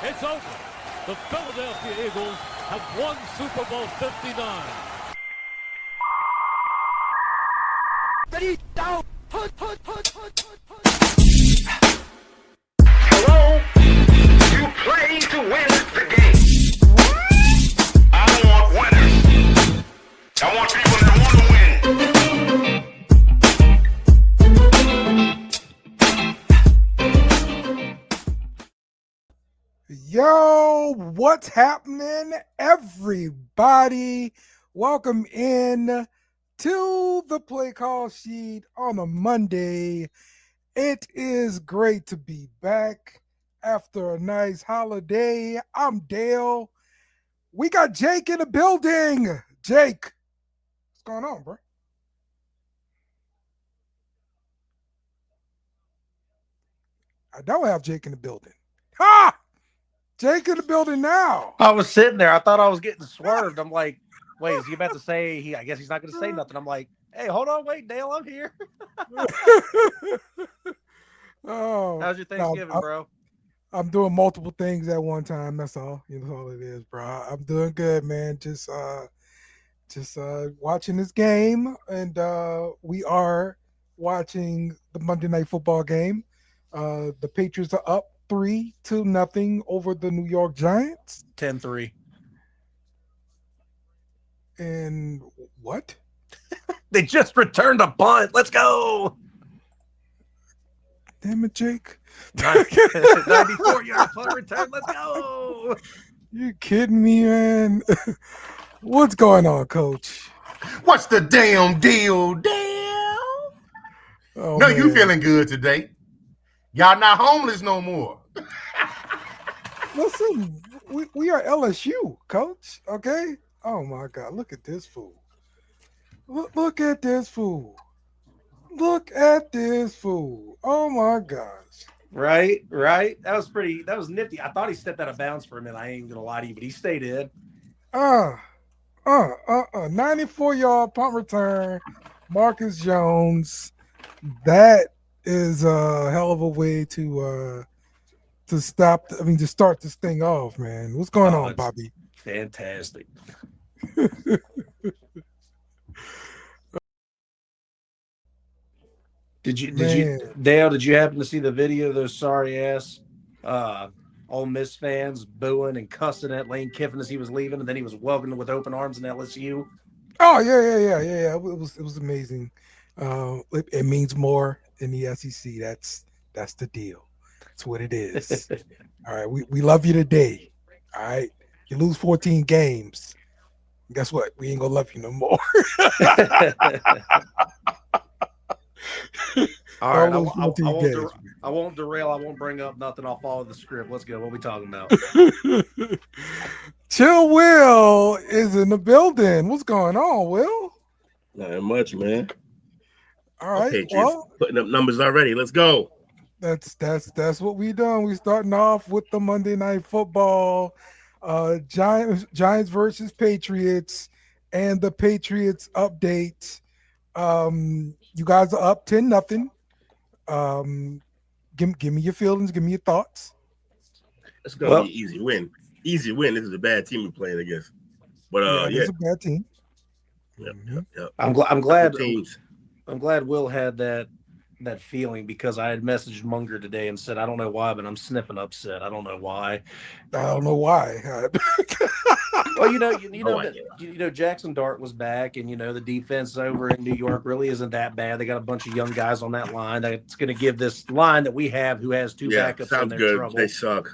It's over. The Philadelphia Eagles have won Super Bowl 59. Ready, down, put. Hello? You play to win the game. I don't want winners. I want people that want to win. Yo, what's happening, everybody? Welcome in to the Playcall sheet on a Monday. It is great to be back after a nice holiday. I'm Dale. We got Jake in the building. Jake, what's going on, bro? I don't have Jake in the building. Ha! Jake in the building now. I was sitting there. I thought I was getting swerved. I'm like, wait, is he about to say I guess he's not going to say nothing. I'm like, hey, hold on, wait, Dale, I'm here. Oh, how's your Thanksgiving, bro? I'm doing multiple things at one time. That's all. That's all it is, bro. I'm doing good, man. Just watching this game, and we are watching the Monday Night Football game. The Patriots are up 3-0 over the New York Giants. 10-3. And what? They just returned a punt. Let's go. Damn it, Jake. 94-yard punt return. Let's go. You kidding me, man? What's going on, Coach? What's the damn deal, Dale? Oh, No, man. you feeling good today. Y'all not homeless no more. Listen, we are LSU, Coach. Okay. Oh my God! Look at this fool. Look at this fool. Look at this fool. Oh my gosh. Right. That was nifty. I thought he stepped out of bounds for a minute. I ain't gonna lie to you, but he stayed in. 94-yard punt return. Marcus Jones. That is a hell of a way to start this thing off, man. What's going on, Bobby? Fantastic. Did you Dale, did you happen to see the video of those sorry ass Ole Miss fans booing and cussing at Lane Kiffin as he was leaving, and then he was welcomed with open arms in LSU? Oh yeah. It was amazing. It means more in the SEC. That's the deal. That's what it is. All right, we love you today. All right, you lose 14 games. Guess what? We ain't gonna love you no more. All right, I won't derail. I won't bring up nothing. I'll follow the script. Let's go. What are we talking about? Chill Will is in the building. What's going on, Will? Not much, man. All right, Patriots well, putting up numbers already. Let's go. That's what we done. We starting off with the Monday Night Football, Giants versus Patriots, and the Patriots update. You guys are up 10-0. Give me your feelings. Give me your thoughts. It's gonna be an easy win. Easy win. This is a bad team we're playing against. But it's a bad team. Yep. I'm glad. Teams. I'm glad Will had that feeling, because I had messaged Munger today and said, I don't know why, but I'm sniffing upset. I don't know why. Well, you know, Jackson Dart was back, and the defense over in New York really isn't that bad. They got a bunch of young guys on that line. That's going to give this line that we have, who has two backups, sounds in their good. trouble. They suck.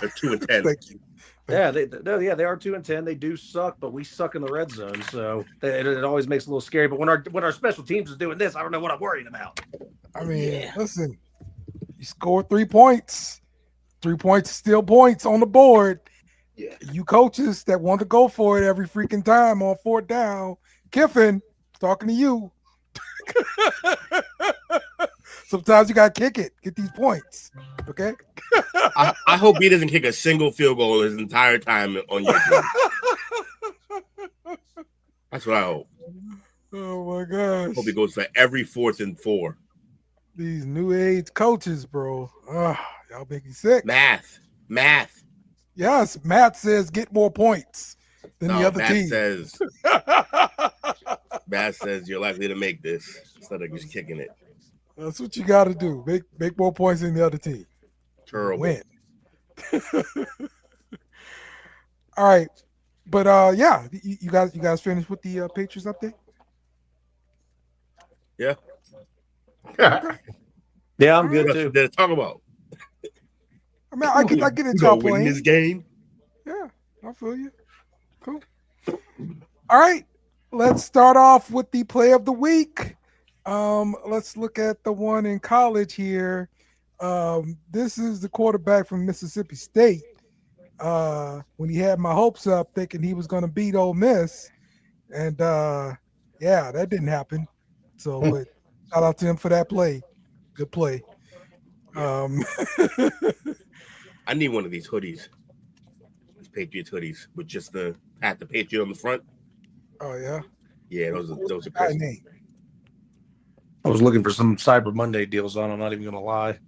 They're 2-10. Thank you. Yeah, they are 2-10. They do suck, but we suck in the red zone, so it always makes it a little scary. But when our special teams is doing this, I don't know what I'm worrying about. I mean, Listen, you scored 3 points. 3 points, still points on the board. Yeah. You coaches that want to go for it every freaking time on fourth down, Kiffin, talking to you. Sometimes you got to kick it, get these points. Okay. I hope he doesn't kick a single field goal his entire time on your team. That's what I hope. Oh my gosh. Hope he goes for every 4th and 4. These new age coaches, bro. Y'all make me sick. Math. Yes, Matt says get more points than the other Matt team. Matt says you're likely to make this instead of just kicking it. That's what you got to do. Make more points than the other team. Terrible. Win. All right, but yeah, you guys finished with the Patriots update? Yeah. Yeah, I'm good What too. else did it talk about? I mean, I get it. Y'all win this game. Yeah, I feel you. Cool. All right, let's start off with the play of the week. Let's look at the one in college here. This is the quarterback from Mississippi State. When he had my hopes up, thinking he was going to beat Ole Miss, and yeah, that didn't happen. So, but shout out to him for that play. Good play. I need one of these hoodies. These Patriots hoodies with just the Patriot on the front. Oh yeah. Yeah, those are Guy crazy. name. I was looking for some Cyber Monday deals on. I'm not even gonna lie.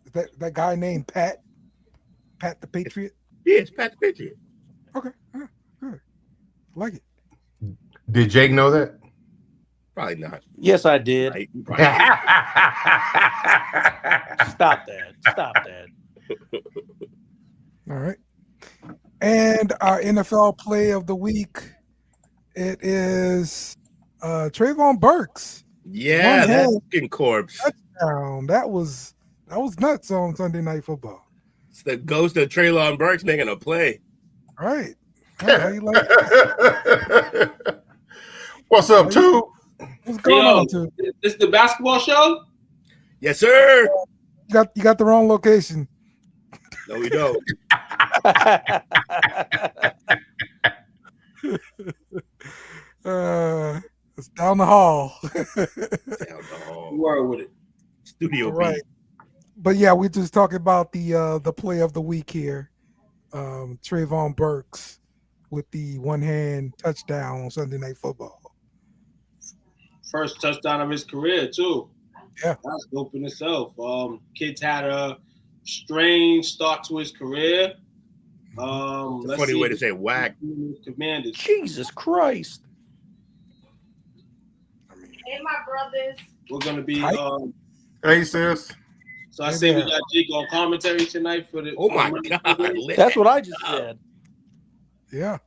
Is that guy named Pat? Pat the Patriot? Yeah, it's Pat the Patriot. Okay. Good. Like it. Did Jake know that? Probably not. Yes, I did. Right? Stop that. All right. And our NFL play of the week, it is Trayvon Burks. Yeah, One that hand fucking corpse. touchdown. That was nuts on Sunday Night Football. It's the ghost of Treylon Burks making a play. All right. How you like it? What's up, too? What's going on, too? This is the basketball show? Yes, sir. You got the wrong location. No, we don't. It's down the hall. Down the hall. You are with it. Studio Right. B. But yeah, we're just talking about the play of the week here. Trayvon Burks with the one-hand touchdown on Sunday Night Football. First touchdown of his career, too. Yeah. That's dope in itself. Kid's had a strange start to his career. It's a funny way to say whack. Commanders. Jesus Christ. Hey, my brothers. We're going to be Hey, sis. so I say we got Jake on commentary tonight for the Oh my God. That's what I just said. Yeah.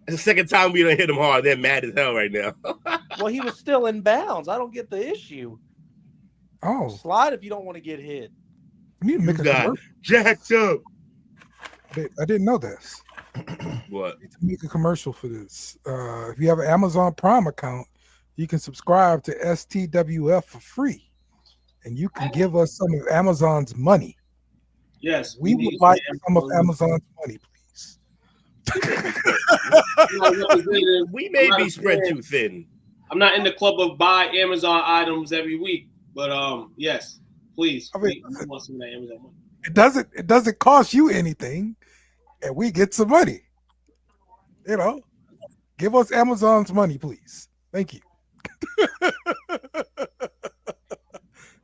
It's the second time we done hit him hard. They're mad as hell right now. Well, he was still in bounds. I don't get the issue. Oh, Slide if you don't want to get hit. we need to make a got commercial. jacked up. I didn't know this. What? To make a commercial for this. If you have an Amazon Prime account, you can subscribe to STWF for free, and you can give us some of Amazon's money. Yes. We would like some of Amazon's money, please. We may be spread too thin. I'm not in the club of buy Amazon items every week, but yes, please. I mean, we want some of that Amazon money. It doesn't cost you anything, and we get some money. You know, give us Amazon's money, please. Thank you.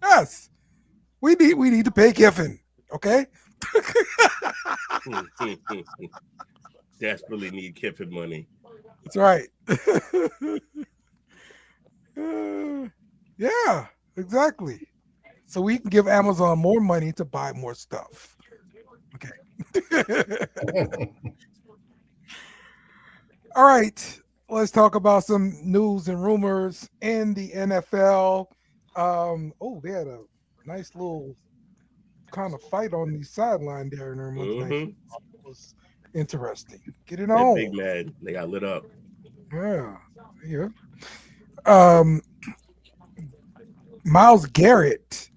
Yes, we need to pay Kiffin. Okay. Desperately need Kiffin money. That's right. Yeah, exactly. So we can give Amazon more money to buy more stuff. Okay. All right. Let's talk about some news and rumors in the NFL. They had a nice little kind of fight on the sideline there in Monday night. It was interesting. Get it on. Big man. They got lit up. Yeah. Myles Garrett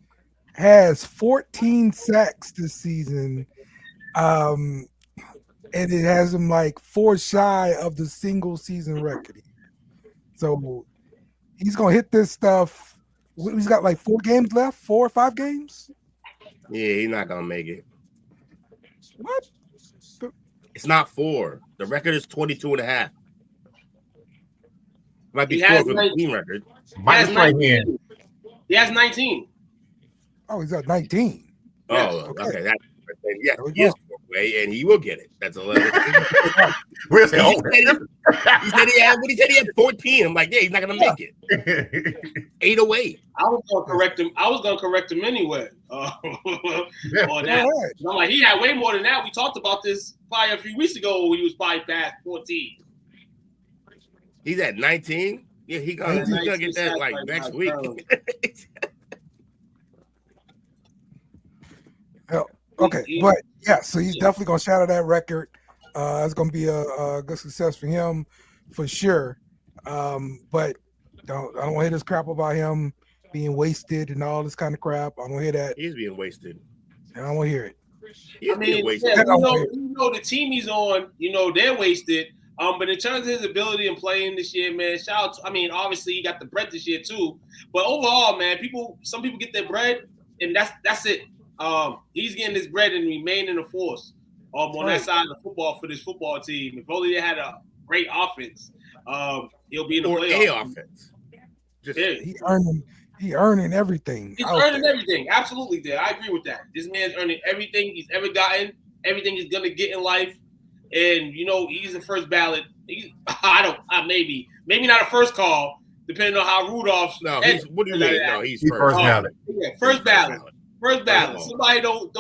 has 14 sacks this season. And it has him like 4 shy of the single season record. So he's gonna hit this stuff. He's got like 4 games left, 4 or 5 games. Yeah, he's not gonna make it. What? It's not 4. The record is 22.5. Might be He 4 has for the 19. team record. He has 19. He has 19. Oh, he's at 19. Oh, Yes. okay. Yeah, There we he is go. 4-way, and he will get it. That's 11. We'll say, he said he had 14. I'm like, yeah, he's not gonna make it. 808. I was gonna correct him anyway. On that. All right. I'm like, he had way more than that. We talked about this probably a few weeks ago when he was probably past 14. He's at 19. Yeah, he's gonna get that like next week. Okay, but yeah, so he's definitely gonna shatter that record. It's gonna be a good success for him for sure. But I don't want to hear this crap about him being wasted and all this kind of crap. I don't want to hear that. He's being wasted. I don't want to hear it. I mean, yeah, you know the team he's on, they're wasted. But in terms of his ability in playing this year, man, shout out to, obviously he got the bread this year too. But overall, man, some people get their bread and that's it. He's getting his bread and remaining a force on that side of the football for this football team. If only they had a great offense, he'll be in the playoffs. Offense. He earning everything. He's earning everything. Absolutely, there. I agree with that. This man's earning everything he's ever gotten, everything he's gonna get in life, and he's the first ballot. Maybe not a first call, depending on how Rudolph's. No, what do you mean? No, he's first ballot. Yeah, first ballot. First ballot. Somebody don't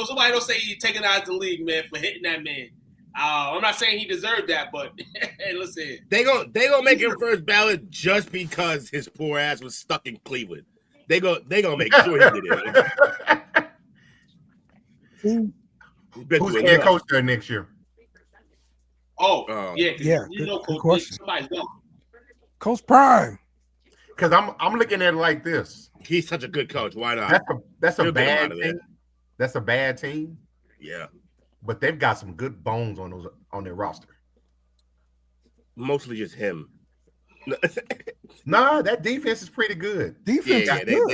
say he's taken out of the league, man, for hitting that man. I'm not saying he deserved that, but hey, listen. They gonna make him first ballot just because his poor ass was stuck in Cleveland. They gonna make sure he did it. Who's the head coach there next year? Yeah. Coach, somebody's gone. Coach Prime. Because I'm looking at it like this. He's such a good coach. Why not? That's a bad team. That's a bad team. Yeah, but they've got some good bones on their roster. Mostly just him. Nah, that defense is pretty good. Defense,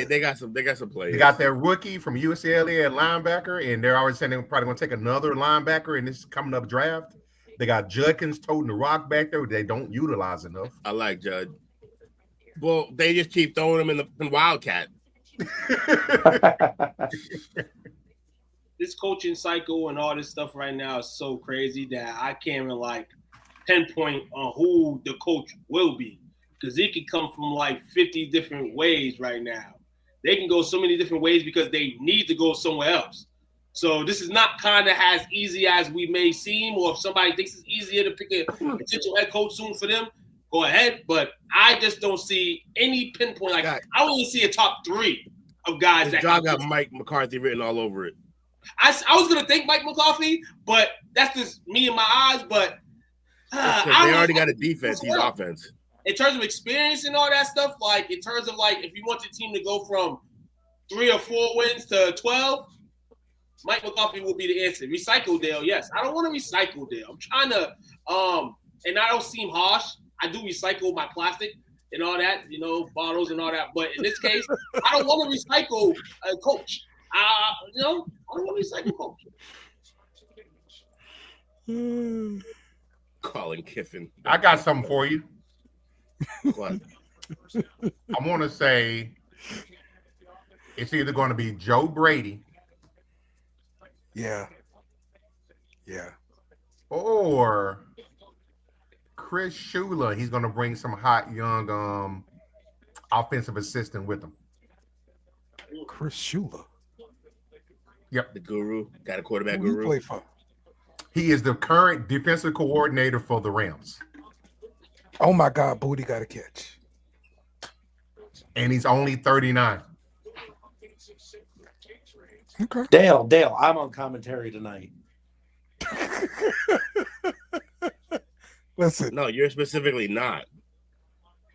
they got some players. They got their rookie from UCLA at linebacker, and they're already saying they're probably going to take another linebacker in this coming up draft. They got Judkins toting the rock back there. They don't utilize enough. I like Judd. Well, they just keep throwing him in Wildcat. This coaching cycle and all this stuff right now is so crazy that I can't even pinpoint on who the coach will be, because he can come from 50 different ways right now. They can go so many different ways because they need to go somewhere else. So this is not kind of as easy as we may seem, or if somebody thinks it's easier to pick a potential head coach soon for them, go ahead. But I just don't see any pinpoint. I only see a top 3 of guys that job got Mike McCarthy written all over it. I was gonna think Mike McCarthy, but that's just me and my eyes. But they already got a defense. He's offense. In terms of experience and all that stuff, in terms of if you want the team to go from 3 or 4 wins to 12, Mike McCarthy will be the answer. Recycle Dale, yes. I don't want to recycle Dale. I'm trying to, and I don't seem harsh. I do recycle my plastic and all that, bottles and all that. But in this case, I don't want to recycle a coach. I don't want to recycle coach. Colin Kiffin. I got something for you. What? I want to say it's either going to be Joe Brady. Yeah. Or Chris Shula. He's going to bring some hot young offensive assistant with him. Chris Shula. Yep. The guru. Got a quarterback Who guru. play for? He is the current defensive coordinator for the Rams. Oh my God, Booty got a catch. And he's only 39. Okay. Dale, I'm on commentary tonight. Listen. No, you're specifically not.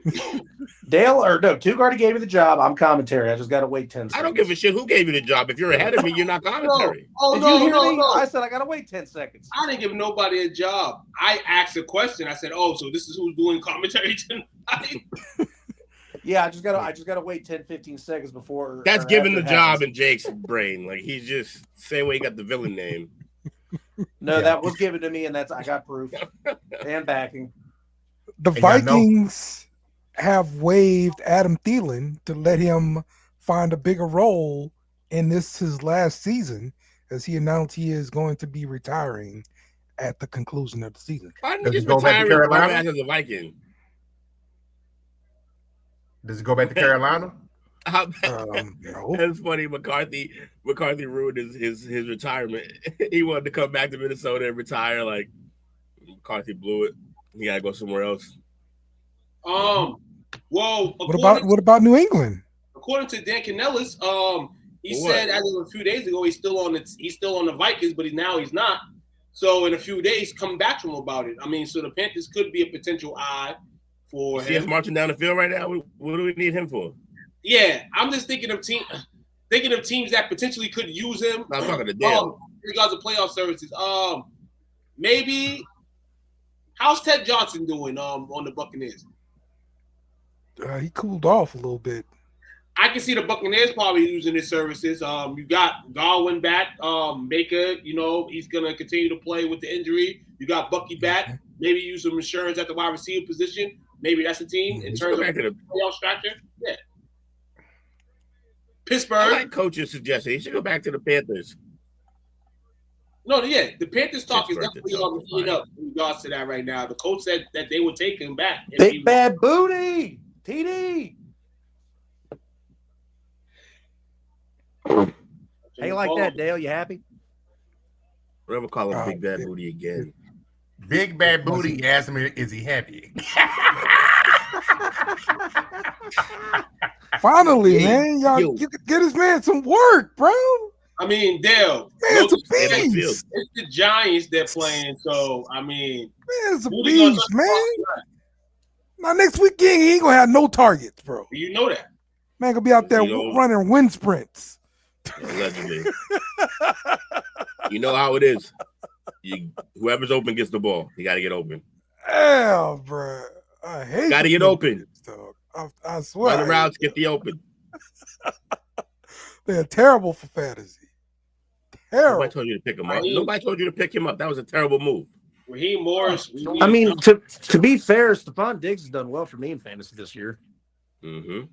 Two-Guard gave me the job. I'm commentary. I just got to wait 10 seconds. I don't give a shit who gave you the job. If you're ahead of me, you're not commentary. Did you hear me? I said I got to wait 10 seconds. I didn't give nobody a job. I asked a question. I said, "Oh, so this is who's doing commentary tonight?" Yeah, I just gotta wait 10, 15 seconds before. That's giving the job in Jake's brain. He's just same way he got the villain name. No, that was given to me, and I got proof and backing. The Vikings have waived Adam Thielen to let him find a bigger role in his last season. as he announced he is going to be retiring at the conclusion of the season. Why didn't Does he he just go back to retire Carolina? as a Viking? Does he go back to Carolina? No. That's funny. McCarthy ruined his retirement. He wanted to come back to Minnesota and retire. Like McCarthy blew it. He gotta go somewhere else. Well, What about New England? According to Dan Canellis, he said as of a few days ago he's still on the Vikings, but he's not. So in a few days, come back to him about it. I mean, so the Panthers could be a potential eye for him. See us marching down the field right now. What do we need him for? Yeah, I'm just thinking of teams that potentially could use him. I'm talking to Dan. In regards to playoff services. Maybe how's Ted Johnson doing on the Buccaneers? He cooled off a little bit. I can see the Buccaneers probably using his services. You got Godwin back. Baker, he's gonna continue to play with the injury. You got Bucky back. Maybe use some insurance at the wide receiver position. Maybe that's a team in terms of the playoff structure. Yeah. Pittsburgh. I like coach's suggestion. He should go back to the Panthers. No, yeah, the Panthers talk is Pittsburgh definitely heating up in regards to that right now. The coach said that they would take him back. Big bad booty, TD. How you like that, Dale? You happy? Never call him Big Bad Booty again. Big Bad Booty asked me, is he happy? Finally, man. You could get this man some work, bro. I mean, Dale. Man's a beast. It's the Giants they're playing, so I mean. Man's a beast, man. Now next weekend he ain't gonna have no targets, bro. You know that. Man gonna be out there running wind sprints. Allegedly. You know how it is. Whoever's open gets the ball. You got to get open. Yeah, bro. I hate. Got to get open. I swear. Run the routes, get the open. They're terrible for fantasy. Terrible. Nobody told you to pick him up. Nobody told you to pick him up. That was a terrible move. Raheem Morris. I mean, to be fair, Stephon Diggs has done well for me in fantasy this year. Mm-hmm.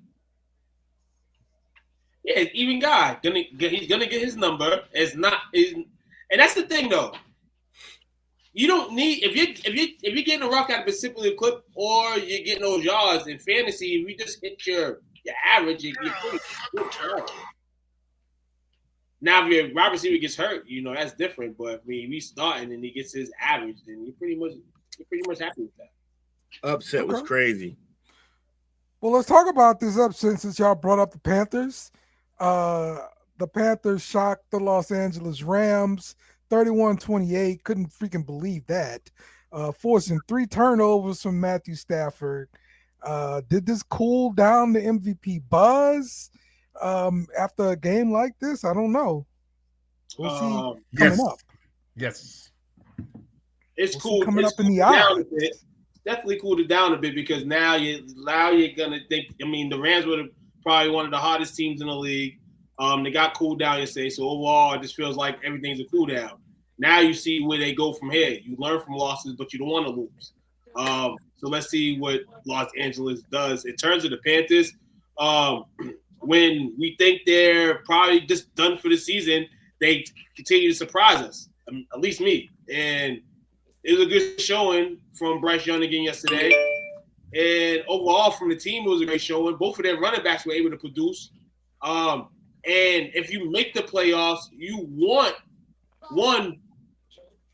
Yeah, even guy. He's gonna get his number. And that's the thing though. You don't need if you're getting a rock out of a simply clip or you're getting those yards in fantasy, if you just hit your average, you're pretty good. Now if your wide receiver gets hurt, that's different. But if we starting and he gets his average, then you're pretty much happy with that. Upset was crazy. Well, let's talk about this upset since y'all brought up the Panthers. The Panthers shocked the Los Angeles Rams 31-28. Couldn't freaking believe that. Forcing 3 turnovers from Matthew Stafford. Did this cool down the MVP buzz after a game like this? I don't know. We'll see coming up. Yes. It's cool. Coming up in the eye. Definitely cooled it down a bit because now you're gonna think. I mean, the Rams were probably one of the hardest teams in the league. They got cooled down yesterday, so overall, it just feels like everything's a cool down. Now you see where they go from here. You learn from losses, but you don't want to lose. So let's see what Los Angeles does in terms of the Panthers. When we think they're probably just done for the season, they continue to surprise us. At least me. And it was a good showing from Bryce Young again yesterday. And overall, from the team, it was a great showing. Both of their running backs were able to produce. And if you make the playoffs, you want one.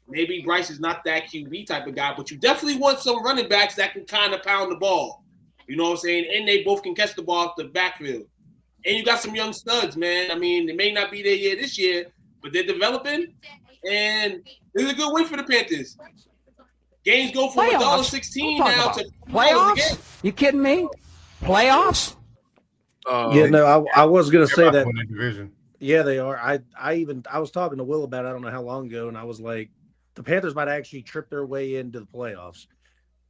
Maybe Bryce is not that QB type of guy, but you definitely want some running backs that can kind of pound the ball. You know what I'm saying? And they both can catch the ball off the backfield. And you got some young studs, man. I mean, they may not be there yet this year, but they're developing. And it's a good win for the Panthers. Games go from $1.16 now to playoffs. You kidding me? Playoffs? Yeah, no, I was going to say that. Division. Yeah, they are. I was talking to Will about it, I don't know how long ago, and I was like, the Panthers might actually trip their way into the playoffs.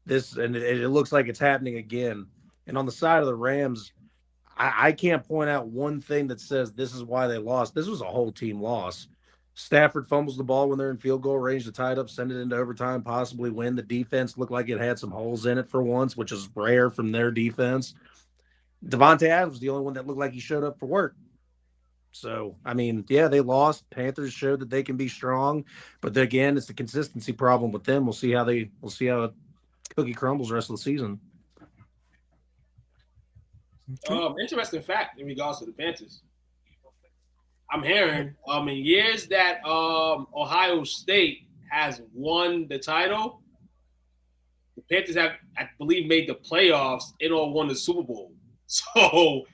It looks like it's happening again. And on the side of the Rams, I can't point out one thing that says this is why they lost. This was a whole team loss. Stafford fumbles the ball when they're in field goal range to tie it up, send it into overtime, possibly win. The defense looked like it had some holes in it for once, which is rare from their defense. Devontae Adams was the only one that looked like he showed up for work. So, I mean, yeah, they lost. Panthers showed that they can be strong, but then again, it's the consistency problem with them. We'll see how cookie crumbles the rest of the season. Interesting fact in regards to the Panthers. I'm hearing in years that Ohio State has won the title, the Panthers have, I believe, made the playoffs and or won the Super Bowl. So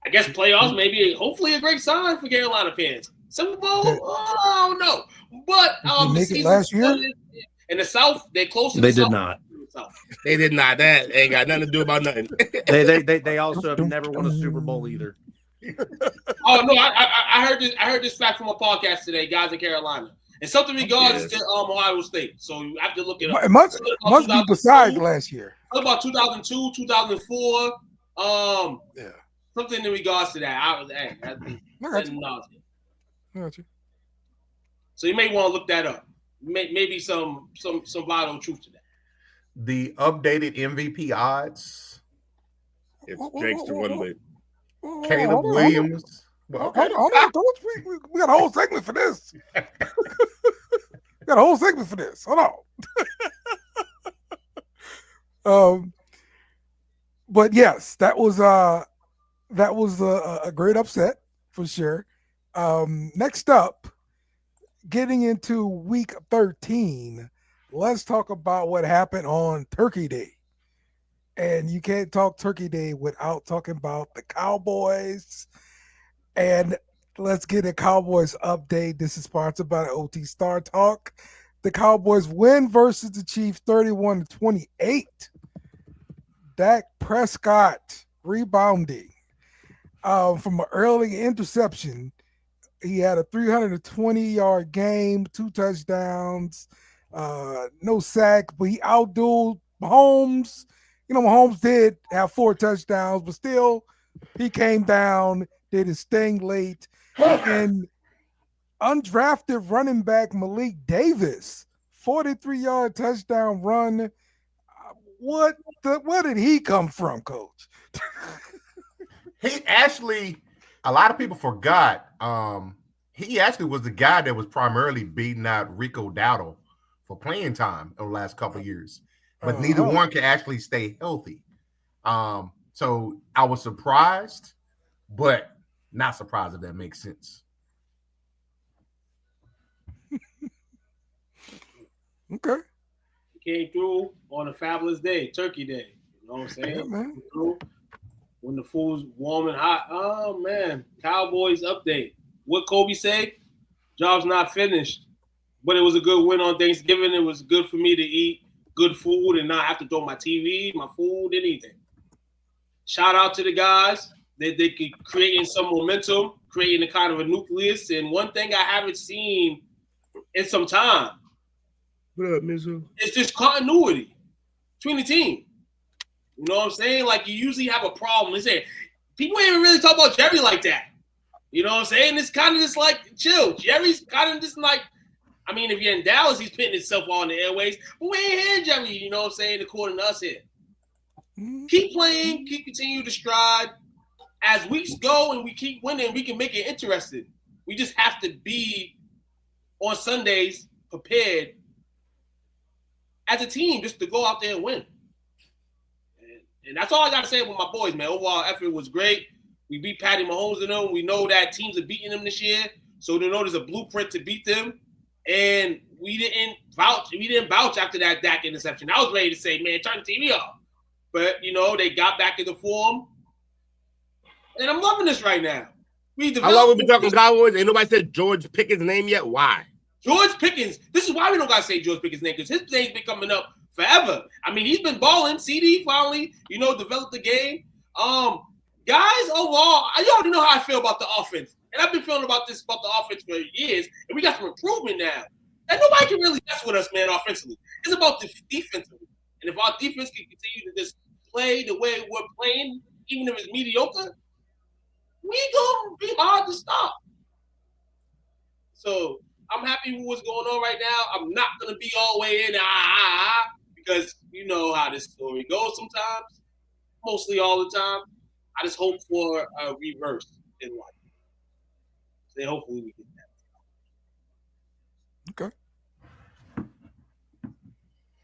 I guess playoffs may be hopefully a great sign for Carolina fans. Super Bowl, I don't know. But Did they make it last year? In the South, they're close to They the did South. not. They did not. That ain't got nothing to do about nothing. They also have never won a Super Bowl either. Oh no, I heard this fact from a podcast today, guys in Carolina. And something regards to Ohio State. So you have to look it up. It must be besides last year. What about 2002, 2004? Something in regards to that. I got you. So you may want to look that up. Maybe some vital truth to that. The updated MVP odds. It's Drake's to 1 million. Caleb Williams. We got a whole segment for this. Hold on. But yes, that was a great upset for sure. Next up, getting into week 13, let's talk about what happened on Turkey Day. And you can't talk Turkey Day without talking about the Cowboys. And let's get a Cowboys update. This is sponsored by the OT Star Talk. The Cowboys win versus the Chiefs 31-28. Dak Prescott rebounding from an early interception. He had a 320-yard game, 2 touchdowns, no sack, but he outdueled Mahomes. You know, Mahomes did have 4 touchdowns, but still, he came down, did his thing late. And undrafted running back Malik Davis, 43-yard touchdown run. Where did he come from, Coach? He actually, a lot of people forgot, he actually was the guy that was primarily beating out Rico Dowdle for playing time over the last couple of years. But neither one can actually stay healthy. So I was surprised, but not surprised if that makes sense. Okay. Came through on a fabulous day, Turkey Day. You know what I'm saying? Yeah, man. When the food's warm and hot. Oh, man. Cowboys update. What Kobe said? Job's not finished. But it was a good win on Thanksgiving. It was good for me to eat good food and not have to throw my TV, my food, anything. Shout out to the guys. They could create some momentum, creating a kind of a nucleus. And one thing I haven't seen in some time, What up, Mizu? it's just continuity between the team. You know what I'm saying? Like, you usually have a problem. They say, people ain't even really talk about Jerry like that. You know what I'm saying? It's kind of just like, chill. Jerry's kind of just like, I mean, if you're in Dallas, he's putting himself on the airways. But we ain't here, Jerry, you know what I'm saying, according to us here. Keep playing, keep continuing to stride. As weeks go and we keep winning, we can make it interesting. We just have to be, on Sundays, prepared as a team just to go out there and win. And that's all I got to say with my boys, man. Overall effort was great. We beat Patty Mahomes and them. We know that teams are beating them this year. So they know there's a blueprint to beat them. And we didn't vouch after that Dak interception. I was ready to say, man, turn the TV off. But, you know, they got back into form. And I'm loving this right now. How long have we been talking Cowboys? Ain't nobody said George Pickens' name yet? Why? George Pickens. This is why we don't got to say George Pickens' name, because his name's been coming up forever. I mean, he's been balling. CD finally, developed the game. Guys, overall, you already know how I feel about the offense. And I've been feeling about the offense for years. And we got some improvement now. And nobody can really mess with us, man, offensively. It's about the defensively. And if our defense can continue to just play the way we're playing, even if it's mediocre, we gonna be hard to stop. So I'm happy with what's going on right now. I'm not gonna be all the way in because you know how this story goes sometimes, mostly all the time. I just hope for a reverse in life. hopefully we get that. Okay.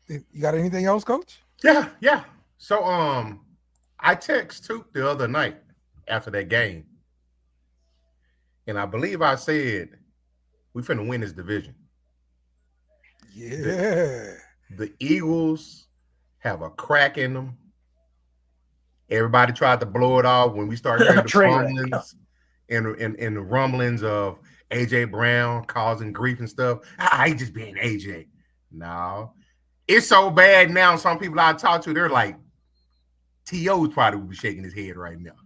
You got anything else, Coach? Yeah. So I text Toot the other night after that game, and I believe I said we finna win this division. Yeah. The Eagles have a crack in them. Everybody tried to blow it off when we started hearing the rumblings and the rumblings of AJ Brown causing grief and stuff. I just being AJ. No. It's so bad now. Some people I talk to, they're like, T.O.'s probably would be shaking his head right now.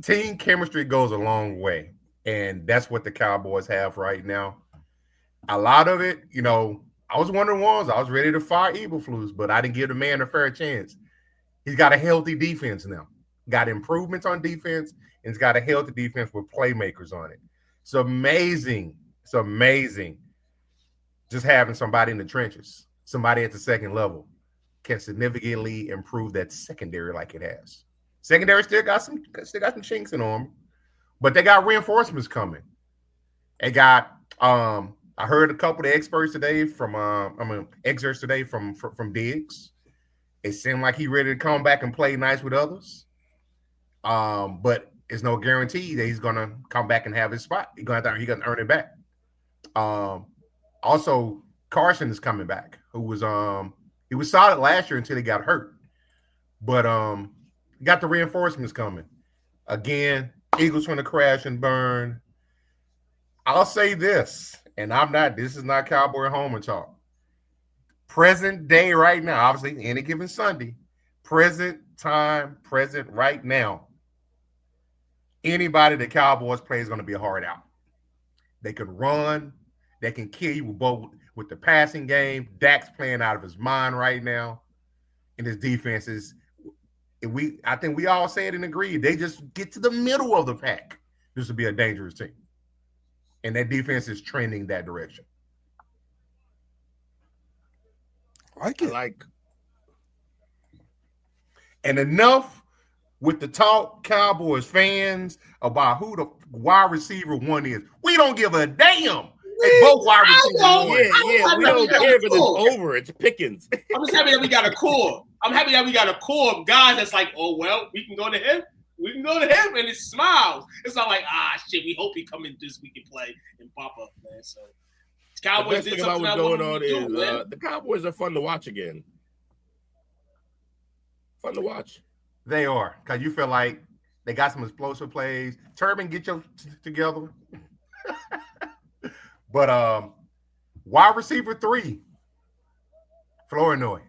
Team chemistry goes a long way, and that's what the Cowboys have right now. A lot of it, I was one of the ones. I was ready to fire Eberflus, but I didn't give the man a fair chance. He's got a healthy defense now. Got improvements on defense, and he's got a healthy defense with playmakers on it. It's amazing. It's amazing. Just having somebody in the trenches, somebody at the second level, can significantly improve that secondary like it has. Secondary still got some chinks in them, but they got reinforcements coming. They got I heard a couple of experts today excerpts today from Diggs. It seemed like he ready to come back and play nice with others. But it's no guarantee that he's gonna come back and have his spot. He's gonna earn it back. Also, Carson is coming back, who was he was solid last year until he got hurt. But got the reinforcements coming. Again, Eagles going to crash and burn. I'll say this, and this is not Cowboy Homer talk. Present day right now, obviously any given Sunday, present right now, anybody the Cowboys play is going to be a hard out. They can run. They can kill you with the passing game. Dak's playing out of his mind right now. And his defense is, I think we all say it and agree, they just get to the middle of the pack. This would be a dangerous team. And that defense is trending that direction. I like. And enough with the talk, Cowboys fans, about who the wide receiver one is. We don't give a damn. They both wide receivers. Yeah, we don't care because it's over. It's Pickens. I'm just happy that we got a core. I'm happy that we got a core of guys that's like, oh, well, we can go to him. We can go to him, and it smiles. It's not like, shit, we hope he come in this week and play and pop up, man. So Cowboys the best thing about what's going on is the Cowboys are fun to watch again. Fun to watch. They are, because you feel like they got some explosive plays. Turbin, get your together. But wide receiver 3, Flournoy.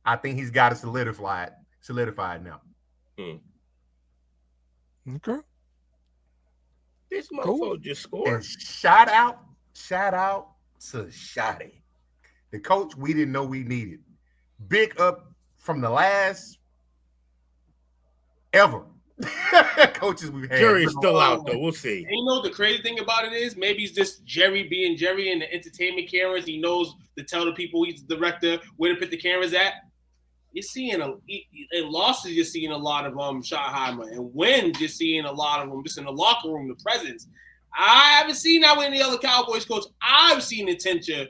I think he's got it solidified now. Okay. This motherfucker just scored. And shout out to Shotty, the coach we didn't know we needed. Big up from the last ever coaches we've had. Jury's still out though. We'll see. And you know the crazy thing about it is, maybe it's just Jerry being Jerry and the entertainment cameras. He knows to tell the people he's the director where to put the cameras at. You're seeing in losses, you're seeing a lot of Schottenheimer, and wins, you're seeing a lot of them just in the locker room, the presence. I haven't seen that with any other Cowboys coach. I've seen attention.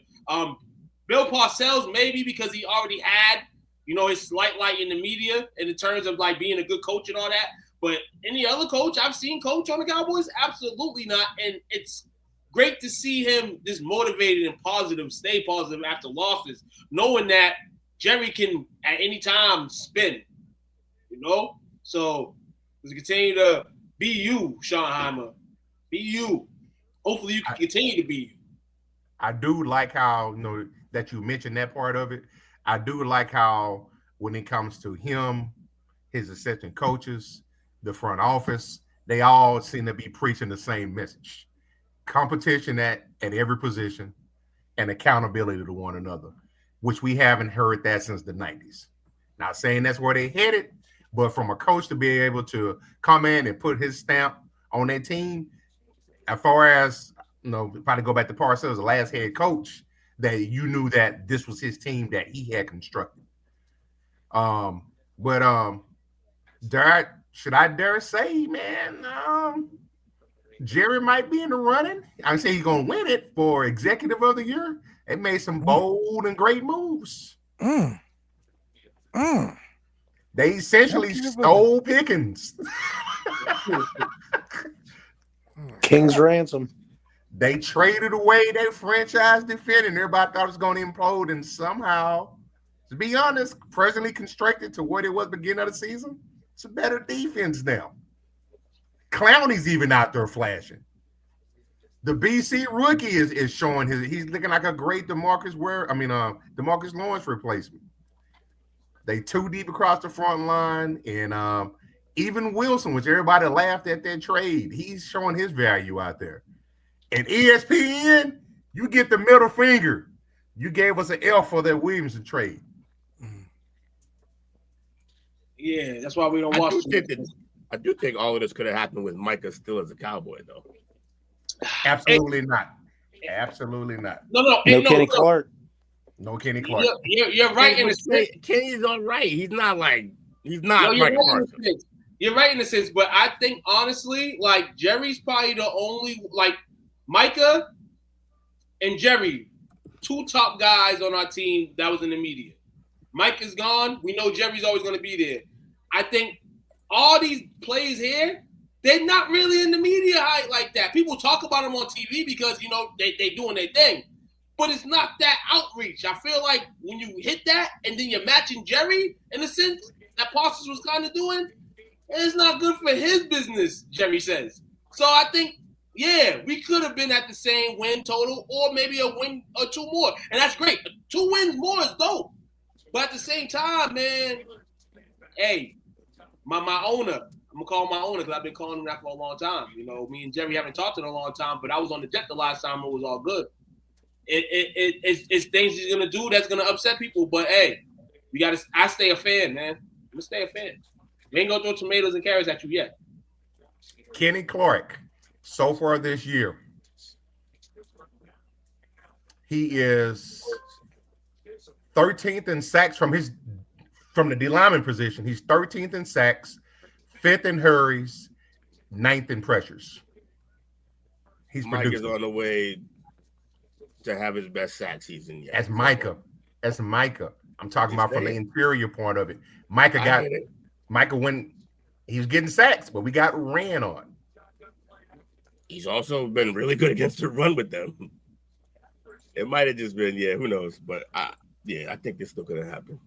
Bill Parcells, maybe because he already had, his slight light in the media in terms of like being a good coach and all that. But any other coach I've seen coach on the Cowboys, absolutely not. And it's great to see him just motivated and positive, stay positive after losses, knowing that Jerry can at any time spin, So let's continue to be you, Schottenheimer. Be you. Hopefully you can continue to be you. I do like how, that you mentioned that part of it. I do like how when it comes to him, his assistant coaches, the front office, they all seem to be preaching the same message. Competition at every position and accountability to one another, which we haven't heard that since the 90s. Not saying that's where they headed, but from a coach to be able to come in and put his stamp on that team, as far as, probably go back to Parcells, the last head coach, that you knew that this was his team that he had constructed. But Derek should I dare say, man, Jerry might be in the running. I say he's gonna win it for Executive of the Year. They made some bold and great moves. They essentially stole Pickens. King's ransom. They traded away their franchise defender, and everybody thought it was going to implode. And somehow, to be honest, presently constructed to what it was beginning of the season, it's a better defense now. Clowney's even out there flashing. The BC rookie is showing he's looking like a great DeMarcus Lawrence replacement. They too deep across the front line, and even Wilson, which everybody laughed at that trade, he's showing his value out there. And ESPN, you get the middle finger. You gave us an L for that Williamson trade. Yeah, that's why we don't watch. I do think all of this could have happened with Micah still as a Cowboy, though. Absolutely not. Absolutely not. No, Kenny Clark. No Kenny Clark. You're right in the sense. Kenny's all right. He's not Micah Parsons. You're right in a sense, but I think honestly, like Jerry's probably the only Micah and Jerry, two top guys on our team that was in the media. Mike is gone. We know Jerry's always going to be there. I think all these plays here, they're not really in the media hype like that. People talk about them on TV because, they doing their thing. But it's not that outreach. I feel like when you hit that and then you're matching Jerry in a sense that Parsons was kind of doing, it's not good for his business, Jerry says. So I think, yeah, we could have been at the same win total or maybe a win or two more. And that's great. 2 wins more is dope. But at the same time, man, hey, my owner, I'm going to call him my owner because I've been calling him that for a long time. Me and Jerry haven't talked in a long time, but I was on the jet the last time. It was all good. It's things he's going to do that's going to upset people. But, hey, I stay a fan, man. I'm going to stay a fan. We ain't going to throw tomatoes and carrots at you yet. Kenny Clark, so far this year, he is 13th in sacks from the D lineman position. He's 13th in sacks, 5th in hurries, 9th in pressures. Mike is on the way to have his best sack season yet. As Micah. I'm talking about from the interior part of it. Micah when he was getting sacks, but we got ran on. He's also been really good against the run with them. It might have just been, who knows? But I think this still could have happened.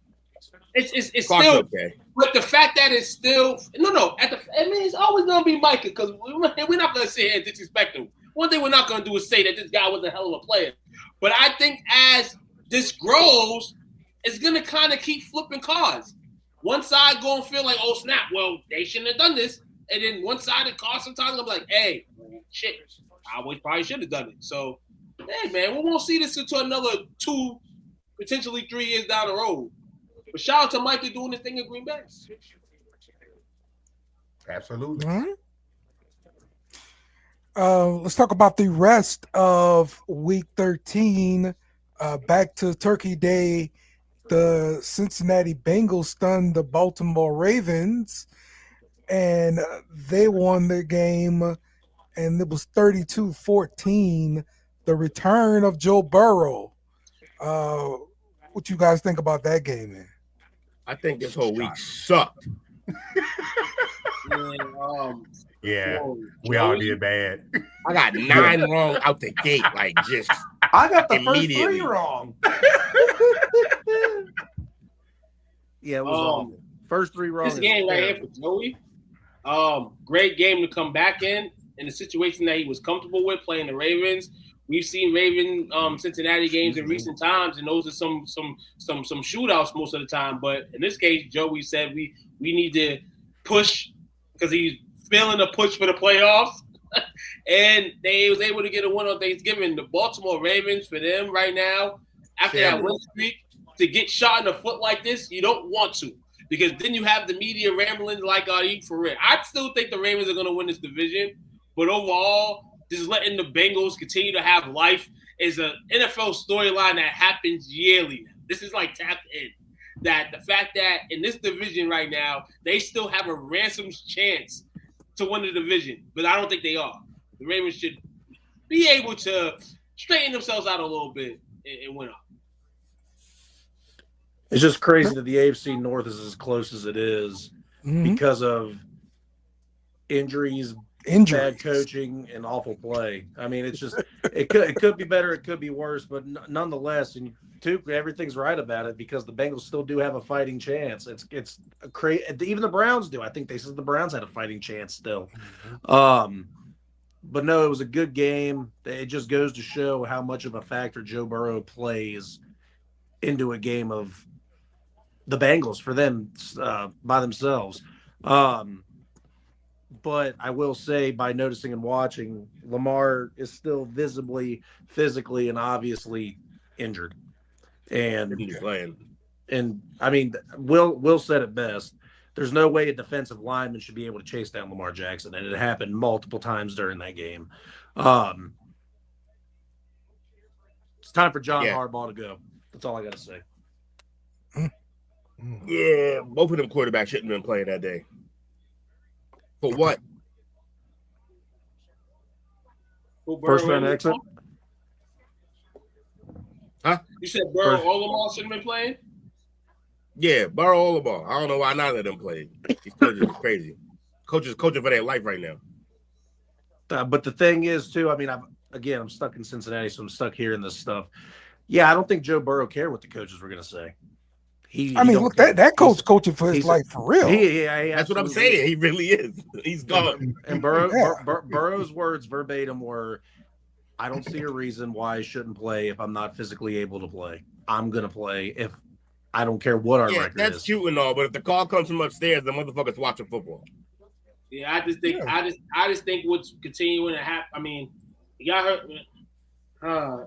It's still okay. But the fact that it's still it's always gonna be Micah because we're not gonna sit here and disrespect him. One thing we're not gonna do is say that this guy was a hell of a player. But I think as this grows, it's gonna kind of keep flipping cards. One side gonna feel like, oh snap, well they shouldn't have done this, and then one side of the car sometimes I'm like, hey, shit, I probably should have done it. So, hey man, we won't see this until another 2, potentially 3 years down the road. But shout out to Micah doing this thing in Green Bay. Absolutely. Let's talk about the rest of Week 13. Back to Turkey Day, the Cincinnati Bengals stunned the Baltimore Ravens, and they won the game, and it was 32-14. The return of Joe Burrow. What you guys think about that game, man? I think this whole week sucked. Yeah, we all did bad. I got 9 wrong out the gate, just I got the first 3 wrong. Yeah, it was awful. First 3 wrong. This game right here for Joey. Great game to come back in a situation that he was comfortable with playing the Ravens. We've seen Cincinnati games in recent times, and those are some shootouts most of the time. But in this case, Joey said we need to push because he's feeling a push for the playoffs, and they was able to get a win on Thanksgiving. The Baltimore Ravens, for them right now, after that win streak, to get shot in the foot like this, you don't want to, because then you have the media rambling like, for real. I still think the Ravens are going to win this division, but overall, just letting the Bengals continue to have life is an NFL storyline that happens yearly. This is like tapped in. that the fact that in this division right now, they still have a ransom chance to win the division, but I don't think they are. The Ravens should be able to straighten themselves out a little bit and win up. It's just crazy that the AFC North is as close as it is because of injuries, bad coaching, and awful play. I mean, it's just it could be better, it could be worse, but nonetheless, and everything's right about it because the Bengals still do have a fighting chance. It's a crazy. Even the Browns do. I think they said the Browns had a fighting chance still. But no, it was a good game. It just goes to show how much of a factor Joe Burrow plays into a game of the Bengals for them by themselves. But I will say, by noticing and watching, Lamar is still visibly, physically, and obviously injured. And I mean, Will said it best. There's no way a defensive lineman should be able to chase down Lamar Jackson, and it happened multiple times during that game. It's time for John Harbaugh to go. That's all I got to say. Yeah, both of them quarterbacks shouldn't have been playing that day. For what? First round exit? Huh? You said Burrow or Lamar shouldn't have been playing? Yeah, Burrow or Lamar. I don't know why neither of them played. These coaches are crazy. Coaches coaching for their life right now. But the thing is, too, I mean, I'm stuck in Cincinnati, so I'm stuck hearing this stuff. Yeah, I don't think Joe Burrow cared what the coaches were going to say. Look, that coach coaching for his life for real. That's what I'm saying. He really is. He's gone. And Burrow's words verbatim were, I don't see a reason why I shouldn't play if I'm not physically able to play. I'm going to play if I don't care what our record is. That's cute and all, but if the call comes from upstairs, the motherfucker's watching football. Yeah, I just think what's continuing to happen. I mean, y'all heard.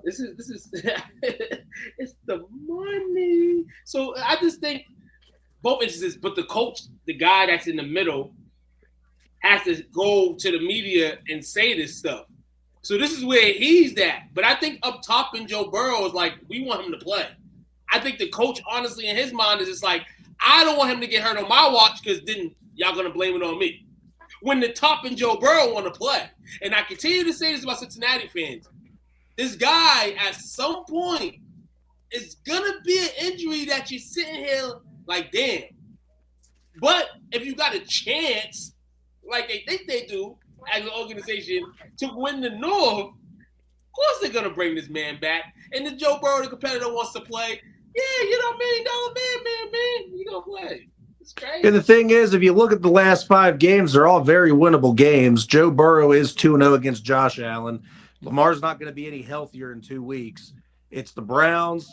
This is it's the money. So I just think both instances, but the coach, the guy that's in the middle, has to go to the media and say this stuff. So this is where he's at. But I think up top in Joe Burrow is like, we want him to play. I think the coach, honestly, in his mind is just like, I don't want him to get hurt on my watch because then y'all gonna blame it on me. When the top and Joe Burrow want to play, and I continue to say this about Cincinnati fans. This guy, at some point, is going to be an injury that you're sitting here like, damn. But if you got a chance, like they think they do, as an organization, to win the North, of course they're going to bring this man back. And the Joe Burrow, the competitor, wants to play. Yeah, you know, $1 million man, you going to play. It's crazy. And the thing is, if you look at the last 5 games, they're all very winnable games. Joe Burrow is 2-0 against Josh Allen. Lamar's not going to be any healthier in 2 weeks. It's the Browns,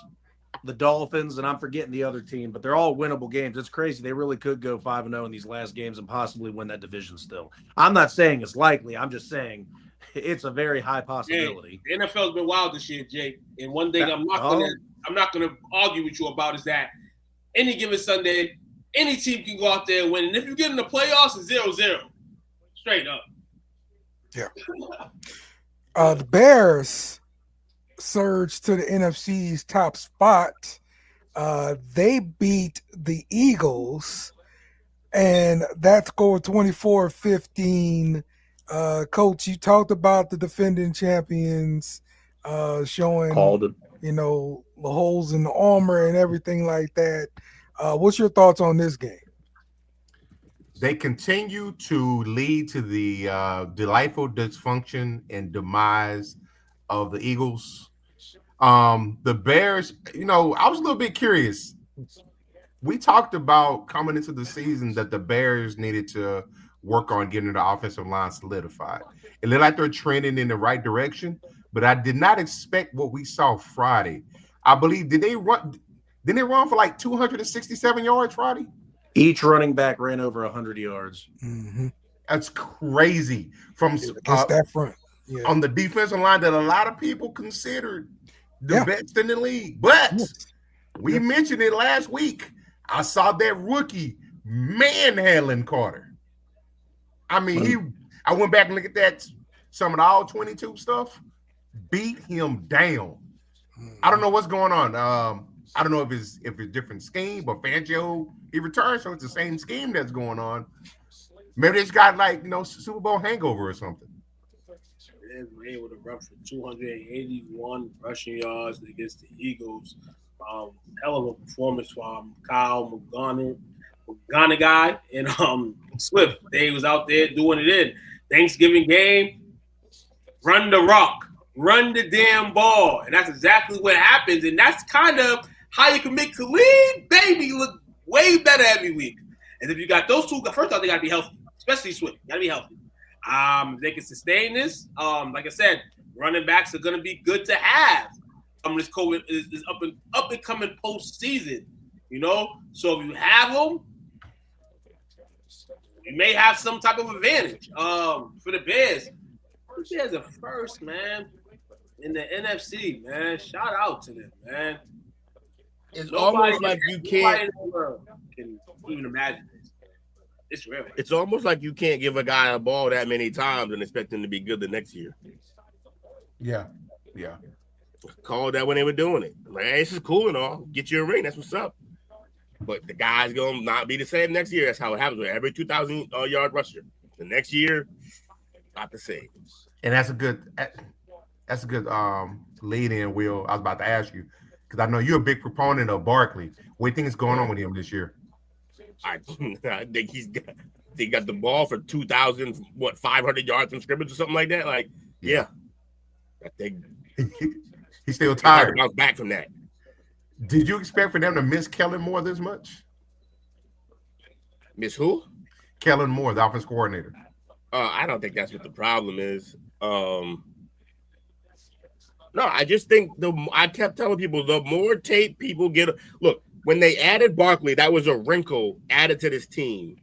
the Dolphins, and I'm forgetting the other team, but they're all winnable games. It's crazy. They really could go 5-0 in these last games and possibly win that division still. I'm not saying it's likely. I'm just saying it's a very high possibility. Hey, the NFL's been wild this year, Jake. And one thing I'm not gonna argue with you about is that any given Sunday, any team can go out there and win. And if you get in the playoffs, it's 0-0. Straight up. Yeah. The Bears surged to the NFC's top spot. They beat the Eagles, and that scored 24-15. Coach, you talked about the defending champions showing, the holes in the armor and everything like that. What's your thoughts on this game? They continue to lead to the delightful dysfunction and demise of the Eagles. The Bears, I was a little bit curious. We talked about coming into the season that the Bears needed to work on getting the offensive line solidified. It looked like they're trending in the right direction, but I did not expect what we saw Friday. I believe, did they run for like 267 yards Friday? Each running back ran over 100 yards. Mm-hmm. That's crazy. From that front. Yeah. On the defensive line that a lot of people considered the best in the league. But we mentioned it last week. I saw that rookie manhandling Carter. I mean, I went back and looked at that, some of the all 22 stuff, beat him down. I don't know what's going on. I don't know if it's different scheme, but Fangio he returned, so it's the same scheme that's going on. Maybe it's got like Super Bowl hangover or something. They were able to run for 281 rushing yards against the Eagles. Hell of a performance from Kyle McGonigal and Swift. They was out there doing it in Thanksgiving game. Run the rock, run the damn ball, and that's exactly what happens. And that's kind of how you can make Khalid Baby look way better every week. And if you got those two, first off, they got to be healthy, especially Swift. Got to be healthy. If they can sustain this, like I said, running backs are going to be good to have. This COVID is up and coming postseason, So if you have them, you may have some type of advantage. For the Bears, the Bears are first, man, in the NFC, man. Shout out to them, man. It's almost like you can't can even imagine this. It's real. It's almost like you can't give a guy a ball that many times and expect him to be good the next year. Yeah. Called that when they were doing it. Like, hey, this is cool and all. Get you a ring. That's what's up. But the guy's going to not be the same next year. That's how it happens with every 2,000-yard rusher. The next year, not the same. And that's a good lead in, Will. I was about to ask you, because I know you're a big proponent of Barkley. What do you think is going on with him this year? I think he got the ball for 500 yards from scrimmage or something like that. Like, yeah. I think he's still tired. Bounce back from that. Did you expect for them to miss Kellen Moore this much? Miss who? Kellen Moore, the offense coordinator. I don't think that's what the problem is. No, I just think I kept telling people the more tape people get. Look, when they added Barkley, that was a wrinkle added to this team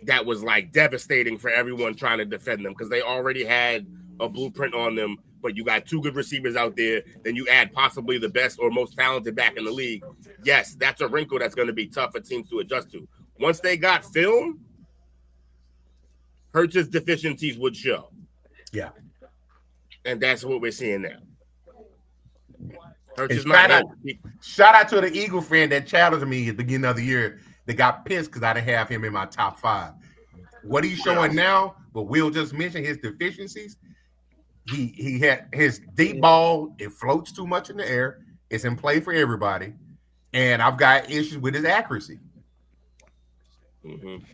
that was like devastating for everyone trying to defend them because they already had a blueprint on them. But you got two good receivers out there, then you add possibly the best or most talented back in the league. Yes, that's a wrinkle that's going to be tough for teams to adjust to. Once they got film, Hurts's deficiencies would show. Yeah. And that's what we're seeing now. Shout out to the Eagle fan that challenged me at the beginning of the year that got pissed because I didn't have him in my top 5. What he's showing now, but Will just mentioned his deficiencies. He had his deep ball, it floats too much in the air. It's in play for everybody. And I've got issues with his accuracy. Mm-hmm.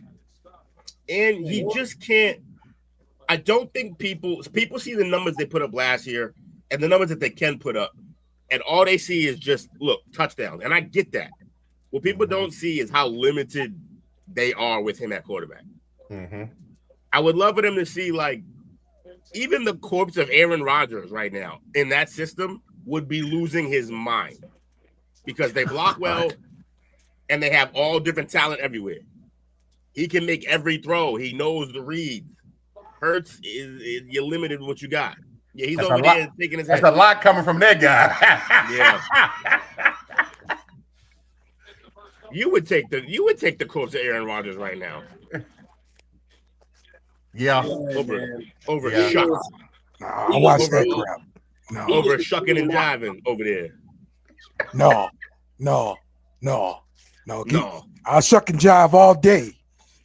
And he just can't. I don't think people see the numbers they put up last year and the numbers that they can put up. And all they see is just, look, touchdowns. And I get that. What people don't see is how limited they are with him at quarterback. Mm-hmm. I would love for them to see, like, even the corpse of Aaron Rodgers right now in that system would be losing his mind because they block well and they have all different talent everywhere. He can make every throw. He knows the reads. Hurts is you're limited with what you got. Yeah, he's over there taking his head. That's a lot coming from that guy. Yeah. You would take the corpse of Aaron Rodgers right now. Yeah. Over yeah. Shuck. I watched that crap. No. Over shucking and jiving over there. No. I'll shuck and jive all day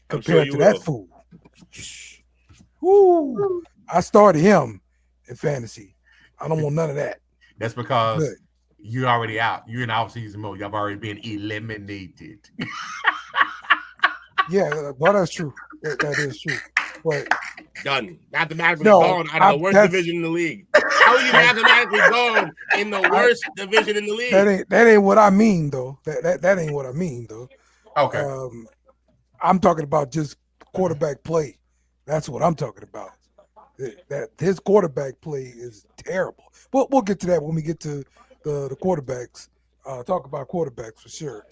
compared to that fool. Woo. I started him in fantasy. I don't want none of that. That's because you're already out. You're in off-season mode. You've already been eliminated. Yeah, well, that's true. That is true. But done. Mathematically gone out of the worst division in the league. How are you mathematically gone in the worst division in the league? That ain't what I mean, though. That ain't what I mean, though. Okay. I'm talking about just quarterback play. That's what I'm talking about. That his quarterback play is terrible. But we'll get to that when we get to the quarterbacks. Talk about quarterbacks for sure.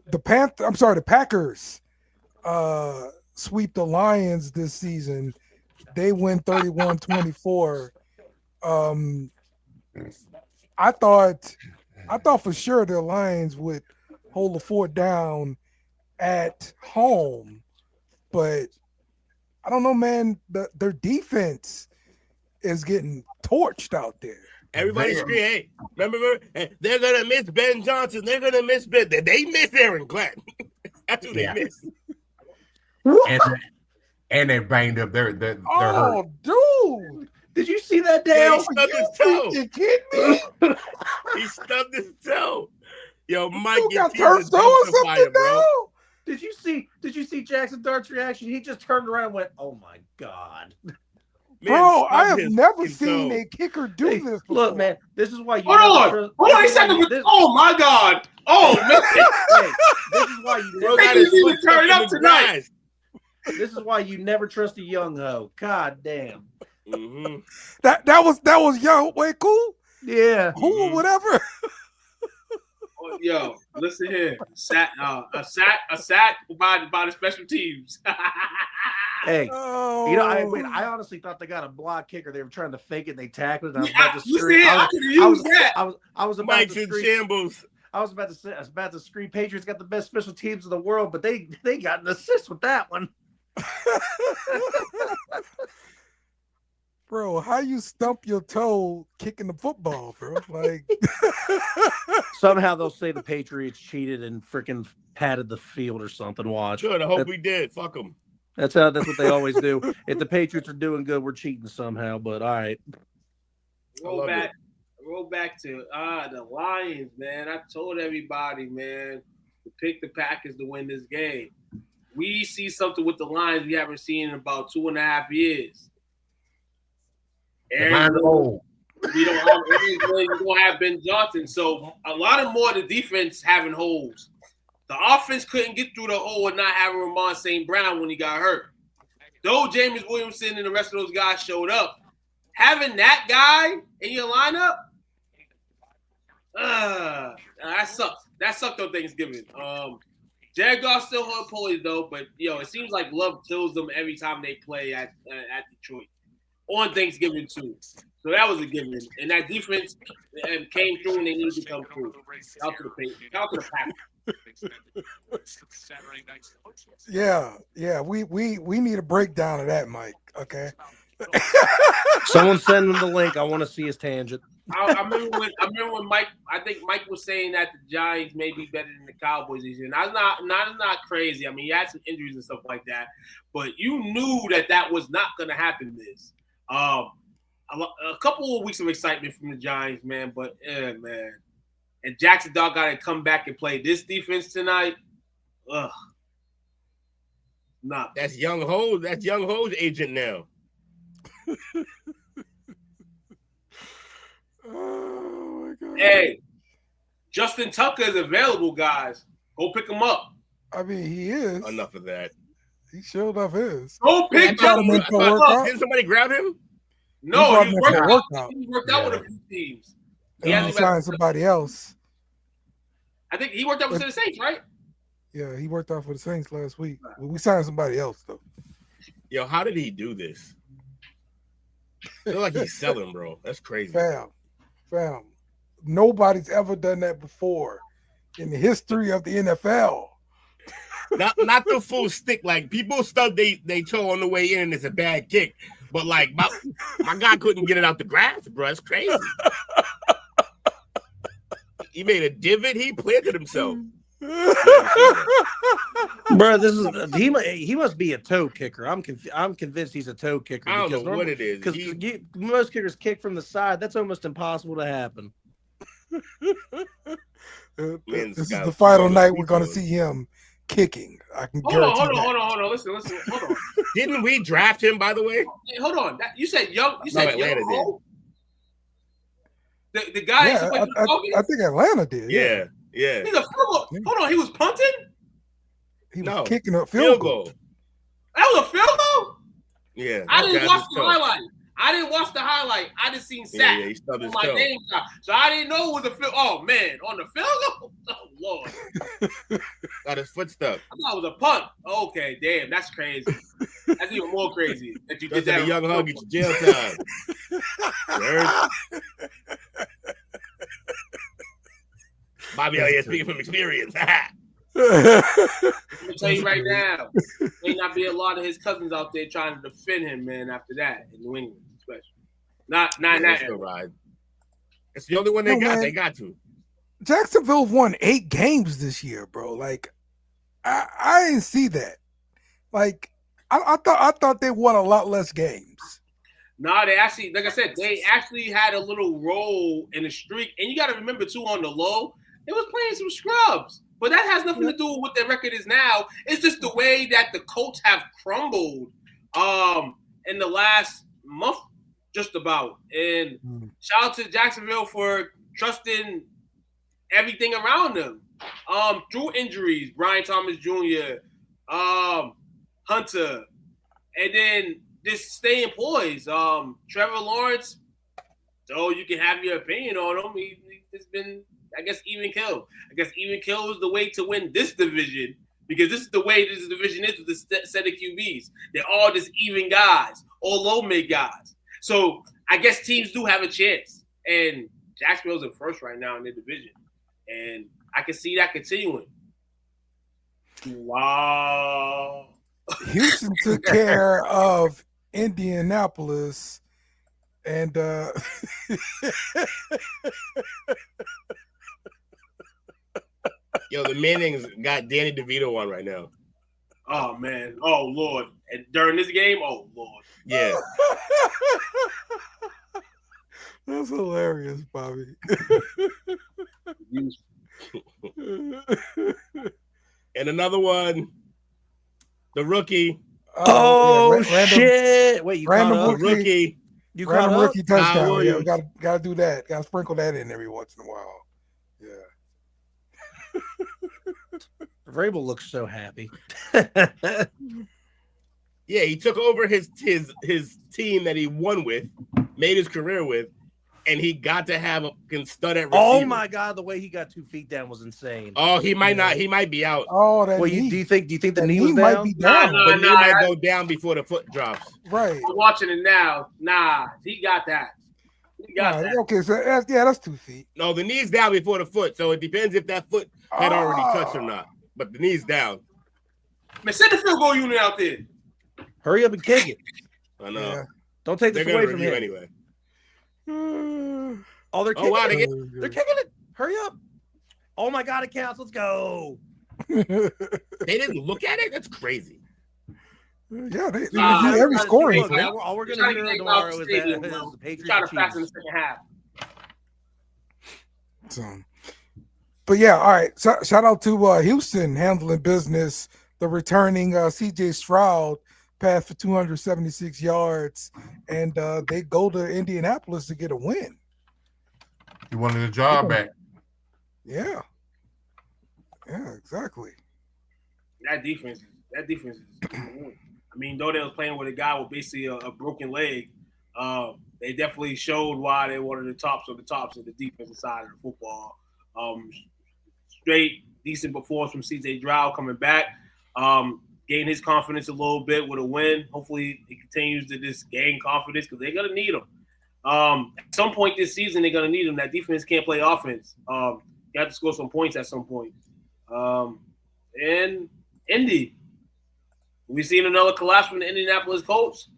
The Packers sweep the Lions this season. They win 31-24. I thought for sure the Lions would hold the fort down at home, but I don't know, man. Their defense is getting torched out there. Everybody scream, hey, remember, they're going to miss Ben Johnson. They're going to miss Ben. They miss Aaron Glenn. That's who they miss. And they banged up their hurt. Dude. Did you see that, Dale? He stubbed his toe. You kidding me? He stubbed his toe. Yo, Mike, You got your turf toe or something, bro. Did you see Jackson Dart's reaction? He just turned around and went, "Oh my god." Bro, I have never seen a kicker do this before. Look, man, this is why you Hold on a second. Oh my God. Oh man. Hey, this is why you never even turn up tonight. This is why you never trust a young hoe. God damn. Mm-hmm. That was young. Wait, cool. Yeah. Cool, whatever. Yo, listen here. A sack by the special teams. Hey, oh. you know, I honestly thought they got a block kicker. They were trying to fake it. They tackled it. I was Yeah, about to scream. I was about Mike's to in scream. shambles. I was about to scream. Patriots got the best special teams in the world, but they got an assist with that one. Bro, how you stump your toe kicking the football, bro? Like somehow they'll say the Patriots cheated and freaking padded the field or something. Watch. Good. I hope we did. Fuck them. That's what they always do. If the Patriots are doing good, we're cheating somehow. But all right. Roll back to the Lions, man. I told everybody, man, to pick the Packers to win this game. We see something with the Lions we haven't seen in about 2.5 years. We don't have Ben Johnson, so a lot of more of the defense having holes. The offense couldn't get through the hole and not having Ramon St. Brown when he got hurt. Though James Williamson and the rest of those guys showed up, having that guy in your lineup, that sucks. That sucked on Thanksgiving. Jared Goff still hold poise though, but it seems like Love kills them every time they play at Detroit on Thanksgiving too. So that was a given, and that defense came through and they needed to come through. Out to the Packers. Yeah. We need a breakdown of that, Mike. Okay. Someone send him the link. I want to see his tangent. I remember when Mike. I think Mike was saying that the Giants may be better than the Cowboys this year. That's not crazy. I mean, he had some injuries and stuff like that, but you knew that was not going to happen. This a couple of weeks of excitement from the Giants, man. But man, and Jackson Dog got to come back and play this defense tonight. Ugh. Nah. That's Young Ho's. That's Young Ho's agent now. Oh my God. Hey, Justin Tucker is available, guys. Go pick him up. I mean, he is. Enough of that. He sure enough is. Go pick him up. Didn't somebody grab him? No, he worked out with a few teams. He signed somebody else. I think he worked out with the Saints, right? Yeah, he worked out for the Saints last week. We signed somebody else though. Yo, how did he do this? I feel like he's selling, bro. That's crazy. Fam. Nobody's ever done that before in the history of the NFL. Not the full stick. Like people stub they toe on the way in and it's a bad kick. But like my guy couldn't get it out the grass, bro. It's crazy. He made a divot. He planted himself. Bro, he must be a toe kicker. I'm convinced he's a toe kicker. I don't know what it is. Because most kickers kick from the side. That's almost impossible to happen. This is the final night we're going to see him kicking. I can guarantee Hold on. Listen. Hold on. Didn't we draft him, by the way? Hey, hold on. You said young. You No, said Atlanta young. The guy. Yeah, I think Atlanta did. Yeah. He's a field goal. Hold on. He was punting. He was kicking a field goal. That was a field goal. Yeah. I didn't watch the highlight. I just seen sack on my game shot. So I didn't know it was a field. Oh man, on the field goal. Oh Lord. Got his foot stuck. I thought it was a punt. Okay, damn, that's crazy. That's even more crazy that you did that. A young hug, it's jail time. Bobby Elliott speaking from experience. I'm gonna tell you right now, there may not be a lot of his cousins out there trying to defend him, man. After that, in New England, especially not that. Ride. It's the only one they got. Man, They got to. Jacksonville won 8 games this year, bro. Like, I didn't see that. Like, I thought they won a lot less games. Nah, they actually, like I said, they actually had a little role in the streak. And you got to remember, too, on the low, they was playing some scrubs. But that has nothing to do with what their record is now. It's just the way that the Colts have crumbled in the last month, just about. And shout out to Jacksonville for trusting everything around them. Through injuries, Brian Thomas Jr., Hunter, and then just staying poised. Trevor Lawrence, so you can have your opinion on him. He's been, I guess, even kill. I guess even kill is the way to win this division, because this is the way this division is with the set of QBs. They're all just even guys, all low mid guys. So I guess teams do have a chance. And Jacksonville's in first right now in the division. And I can see that continuing. Wow. Houston took care of Indianapolis, and Yo, the Mannings got Danny DeVito on right now. Oh, man. Oh, Lord. And during this game, oh, Lord. Yeah. That's hilarious, Bobby. And another one, the rookie. Oh, yeah, shit. Wait, you random caught up? Rookie. You caught Random up? rookie touchdown. Yeah, Williams. we gotta do that. Gotta sprinkle that in every once in a while. Yeah. Vrabel looks so happy. Yeah, he took over his team that he won with, made his career with, and he got to have a stud at receiver. Oh my God, the way he got 2 feet down was insane. Oh, he might not. He might be out. Oh, that Well, knee. do you think the knee knee was might down? be down. Nah, The knee might go down before the foot drops. Right. I'm watching it now. Nah, he got that. He got that. Okay, so that's 2 feet. No, the knee's down before the foot, so it depends if that foot had already touched or not. But the knee's down. Man, send the field goal unit out there. Hurry up and kick it. I know. Yeah. Don't take They're this gonna away from review him. anyway. Oh, they're kicking wow, it. They're kicking it. Hurry up. Oh my God, it counts. Let's go. They didn't look at it? That's crazy. Yeah, they review every scoring. Look, now all we're going to hear tomorrow is that the Patriots Try are to fast in the cheaters. second half. So, but yeah, all right. So, shout out to Houston handling business. The returning CJ Stroud passed for 276 yards, and they go to Indianapolis to get a win. He wanted a job back. Yeah. Yeah, exactly. That defense is. I mean, though they was playing with a guy with basically a broken leg, they definitely showed why they were the tops of the defensive side of the football. Straight decent performance from CJ Stroud coming back, gain his confidence a little bit with a win. Hopefully, he continues to just gain confidence because they're gonna need him. At some point this season, they're gonna need him. That defense can't play offense. You have to score some points at some point. And Indy, we've seen another collapse from the Indianapolis Colts.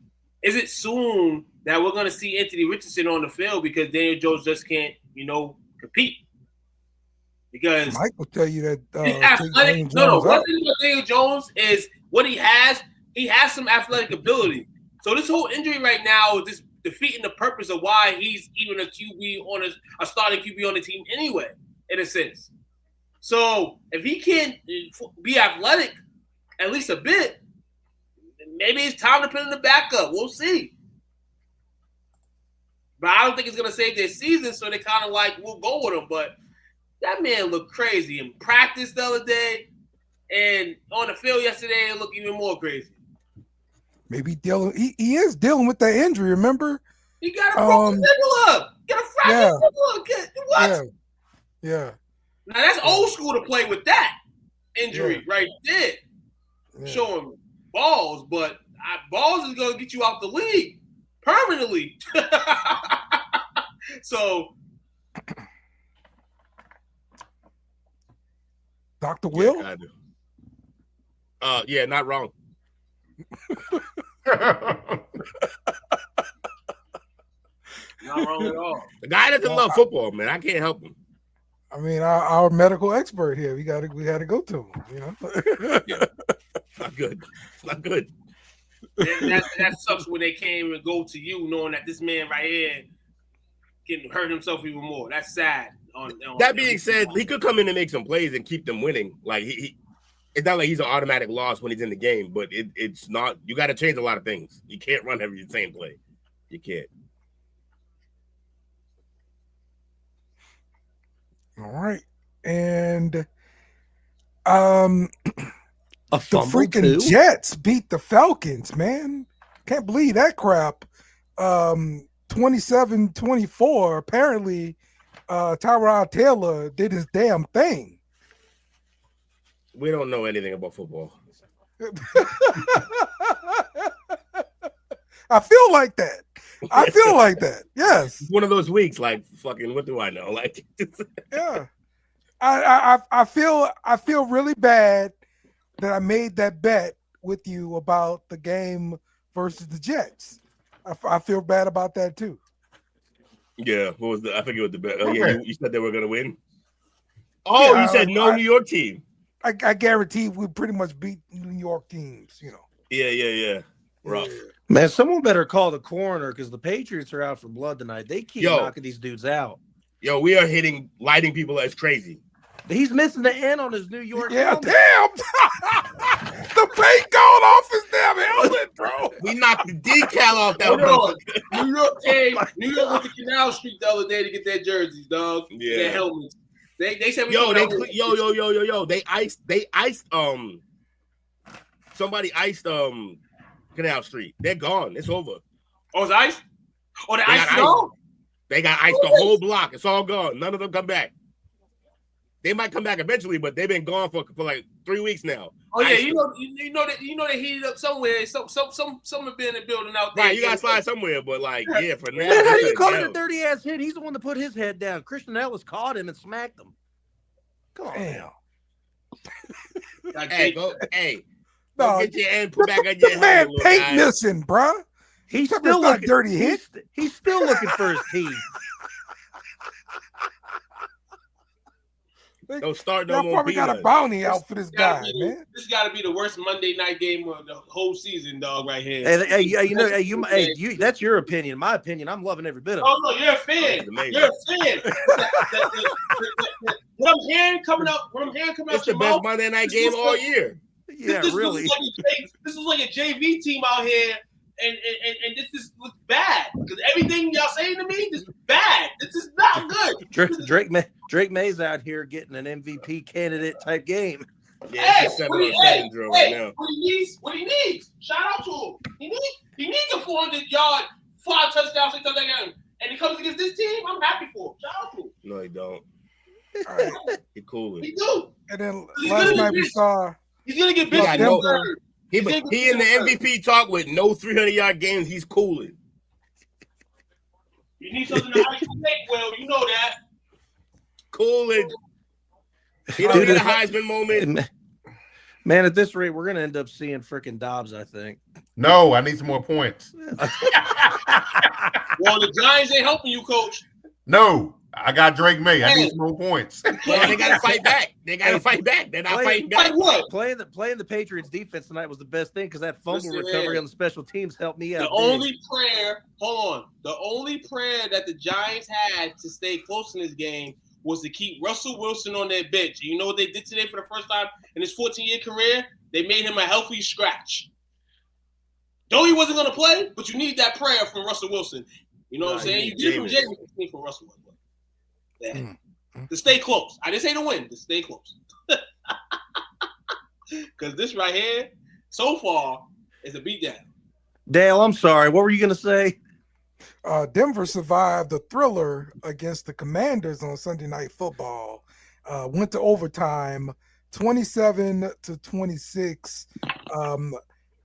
Is it soon that we're gonna see Anthony Richardson on the field because Daniel Jones just can't, compete? Because Mike will tell you that. athletic, one thing about Daniel Jones is what he has some athletic ability. So this whole injury right now is just defeating the purpose of why he's even a QB on a starting QB on the team anyway, in a sense. So if he can't be athletic at least a bit, maybe it's time to put in the backup. We'll see. But I don't think it's going to save their season, so they kind of we'll go with him. But that man looked crazy in practice the other day, and on the field yesterday, it looked even more crazy. Maybe he is dealing with that injury, remember? He got a broken fibula. Got a fractured fibula. What? Yeah. Now, that's old school to play with that injury right there. Yeah. Showing balls, but balls is going to get you out the league permanently. So, Dr. Will? Yeah, not wrong. Not wrong at all. The guy doesn't love football, man. I can't help him. I mean, our medical expert here. We got to go to him. You know, yeah. Not good. Not good. That sucks when they can't even go to you, knowing that this man right here can hurt himself even more. That's sad. That being said, he could come in and make some plays and keep them winning. Like it's not like he's an automatic loss when he's in the game, but it's not. You got to change a lot of things. You can't run every same play. You can't. All right, and the freaking too? Jets beat the Falcons, man. Can't believe that crap. 27-24. Apparently, Tyrod Taylor did his damn thing. We don't know anything about football. I feel like that. Yes. It's one of those weeks, like fucking. What do I know? Like, yeah. I feel really bad that I made that bet with you about the game versus the Jets. I feel bad about that too. Yeah. What was I forget what the bet. Oh yeah, you said they were gonna win. Oh, yeah, you said no New York team. I guarantee we pretty much beat New York teams. You know. Yeah. Rough. Man, someone better call the coroner because the Patriots are out for blood tonight. They keep knocking these dudes out. Yo, we are lighting people as crazy. He's missing the N on his New York. Yeah, helmet. damn. The paint going off his damn helmet, bro. We knocked the decal off that one. New York went to Canal Street the other day to get their jerseys, dog. Yeah. Their helmets. They said they iced somebody iced Canal Street. They're gone. It's over. Oh, it's iced? Oh, they iced it all? They got iced the whole block. It's all gone. None of them come back. They might come back eventually, but they've been gone for like 3 weeks now. Oh yeah, you know they heated up somewhere. Some have been in the building out there. Right, you gotta slide somewhere, but like for now. Man, how do you call it a dirty ass hit? He's the one that put his head down. Christian Ellis caught him and smacked him. Come on. Damn. Hey, go No, get your hand put back on your man helmet, paint missing, bro. He's still looking dirty hit. He's still looking for his teeth. Don't start no Y'all more. probably got a bounty out for this guy, man. This got to be the worst Monday night game of the whole season, dog. Right here. Hey, that's your opinion. My opinion, I'm loving every bit of it. Oh no, you're a fan. You're a fan. What I'm hearing coming out. It's the best Monday night game all year. Yeah, really. This is like a JV team out here, and this looks bad because everything y'all saying to me is bad. This is not good. Drake May's out here getting an MVP candidate type game. Yeah, what he needs. Shout out to him. He needs a 400-yard, 5 touchdowns, 6 touchdown game, and he comes against this team. I'm happy for him. Shout out to him. No, he don't. Right. He cool. He do. And then last night we saw he's gonna get big. He in the MVP talk with no 300-yard games. He's cooling. You need something to ice the neck. Well, you know that. Cooling. He don't get a Heisman moment. Man, at this rate, we're gonna end up seeing freaking Dobbs. I think. No, I need some more points. Well, the Giants ain't helping you, Coach. No, I got Drake May. I need some more points. Well, they got to fight back. They're not fighting back. Playing the Patriots defense tonight was the best thing because that fumble recovery on the special teams helped me out. The only prayer that the Giants had to stay close in this game was to keep Russell Wilson on their bench. You know what they did today for the first time in his 14-year career? They made him a healthy scratch. Though he wasn't going to play, but you need that prayer from Russell Wilson. You know what I'm saying? You get it from James, you need from Russell Wilson. Yeah. To stay close. I didn't say to win, to stay close. Because this right here, so far, is a beatdown. Dale, I'm sorry. What were you going to say? Denver survived the thriller against the Commanders on Sunday Night Football. Went to overtime, 27-26.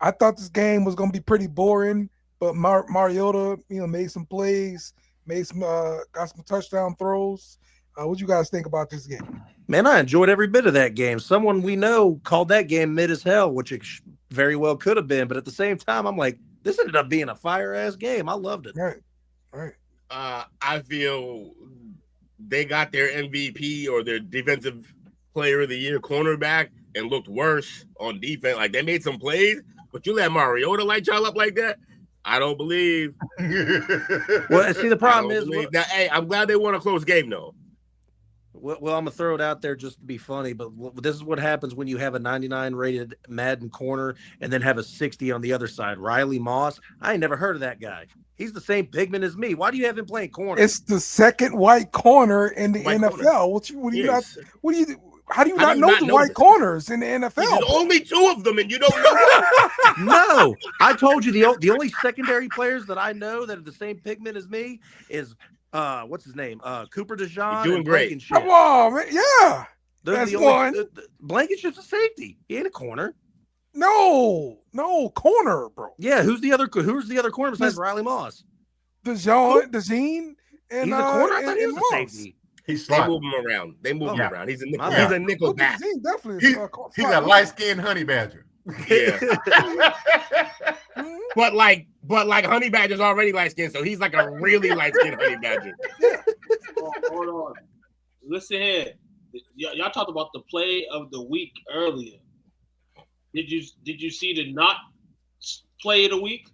I thought this game was going to be pretty boring, but Mariota, made some plays, got some touchdown throws. What you guys think about this game? Man, I enjoyed every bit of that game. Someone we know called that game mid as hell, which it very well could have been. But at the same time, I'm like, this ended up being a fire-ass game. I loved it. Right. I feel they got their MVP or their defensive player of the year cornerback and looked worse on defense. Like, they made some plays, but you let Mariota light y'all up like that? I don't believe. Well, see, the problem is, now, hey, I'm glad they won a close game, though. Well, I'm gonna throw it out there just to be funny, but this is what happens when you have a 99 rated Madden corner and then have a 60 on the other side. Riley Moss, I ain't never heard of that guy. He's the same pigment as me. Why do you have him playing corner? It's the second white corner in the NFL. How do you not know the white corners in the NFL? There's only 2 of them, and you don't know. No, I told you the only secondary players that I know that are the same pigment as me is what's his name? Cooper DeJean. You're doing great. Blankenship. Come on, man. Yeah. That's the one. Blankenship's a safety. He ain't a corner. No, corner, bro. Yeah, who's the other corner besides Riley Moss? DeJean, and he's a corner. I thought he was a safety. They move him around. He's a nickel back. He's a light-skinned honey badger. Yeah. but like honey badger's already light-skinned, so he's like a really light-skinned honey badger. Hold on. Listen here. Y'all talked about the play of the week earlier. Did you see the not play of the week?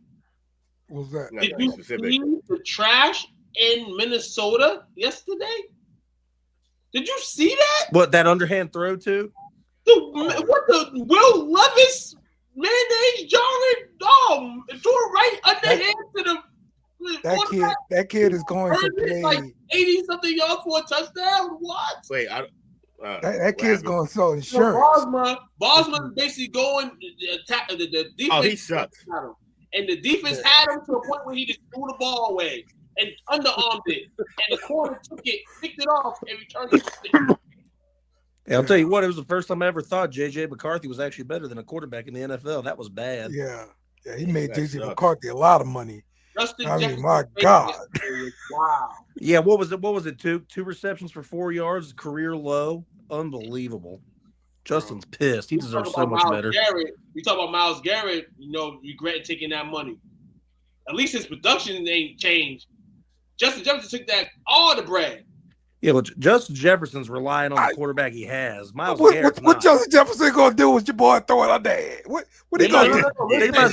What was that? Did you see the trash in Minnesota yesterday? Did you see that? What, that underhand throw too? What the Will Levis mayonnaise Jordan threw it right underhand to the that kid is going to play like 80-something yards for a touchdown. What? Wait, that kid's going to sell insurance. Bosman basically going attack the defense. Oh, he sucks. And the defense had him to a point where he just threw the ball away and underarmed it. And the corner took it, picked it off, and returned it to stick. Yeah, I'll tell you what, it was the first time I ever thought J.J. McCarthy was actually better than a quarterback in the NFL. That was bad. Yeah, he made J.J. McCarthy a lot of money. I mean, my God. Wow. Yeah, what was it? Two receptions for 4 yards, career low. Unbelievable. Justin's pissed. He deserves so much better. We talk about Myles Garrett, regret taking that money. At least his production ain't changed. Justin Jefferson took all the bread. Yeah, but Justin Jefferson's relying on the quarterback he has. Myles Garrett's what Justin Jefferson gonna do with your boy throwing on there? What he gonna do? They might as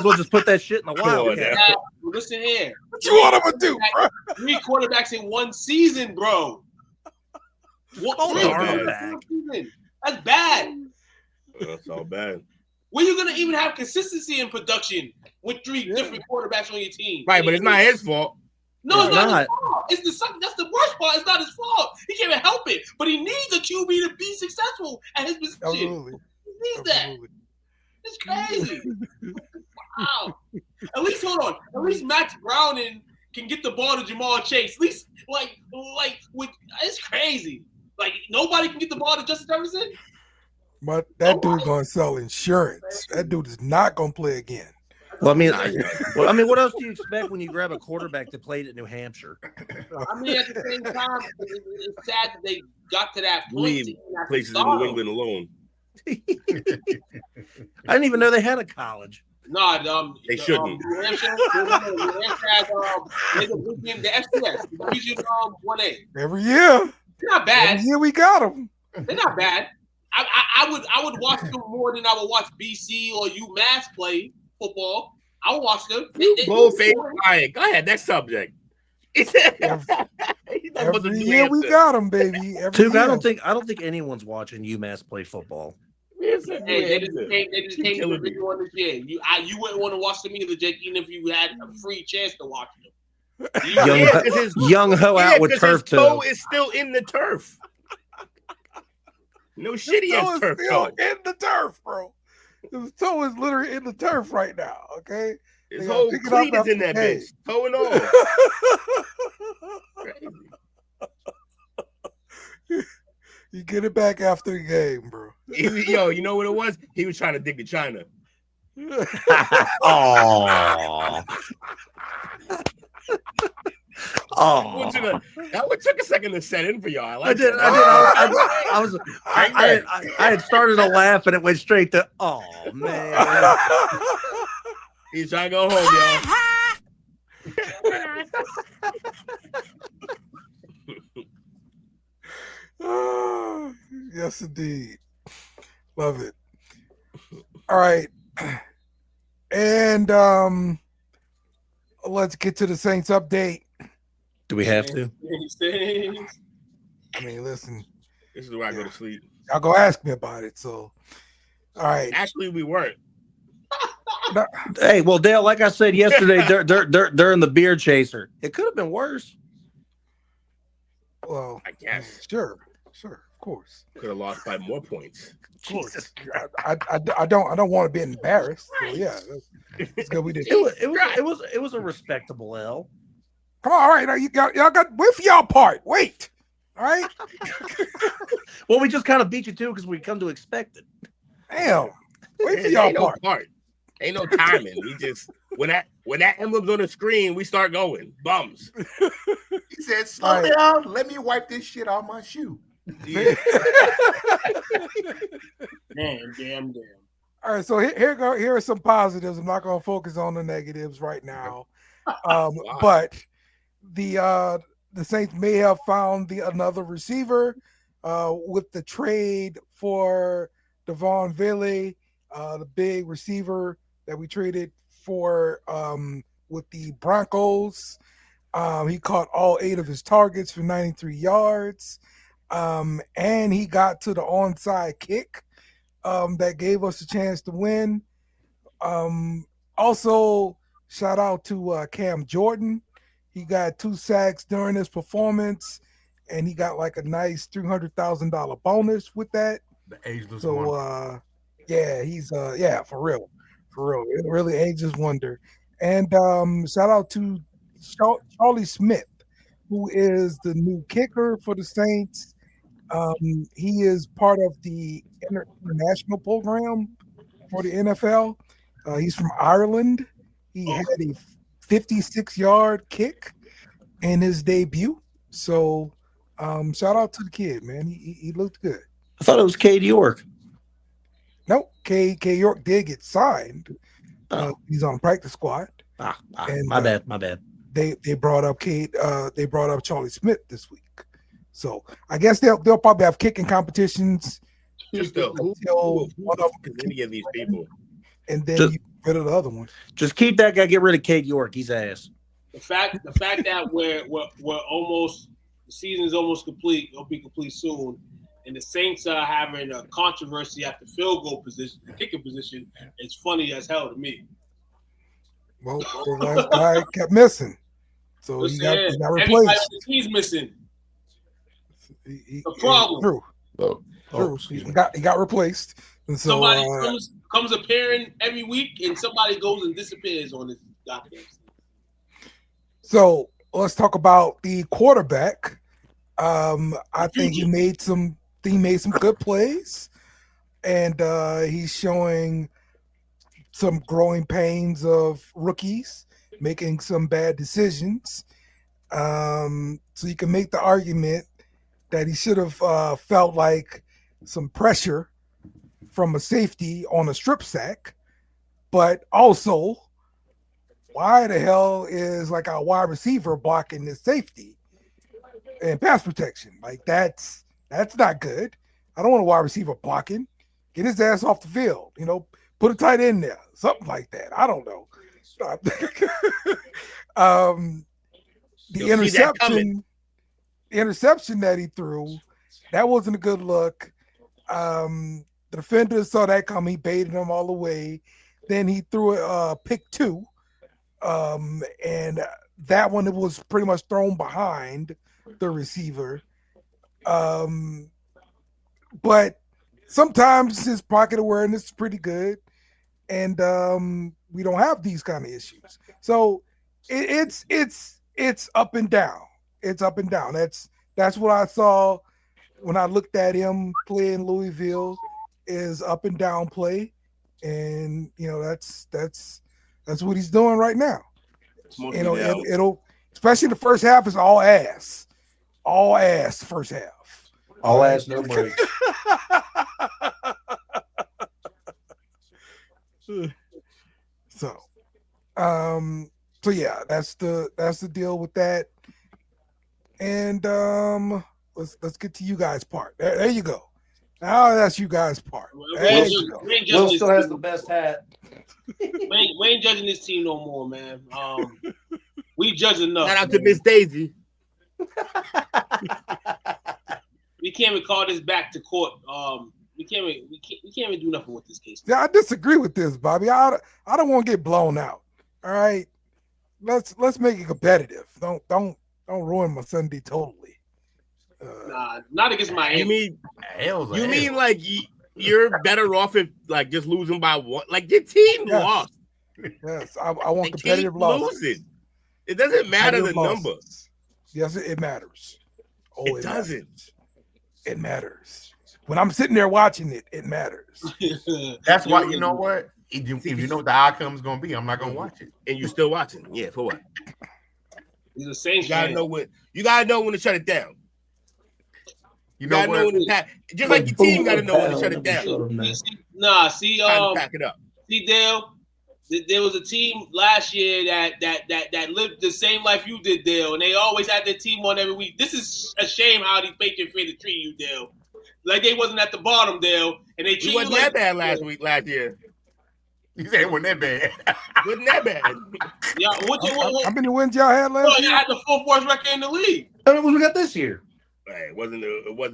well just put that shit in the Wildcat. Listen here. What you want him to do, bro? 3 quarterbacks in one season, bro. That's bad. That's all bad. When you gonna even have consistency in production with 3 different quarterbacks on your team? Right, but it's not his fault. No, it's not his fault. That's the worst part. It's not his fault. He can't even help it. But he needs a QB to be successful at his position. Absolutely. He needs that. It's crazy. Wow. At least hold on. At least Max Browning can get the ball to Jamar Chase. At least it's crazy. Like, nobody can get the ball to Justin Jefferson. But that dude's gonna sell insurance. That dude is not gonna play again. Well, I mean, what else do you expect when you grab a quarterback that played at New Hampshire? I mean, at the same time, it's sad that they got to that point. Leave places in New England alone. I didn't even know they had a college. No, they shouldn't. New Hampshire had the STWF, Division 1A. Every year. They're not bad. Every year we got them. They're not bad. I would watch them more than I would watch BC or UMass play football. I would watch them. Bullface lying. Go ahead. Next subject. Every year we got them, baby. Duke, I don't think anyone's watching UMass play football. They just came to the big one this year. You wouldn't want to watch them either, Jake, even if you had a free chance to watch them. Young Ho out with turf toe. His toe is still in the turf. No shit, he has turf toe. In the turf, bro. His toe is literally in the turf right now. Okay, his whole cleat is in that bitch, toe and all. You get it back after the game, bro. Yo, you know what it was? He was trying to dig to China. Oh. Oh, that one took a second to set in for y'all. I had started to laugh and it went straight to man. He's trying to go home, y'all. Yes, indeed. Love it. All right. And let's get to the Saints update. Do we have to? I mean, listen. This is where I go to sleep. Y'all go ask me about it. So, all right. Actually, we weren't. Hey, well, Dale, like I said yesterday during the beer chaser, it could have been worse. Well, I guess. Sure, of course. Could have lost by more points. Of course. I don't want to be embarrassed. So yeah, that's good. We did. It was a respectable L. Come on, all right. Y'all got wait for y'all part. Wait. All right. Well, we just kind of beat you too because we come to expect it. Damn. Wait for y'all part. No part. Ain't no timing. We just when that emblem's on the screen, we start going bums. He said, "Slow down. Let me wipe this shit off my shoe." Yeah. Damn. All right, so here are some positives. I'm not going to focus on the negatives right now, but the Saints may have found another receiver with the trade for Devon Vele, the big receiver that we traded for with the Broncos. He caught all 8 of his targets for 93 yards. And he got to the onside kick that gave us a chance to win. Also, shout out to Cam Jordan. He got 2 sacks during his performance, and he got like a nice $300,000 bonus with that. The ageless wonder. Yeah, he's for real. It really ageless wonder. And shout out to Charlie Smith, who is the new kicker for the Saints. He is part of the international program for the NFL. He's from Ireland. He had a 56-yard kick in his debut. So shout out to the kid, man. He looked good. I thought it was Cade York. Nope. K York did get signed. He's on the practice squad. And, my bad. They brought up Cade. They brought up Charlie Smith this week. So I guess they'll probably have kicking competitions. Just who one of any of these people, and then you get rid of the other one. Just keep that guy. Get rid of Cade York. He's ass. The fact that we're almost the season is almost complete. It'll be complete soon, and the Saints are having a controversy at the field goal position, the kicking position. It's funny as hell to me. Well, the last guy kept missing, so he got replaced. He's missing. The problem. True. He got replaced, and so somebody comes appearing every week, and somebody goes and disappears on this goddamn. So let's talk about the quarterback. I think he made some good plays, and he's showing some growing pains of rookies making some bad decisions. So you can make the argument that he should have felt like some pressure from a safety on a strip sack, but also why the hell is like a wide receiver blocking this safety and pass protection? Like that's not good. I don't want a wide receiver blocking. Get his ass off the field, put a tight end there, something like that. I don't know. The interception that he threw, that wasn't a good look. The defender saw that come. He baited him all the way. Then he threw a pick 2. And that one, it was pretty much thrown behind the receiver. But sometimes his pocket awareness is pretty good. And we don't have these kind of issues. So it's up and down. It's up and down. That's what I saw when I looked at him play in Louisville, is up and down play, and that's what he's doing right now. It'll especially the first half is all ass first half. All ass, no break. So yeah, that's the deal with that. And let's get to you guys' part. There you go. Oh, that's you guys' part. Wayne judging Will his still has team. the best hat. Wayne judging his team no more, man. We judge enough. Shout out to man. Miss Daisy. We can't even call this back to court. We can't even do nothing with this case. Yeah, I disagree with this, Bobby. I don't want to get blown out. All right, let's make it competitive. Don't ruin my Sunday totally. Nah, not against Miami. You mean like you're better off if like just losing by one? Like your team lost. Yes, I want They competitive keep losses. losing. It doesn't matter the Competitive number. losses. Yes, it matters. Oh, It doesn't. Matters. It matters. When I'm sitting there watching it, it matters. That's why, you know what? If you know what the outcome is going to be, I'm not going to watch it. And you still watching? Yeah, for what? He's a Saints You gotta fan. know when. You gotta know when to shut it down. You You know gotta know what? when to pack. Just like your team gotta know when to shut it down. See, Time to pack it up. see, Dale. There was a team last year that lived the same life you did, Dale, and they always had their team on every week. This is a shame how these Patriots fans treat you, Dale. Like they wasn't at the bottom, Dale, and they treat He you wasn't like that bad last year. You said it wasn't that bad. Wasn't that bad? Yeah, How many wins y'all had last you year? had the fourth worst record in the league. How many we got this year? Hey, it wasn't.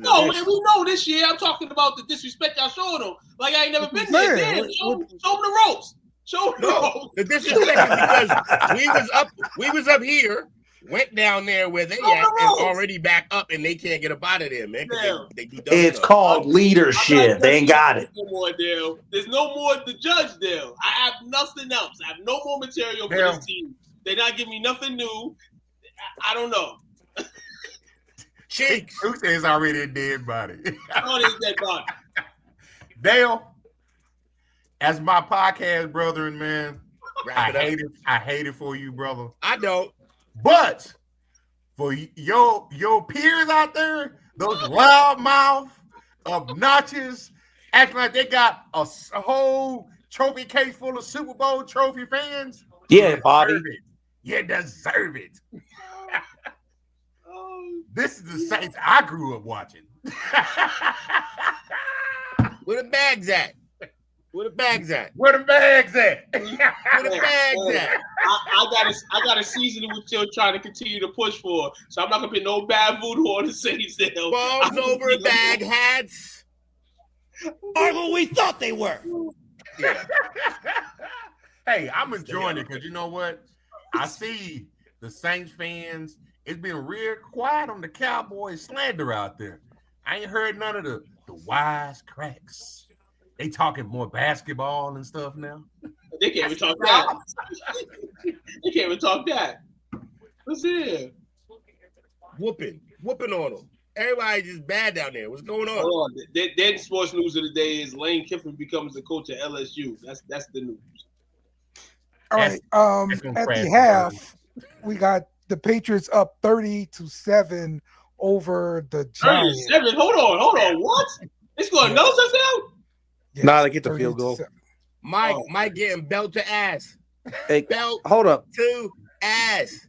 No, man, we know this year. I'm talking about the disrespect y'all showed them. Like I ain't never been there. Man, Damn, show them the ropes. Show them the No, ropes. the disrespect is because we was up here, went down there where they Show at, the and ropes. already back up, and they can't get up out of there, man. 'Cause Damn. They do dumb It's stuff. called leadership. They ain't got it. No more, Dale. There's no more to judge, Dale. I have nothing else. I have no more material for Dale. this team. They're not giving me nothing new. I don't know. Cheeks. Who says it's already a dead body? I know this dead body. Dale, as my podcast brethren, man, Wrap it up. I hate it for you, brother. I don't. But for your peers out there, those loudmouth, obnoxious, acting like they got a whole trophy case full of Super Bowl trophy fans. Yeah, Bobby. You deserve it. This is the Saints I grew up watching. Where the bags at? Where the bags at? Where the bags at? Where the bags at? I got a season which you're trying to continue to push for. So I'm not gonna put no bad voodoo on the Saints. Balls over bag hats. Are who we thought they were. Yeah. Hey, I'm enjoying it because you know what? I see the Saints fans. It's been real quiet on the Cowboys slander out there. I ain't heard none of the wise cracks. They talking more basketball and stuff now. They can't even talk that. They can't even talk that. What's it? Whooping on them. Everybody just bad down there. What's going on? Hold on. Then sports news of the day is Lane Kiffin becomes the coach at LSU. That's the news. All right. At the half, we got the Patriots up 30-7 over the Giants. 37. Hold on. What? It's going another touchdown? Yes, Nah, they get the field goal. 30-7. Mike getting belt to ass. Hey, Belt hold up, to ass.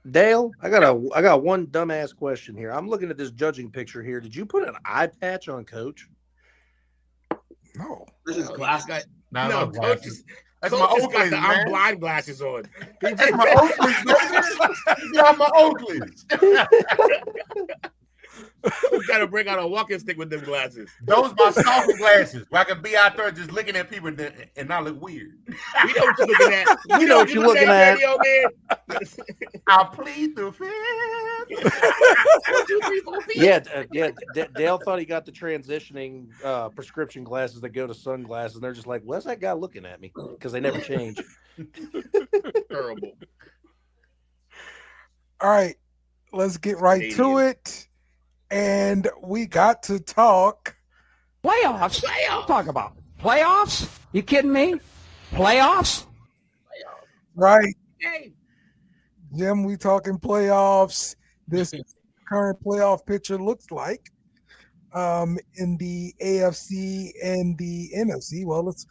Dale. I got one dumbass question here. I'm looking at this judging picture here. Did you put an eye patch on Coach? No. This is glasses. No, Coach is. That's Coach my has Oakleys, got the man. I'm blind glasses on. That's my Oakleys, baby. You got my Oakleys. Coach got to bring out a walking stick with them glasses. Those my soft glasses where I can be out there just looking at people and not look weird. We know what you're looking at. We know what you're looking at. Radio, man. I plead the fifth. Dale thought he got the transitioning prescription glasses that go to sunglasses, and they're just like, "What's that guy looking at me?" Because they never change. Terrible. All right. Let's get right to it. And we got to talk. Playoffs? What are you talking about? Playoffs? You kidding me? Playoffs? Right. Hey. Jim, we talking playoffs. This current playoff picture looks like in the AFC and the NFC. Well, let's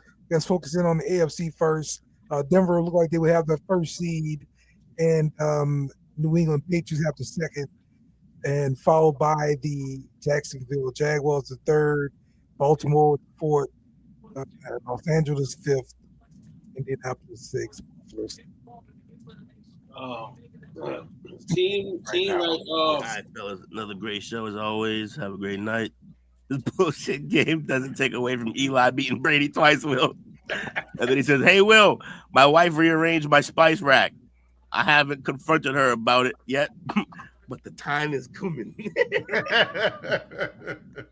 focus in on the AFC first. Denver looked like they would have the first seed, and New England Patriots have the second, and followed by the Jacksonville Jaguars the third, Baltimore 4th, Los Angeles 5th, Indianapolis 6th. Team now. like All right, fellas, another great show as always. Have a great night. This bullshit game doesn't take away from Eli beating Brady twice, Will. And then he says, "Hey, Will, my wife rearranged my spice rack. I haven't confronted her about it yet, but the time is coming."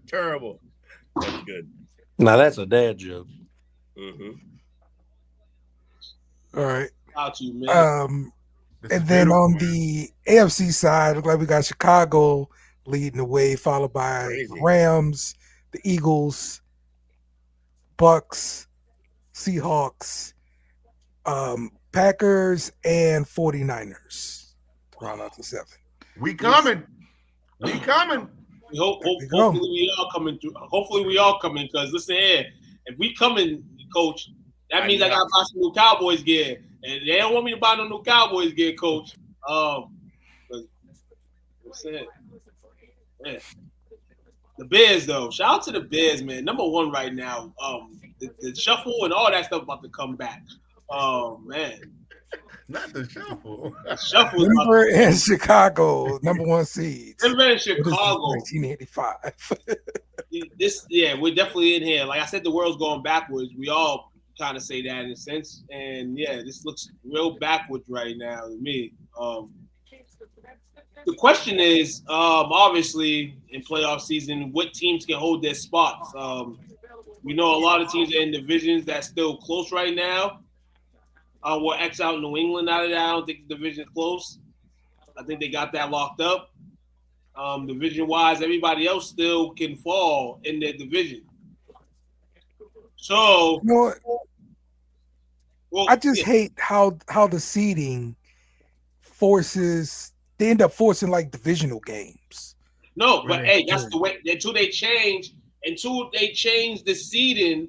Terrible. That's good. Now that's a dad joke. Mm-hmm. All right. Out you, man. And then on the AFC side, look like we got Chicago leading the way, followed by Crazy. Rams, the Eagles, Bucks, Seahawks, Packers, and 49ers. Round out to 7. We coming. We coming. Hopefully we all coming through. Hopefully we all coming, because listen here, if we coming, coach, that means I gotta buy some new Cowboys gear. And they don't want me to buy no new Cowboys gear, coach. What's it? Yeah. The Bears, though. Shout out to the Bears, man. Number 1 right now. The shuffle and all that stuff about to come back. Oh man. Not the shuffle. Denver and Chicago, number 1 seeds. Denver and Chicago. 1985. We're definitely in here. Like I said, the world's going backwards. We all kind of say that in a sense. And yeah, this looks real backwards right now to me. The question is, obviously, in playoff season, what teams can hold their spots? We know a lot of teams are in divisions that's still close right now. We'll X out New England out of that. I don't think the division's close. I think they got that locked up. Division-wise, everybody else still can fall in their division. So, I just hate how the seeding forces. They end up forcing like divisional games. No, but hey, that's the way. Until they change the seeding,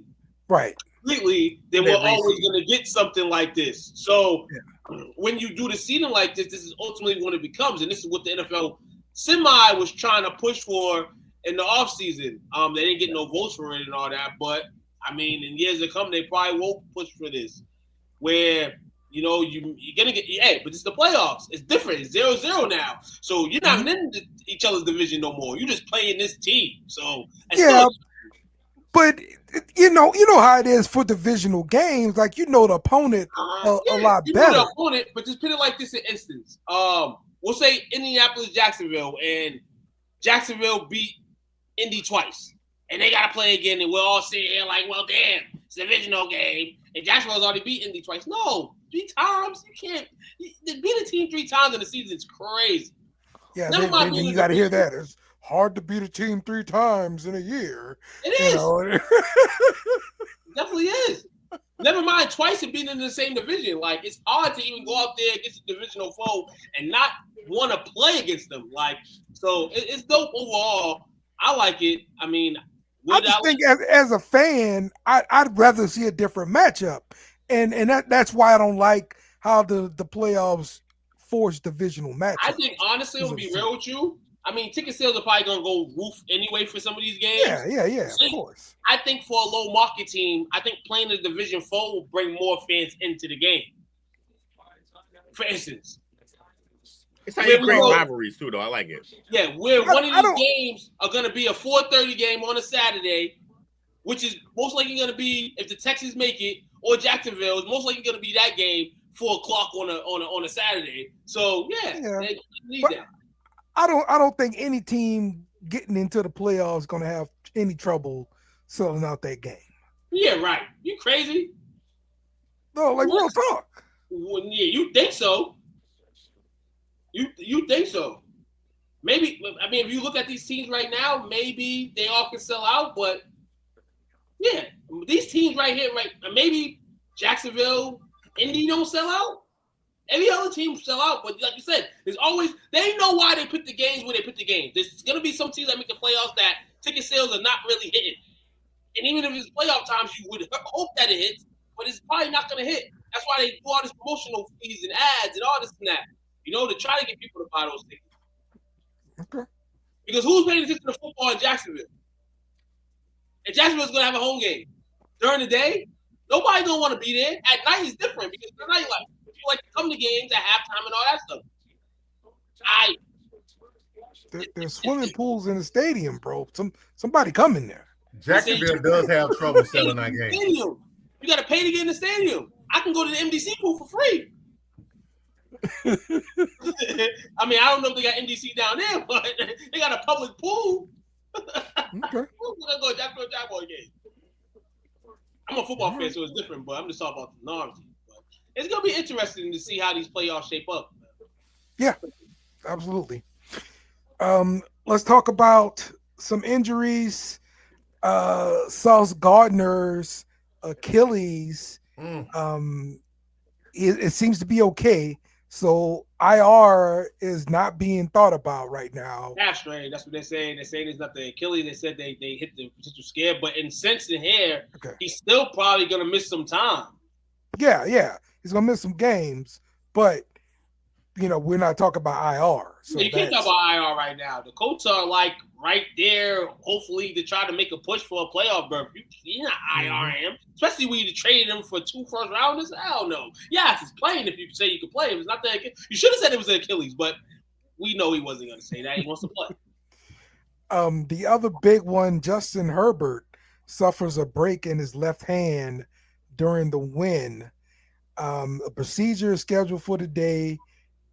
right? Completely, then we're always going to get something like this. So when you do the seeding like this is ultimately what it becomes, and this is what the NFL semi was trying to push for in the offseason. They didn't get no votes for it and all that, but I mean, in years to come, they probably won't push for this, where you're gonna get but it's the playoffs. It's different. It's 0-0 now, so you're not in each other's division no more. You're just playing this team. So but you know how it is for divisional games. Like the opponent a lot better. You know the opponent, but just put it like this: in instance, we'll say Indianapolis, Jacksonville, and Jacksonville beat Indy twice, and they got to play again, and we're all sitting here like, well, damn, it's a divisional game, and Jacksonville's already beat Indy twice. No, 3 times you can't beat a team 3 times in the season is crazy. Yeah, then you got to hear that. It's hard to beat a team 3 times in a year. It is. It definitely is. Never mind twice and being in the same division. Like, it's hard to even go out there against a divisional foe and not want to play against them. Like, so it's dope overall. I like it. I mean, I just think as a fan, I'd rather see a different matchup, and that's why I don't like how the playoffs force divisional matchups. I think honestly, I'm gonna be real with you. I mean, ticket sales are probably gonna go roof anyway for some of these games. Yeah, of course. I think for a low market team, I think playing the Division 4 will bring more fans into the game. For instance, it's how you create rivalries too, though. I like it. Yeah, where one of these games are gonna be a 4:30 game on a Saturday, which is most likely gonna be, if the Texans make it, or Jacksonville, is most likely gonna be that game 4 o'clock on a Saturday. So they need that. I don't think any team getting into the playoffs is going to have any trouble selling out that game. Yeah, right. You crazy? No, like real talk. Well, yeah, you think so? You think so? Maybe. I mean, if you look at these teams right now, maybe they all can sell out. But yeah, these teams right here, right? Maybe Jacksonville, Indy don't sell out. Every other team sell out, but like you said, there's always, they know why they put the games where they put the games. There's going to be some teams that make the playoffs that ticket sales are not really hitting. And even if it's playoff times, you would hope that it hits, but it's probably not going to hit. That's why they do all this promotional fees and ads and all this and that, to try to get people to buy those tickets. Okay. Because who's paying attention to football in Jacksonville? and Jacksonville's gonna have a home game during the day. Nobody gonna want to be there. At night is different because at night, like people like to come to games at halftime and all that stuff. There's swimming pools in the stadium, bro. Somebody come in there. Jacksonville does have trouble selling that game. You got to pay to get in the stadium. I can go to the MDC pool for free. I mean, I don't know if they got MDC down there, but they got a public pool. Okay. I'm gonna go Jaguar game. I'm a football fan, so it's different, but I'm just talking about the non-team. It's gonna be interesting to see how these playoffs shape up. Yeah, absolutely. Let's talk about some injuries. Sauce Gardner's Achilles. It seems to be okay. So IR is not being thought about right now. That's right. That's what they're saying. They're saying it's not the Achilles. They said they hit the potential scare, but in sense in here, he's still probably gonna miss some time. Yeah. He's gonna miss some games, but we're not talking about IR. So you can't talk about IR right now. The Colts are like right there, hopefully to try to make a push for a playoff berth. You're not IR him, especially when you traded him for 2 first rounders. Hell no. Yeah, if he's playing, if you say you can play, if it's not that, you should have said it was an Achilles, but we know he wasn't going to say that. He wants to play. The other big one, Justin Herbert suffers a break in his left hand during the win. A procedure is scheduled for today.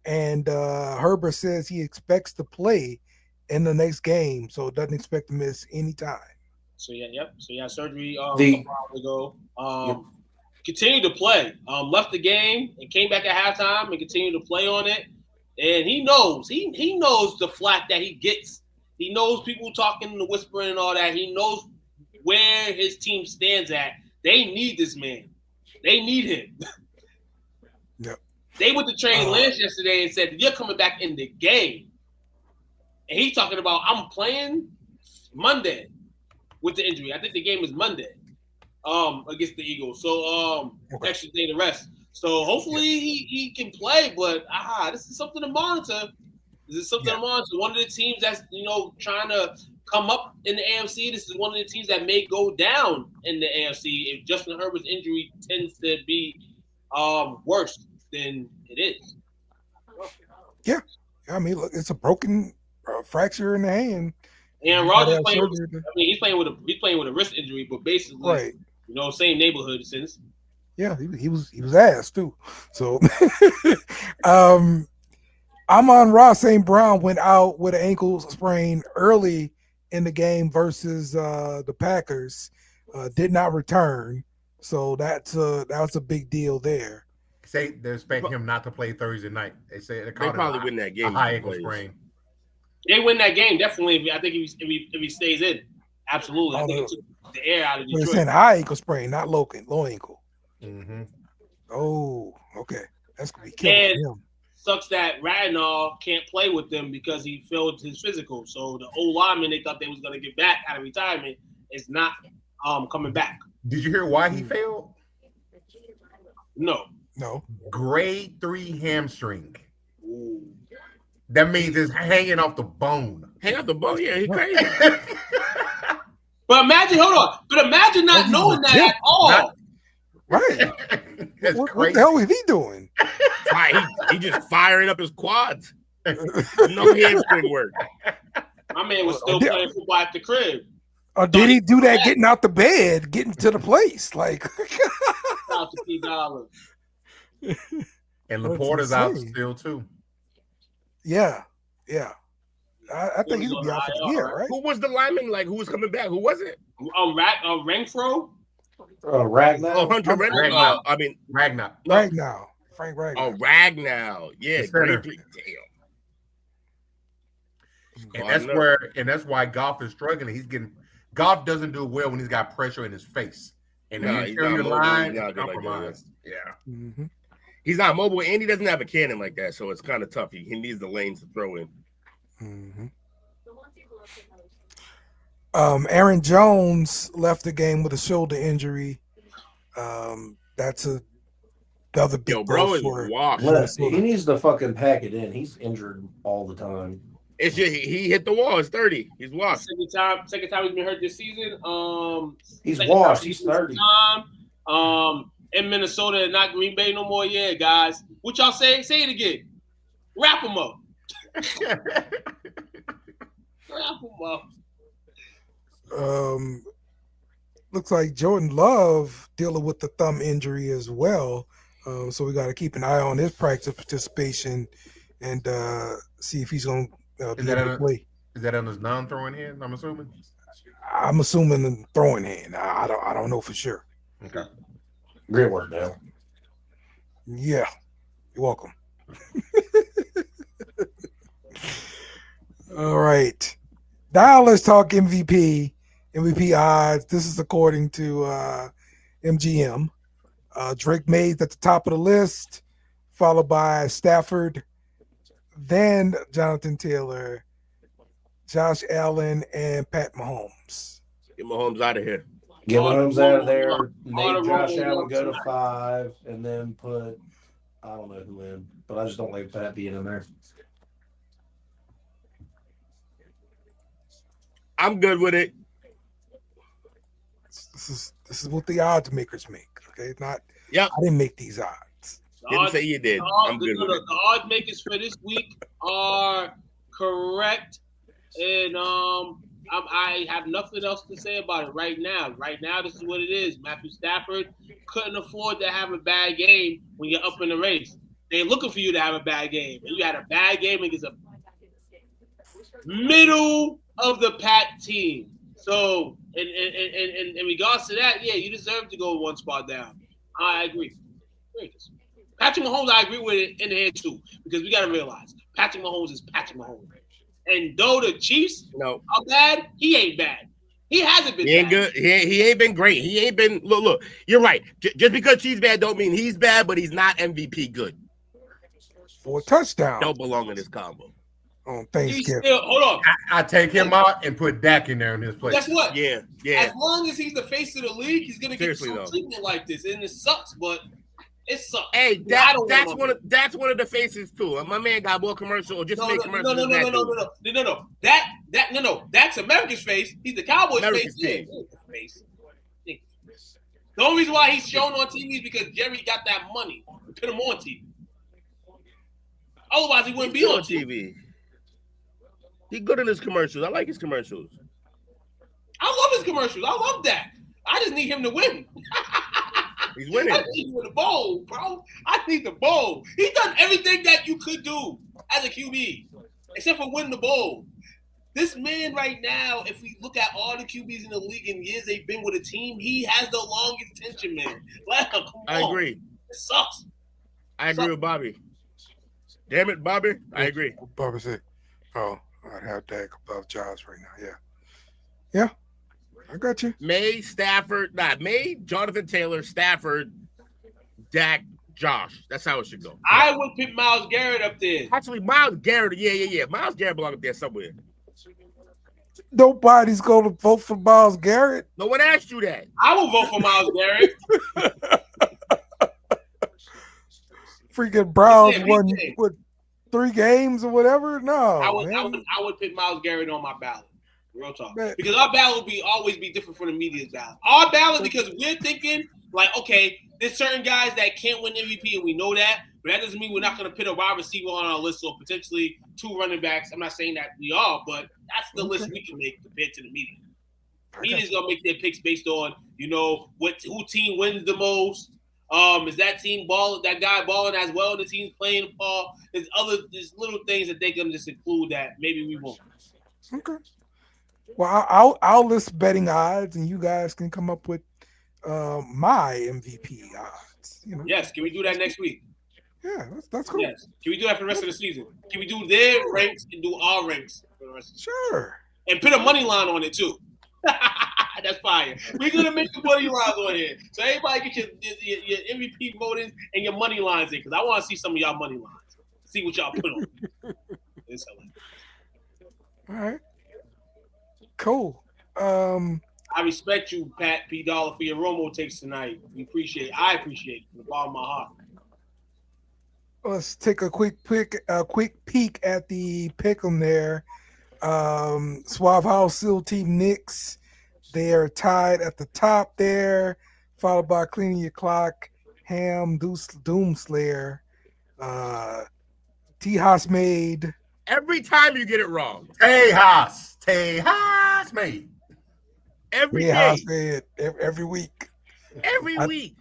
And Herbert says he expects to play in the next game, so doesn't expect to miss any time. So surgery a while ago. Continued to play. Left the game and came back at halftime and continued to play on it. And he knows. He knows the flack that he gets. He knows people talking and whispering and all that. He knows where his team stands at. They need this man. They need him. Yep. They went to Trey Lance yesterday and said, you're coming back in the game. And he's talking about, I'm playing Monday with the injury. I think the game is Monday against the Eagles. So extra day to rest. So hopefully he can play, but this is something to monitor. One of the teams that's, trying to come up in the AFC. This is one of the teams that may go down in the AFC if Justin Herbert's injury tends to be worse than it is. Yeah. I mean, look, it's a broken fracture in the hand. And Rodgers he's playing with a wrist injury, but basically, same neighborhood since. Yeah, he was ass too. So, Amon-Ra St. Brown went out with an ankle sprain early in the game versus the Packers. Did not return, so that was a big deal there. Say they're expecting him not to play Thursday night. They say they probably win that game. A high ankle sprain. They win that game definitely. I think if he stays in, absolutely. I think it took the air out of Detroit. They're saying high ankle sprain, not low ankle. Mm-hmm. Oh, okay. That's gonna be killing him. Sucks that Radnall can't play with them because he failed his physical. So the old lineman they thought they was gonna get back out of retirement is not coming back. Did you hear why he failed? No. Grade 3 hamstring. Ooh. That means it's hanging off the bone. Hang off the bone? Yeah, he's crazy. But imagine not knowing that at all. Right. That's what crazy. the hell is he doing? He just firing up his quads. No hamstring work. My man was still playing football at the crib. Or did he do that getting out the bed, getting to the place? Like out to $3. And Laporta's out still too. Yeah. I think he's gonna be out for the year, right? Who was the lineman? Like, who was coming back? Who was it? Renfro. Ragnar. Oh, Hunter Renfro. Ragnar. Ragnar. Frank Ragnar. Oh, Ragnar. Yeah. Damn. And that's why Goff is struggling. Goff doesn't do well when he's got pressure in his face. And the interior line is compromised. Yeah. Mm-hmm. He's not mobile, and he doesn't have a cannon like that, so it's kind of tough. He needs the lanes to throw in. Mm-hmm. Aaron Jones left the game with a shoulder injury. That's the other big bro is washed. He needs to fucking pack it in. He's injured all the time. It's just he hit the wall. It's 30. He's washed. Second time he's been hurt this season. He's washed. He's 30. In Minnesota and not Green Bay no more. Yeah, guys. What y'all say? Say it again. Wrap him up. Wrap him up. Looks like Jordan Love dealing with the thumb injury as well. So we got to keep an eye on his practice participation and see if he's going to be able to play. Is that on his non-throwing hand? I'm assuming. I'm assuming the throwing hand. I don't know for sure. Okay. Great work, Dale. Yeah, you're welcome. All right, now let's talk MVP odds. This is according to MGM. Drake Mays at the top of the list, followed by Stafford, then Jonathan Taylor, Josh Allen, and Pat Mahomes. Get Mahomes out of here. Get Mahomes out of there. Make Josh Allen go to 5, and then put I don't know who in, but I just don't like Pat being in there. I'm good with it. This is what the odds makers make. Okay, not. Yeah, I didn't make these odds. Didn't say you did. I'm good with it. The odds makers for this week are correct, and I have nothing else to say about it right now. Right now, this is what it is. Matthew Stafford couldn't afford to have a bad game when you're up in the race. They're looking for you to have a bad game, and you had a bad game against a middle of the pack team. So, in regards to that, yeah, you deserve to go one spot down. I agree. Patrick Mahomes, I agree with it in the head too, because we got to realize Patrick Mahomes is Patrick Mahomes. And though the Chiefs are bad, he ain't bad. He hasn't been. He ain't bad. good. He ain't been great. He ain't been. Look. You're right. Just because he's bad, don't mean he's bad, but he's not MVP good. 4 touchdowns. Don't belong in this combo. On Thanksgiving. Hold on. I take him out and put Dak in there in his place. Guess what? Yeah. As long as he's the face of the league, he's gonna get Seriously, some treatment like this, and it sucks, but it sucks. Hey, that's one of the faces too. My man got more commercial or just make commercials. No. That's America's face. He's the Cowboys' America's face. Yeah. The only reason why he's shown on TV is because Jerry got that money to put him on TV. Otherwise, he wouldn't be on TV. He's good in his commercials. I like his commercials. I love his commercials. I love that. I just need him to win. He's winning. I need him in the bowl, bro. I need the bowl. He's done everything that you could do as a QB, except for win the bowl. This man right now, if we look at all the QBs in the league in years they've been with a team, he has the longest tension, man. Let him come I on. agree. It sucks. I agree with Bobby. Damn it, Bobby. I agree. Bobby said, "Oh, I'd have Dak above Josh right now." Yeah, I got you. May, Jonathan Taylor, Stafford, Dak, Josh. That's how it should go. I would put Myles Garrett up there. Actually, Myles Garrett. Yeah. Myles Garrett belongs up there somewhere. Nobody's going to vote for Myles Garrett. No one asked you that. I will vote for Myles Garrett. Freaking Browns won with 3 games or whatever. No, I would put Myles Garrett on my ballot. Real talk, man. Because our ballot will always be different from the media's ballot. Our ballot, because we're thinking like, okay, there's certain guys that can't win MVP, and we know that, but that doesn't mean we're not going to put a wide receiver on our list or potentially 2 running backs. I'm not saying that we are, but that's the list we can make compared to the media. Media's going to make their picks based on, who team wins the most. Is that team that guy balling as well? The team's playing ball. There's little things that they can just include that maybe we won't. Okay. Well, I'll list betting odds, and you guys can come up with my MVP odds. Yes. Can we do that next week? Yeah, that's cool. Yes. Can we do that for the rest of the season? Can we do their ranks and do our ranks for the rest of the season? Sure. And put a money line on it too. That's fire. We're gonna make the money lines on here, so everybody get your MVP votings and your money lines in, because I want to see some of y'all money lines. See what y'all put on. It's all right. Cool. I respect you, Pat P. Dollar, for your Romo takes tonight. I appreciate it from the bottom of my heart. Let's take a quick peek at the pick'em there. Suave House, Seal Team Knicks. They are tied at the top there, followed by Cleaning Your Clock, Ham, Doomslayer, T-House Made. Every time you get it wrong. Tejas made. Every T-House day. Made every week. Every week.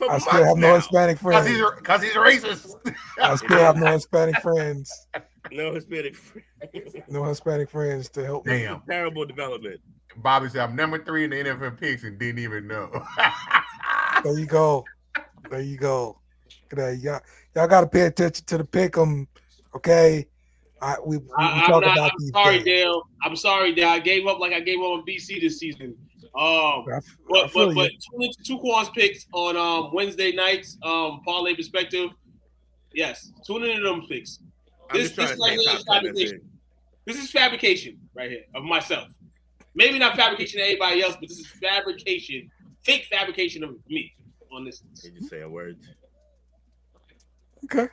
I still have no Hispanic friends. Because he's racist. I still have no Hispanic friends. No Hispanic friends. No Hispanic friends to help me. Damn. Terrible development. Bobby said, I'm number 3 in the NFL picks and didn't even know. There you go. There you go. Y'all got to pay attention to the pick'em, okay? We talk about these sorry, things. Dale. I'm sorry, Dale. I gave up like I gave up on BC this season. But tune into Two Quans picks on Wednesday nights. Parlay perspective. Yes, tune into them picks. This is fabrication right here of myself. Maybe not fabrication of anybody else, but this is fabrication, fake fabrication of me on this. You just say a word. Okay.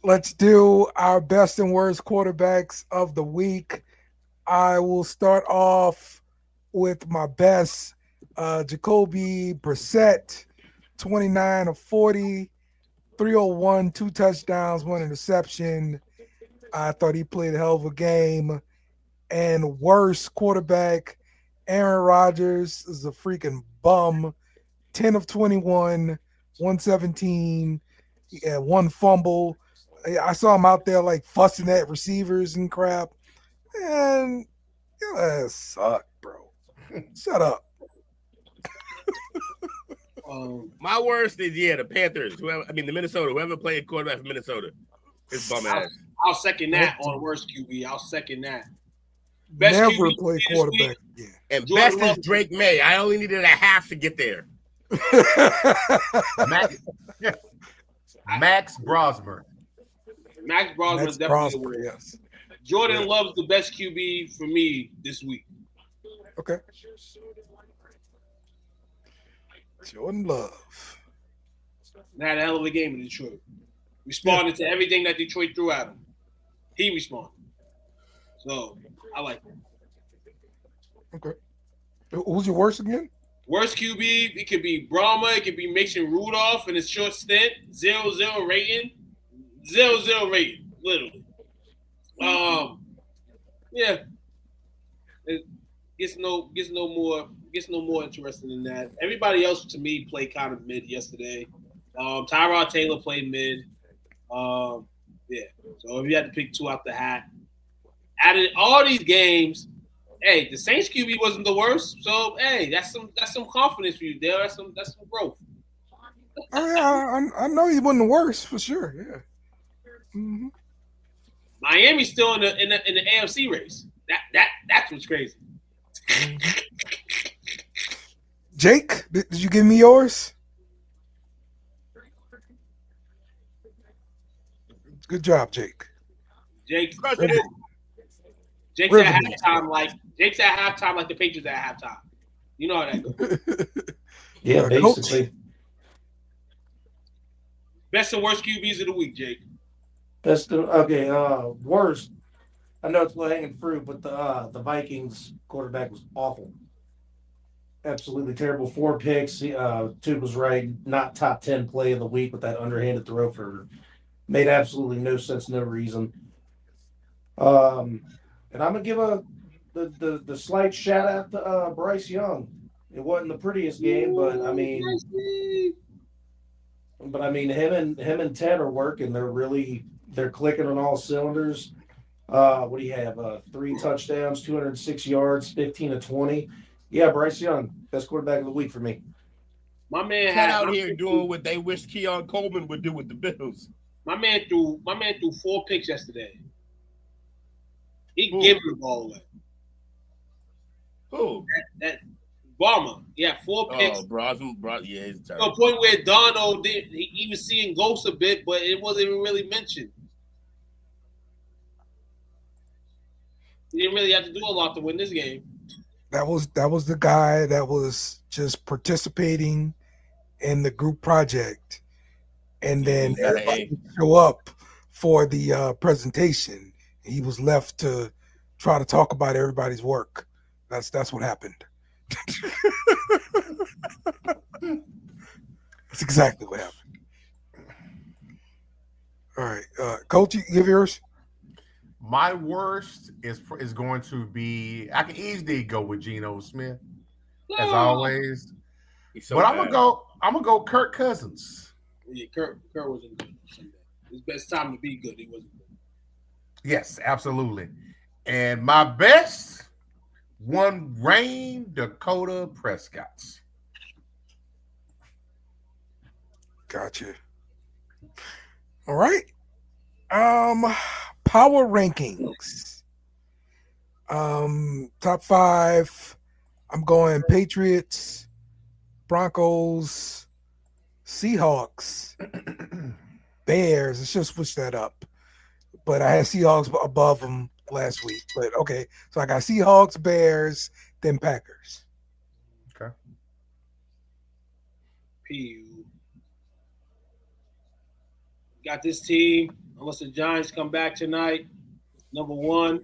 Let's do our best and worst quarterbacks of the week. I will start off with my best, Jacoby Brissett, 29 of 40, 301, 2 touchdowns, 1 interception. I thought he played a hell of a game. And worst quarterback, Aaron Rodgers is a freaking bum, 10 of 21, 117, 1 fumble. I saw him out there like fussing at receivers and crap. And that sucked, bro. Shut up. My worst is the Panthers. The Minnesota. Whoever played quarterback for Minnesota, it's bum ass. I'll second that on the worst QB. I'll second that. Best Never QB play quarterback. Yeah. And best is Drake May. I only needed a half to get there. Max Brosmer. Max Brosmer is definitely the worst. Yes. Jordan Love's the best QB for me this week. Okay. Jordan Love. And had a hell of a game in Detroit. Responded to everything that Detroit threw at him. He responded. So, I like it. Okay. Who's your worst again? Worst QB, it could be Brahma, it could be Mason Rudolph in his short stint. 0-0 rating. 0-0 rating, literally. Yeah. It gets no more interesting than that. Everybody else to me played kind of mid yesterday. Tyrod Taylor played mid. Yeah. So if you had to pick 2 out the hat, out of all these games, hey, the Saints QB wasn't the worst. So hey, that's some confidence for you, Dale. That's some growth. I know he wasn't the worst for sure. Yeah. Mm-hmm. Miami's still in the AFC race. That's what's crazy. Jake, did you give me yours? Good job, Jake. Jake's at halftime like the Patriots at halftime. You know how that goes. Yeah, basically. Best and worst QBs of the week, Jake. Worst. I know it's low hanging fruit, but the Vikings quarterback was awful. Absolutely terrible. 4 picks. Tube was right. Not top 10 play of the week with that underhanded throw made absolutely no sense, no reason. And I'm gonna give the slight shout out to Bryce Young. It wasn't the prettiest game, but him and Ted are working. They're clicking on all cylinders. What do you have? 3 touchdowns, 206 yards, 15 of 20. Yeah, Bryce Young, best quarterback of the week for me. My man Ted out here doing what they wish Keon Coleman would do with the Bills. My man threw 4 picks yesterday. He gave the ball away. Who? That Obama. Yeah, 4 picks. Yeah, he's terrible. To a point where Dono he was seeing ghosts a bit, but it wasn't even really mentioned. He didn't really have to do a lot to win this game. That was the guy that was just participating in the group project. and then everybody would show up for the presentation. He was left to try to talk about everybody's work. That's what happened. That's exactly what happened. All right, Coach, you give yours. My worst is going to be. I can easily go with Geno Smith, as always. But I'm gonna go Kirk Cousins. Yeah, Kirk wasn't good Sunday. His best time to be good, he wasn't good. Yes, absolutely. And my best one rain Dakota Prescott's. Gotcha. All right. Power rankings. Top 5. I'm going Patriots, Broncos, Seahawks, Bears. I should switch that up. But I had Seahawks above them last week. But okay. So I got Seahawks, Bears, then Packers. Okay. PU. Got this team, unless the Giants come back tonight. Number 1,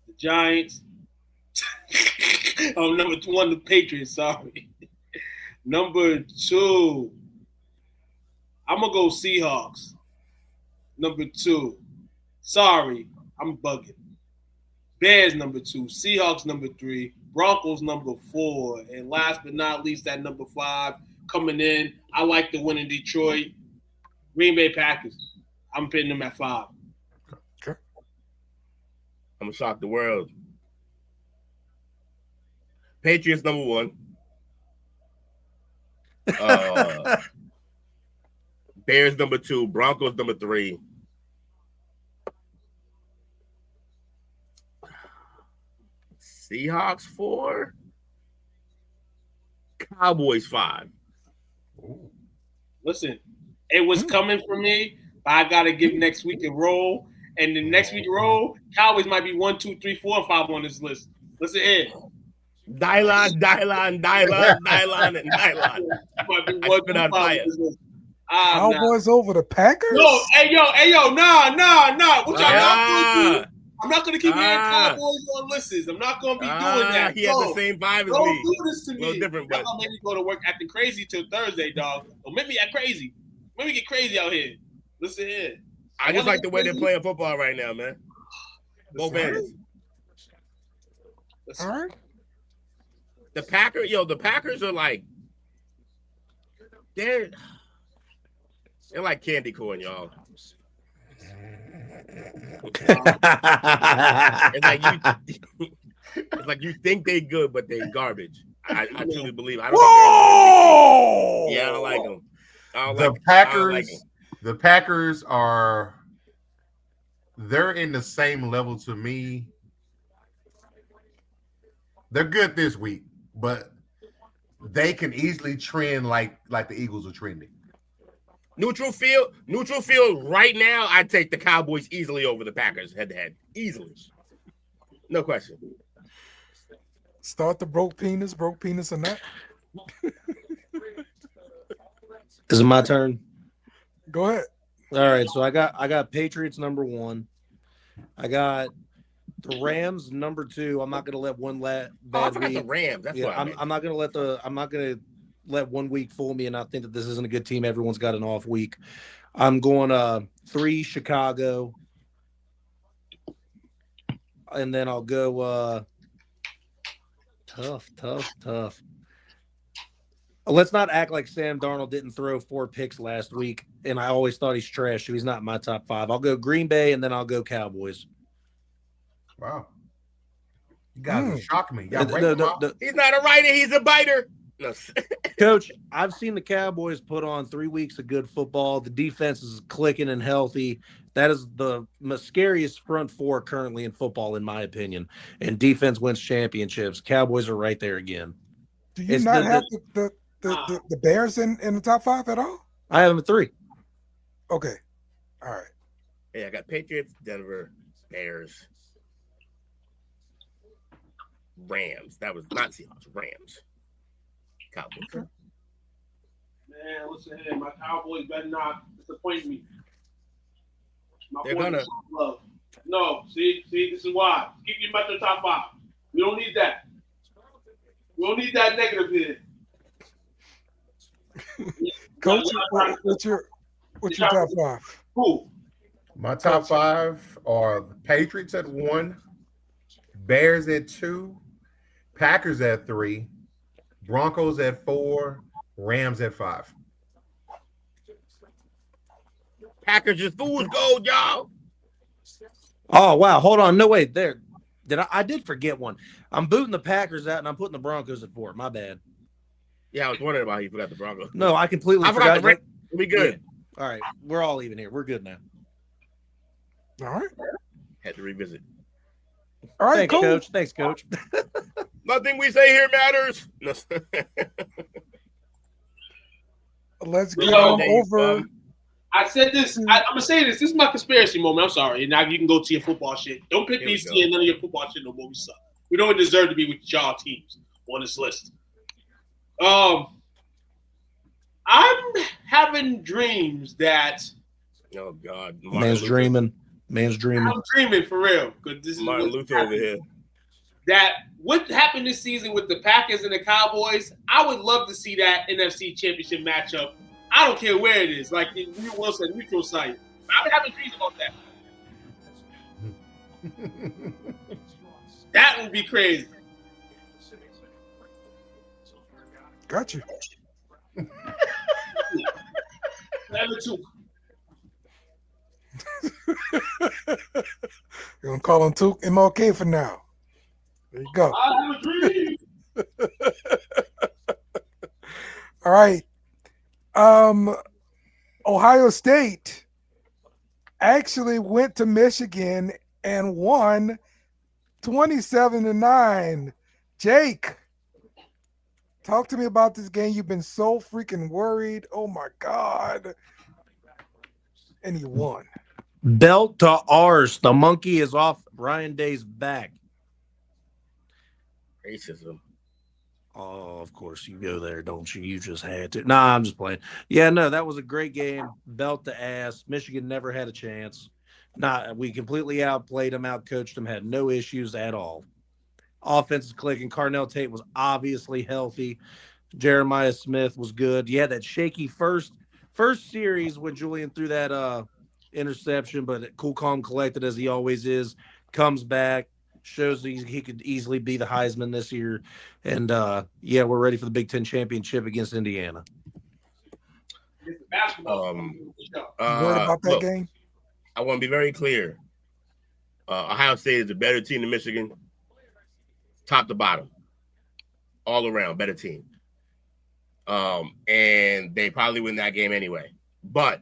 the Giants. Number 1, the Patriots, sorry. Number 2, I'm going to go Seahawks. Number 2, sorry, I'm bugging. Bears, number 2. Seahawks, number 3. Broncos, number 4. And last but not least, at number 5, coming in, I like the win in Detroit. Green Bay Packers. I'm putting them at 5. Okay. I'm gonna shock the world. Patriots number 1. Bears number 2. Broncos number 3. Seahawks 4. Cowboys 5. Ooh. Listen, it was coming for me, but I gotta give next week a roll. And the next week roll, Cowboys might be 1, 2, 3, 4, and 5 on this list. Listen here. Dylon, and Dylon. Might be 1, 2, 5 on this list. Cowboys over the Packers? No, hey, yo, nah. What y'all not gonna do? I'm not gonna keep adding Cowboys on lists. I'm not gonna be doing that. He has the same vibe as me. Don't do this to me. A little different, but Y'all gonna make me go to work acting crazy till Thursday, dog. Don't make me act crazy. Make me get crazy out here. Listen here. I just like the way they're playing football right now, man. Both ends. All right. The Packers are like they're like candy corn, y'all. It's like you think they good, but they garbage. I truly believe. I don't think they're I don't like them. The Packers they're in the same level to me. They're good this week, but they can easily trend like the Eagles are trending. Neutral field. Right now, I'd take the Cowboys easily over the Packers head-to-head. Easily. No question. Start the broke penis or not. Is it my turn? Go ahead. All right, so I got Patriots number 1. I got the Rams number 2. I'm not going to let one bad week. The Rams. That's what I'm not going to let 1 week fool me and I think that this isn't a good team. Everyone's got an off week. I'm going 3 Chicago. And then I'll go tough. Let's not act like Sam Darnold didn't throw 4 picks last week, and I always thought he's trash, so he's not in my top 5. I'll go Green Bay, and then I'll go Cowboys. Wow. You guys shocked me. He's not a writer, he's a biter. No. Coach, I've seen the Cowboys put on 3 weeks of good football. The defense is clicking and healthy. That is the scariest front 4 currently in football, in my opinion. And defense wins championships. Cowboys are right there again. Do you not have the Bears in the top 5 at all? I have them at 3. Okay. All right. Yeah, I got Patriots, Denver, Bears, Rams. That was not Seahawks, Rams. Cowboys. Man, listen here, my Cowboys better not disappoint me. My They're boys gonna. are love. No, see, this is why. Keep your Metro top 5. We don't need that. We don't need that negative here. Coach, what's your top 5? Who? My top 5 are the Patriots at 1, Bears at 2, Packers at 3, Broncos at 4, Rams at 5. Packers is fool's gold, y'all. Oh wow, hold on, no wait, there. I did forget one. I'm booting the Packers out and I'm putting the Broncos at 4. My bad. Yeah, I was wondering why you forgot the Broncos. No, I completely forgot forgot. the Rams. We good. Yeah. All right, we're all even here. We're good now. All right. Had to revisit. All right, Thanks, cool. Coach. Thanks, Coach. Nothing we say here matters. No. Let's get on over. I said this. I'm gonna say this. This is my conspiracy moment. I'm sorry. Now you can go to your football shit. Don't pick DC and none of your football shit no more. We suck. We don't deserve to be with y'all teams on this list. I'm having dreams that. Oh God, Man's dreaming. I'm dreaming for real. Because this is Martin Luther over here. That what happened this season with the Packers and the Cowboys, I would love to see that NFC Championship matchup. I don't care where it is, like in New Wilson neutral site. I've been having dreams about that. That would be crazy. Got you. Number 2. You're gonna call him Took MLK for now. There you go. I have a dream. All right. Ohio State actually went to Michigan and won 27-9. Jake, talk to me about this game. You've been so freaking worried. Oh my God. And he won. Belt to arse. The monkey is off Ryan Day's back. Racism. Oh, of course you go there, don't you? You just had to. Nah, I'm just playing. Yeah, no, that was a great game. Belt to ass. Michigan never had a chance. We completely outplayed them, outcoached them, had no issues at all. Offense is clicking. Carnell Tate was obviously healthy. Jeremiah Smith was good. You had that shaky first series when Julian threw that interception, but cool, calm, collected as he always is. Comes back. Shows he could easily be the Heisman this year. And, we're ready for the Big Ten championship against Indiana. It's basketball. You worried about that game? I want to be very clear. Ohio State is a better team than Michigan. Top to bottom. All around, better team. And they probably win that game anyway. But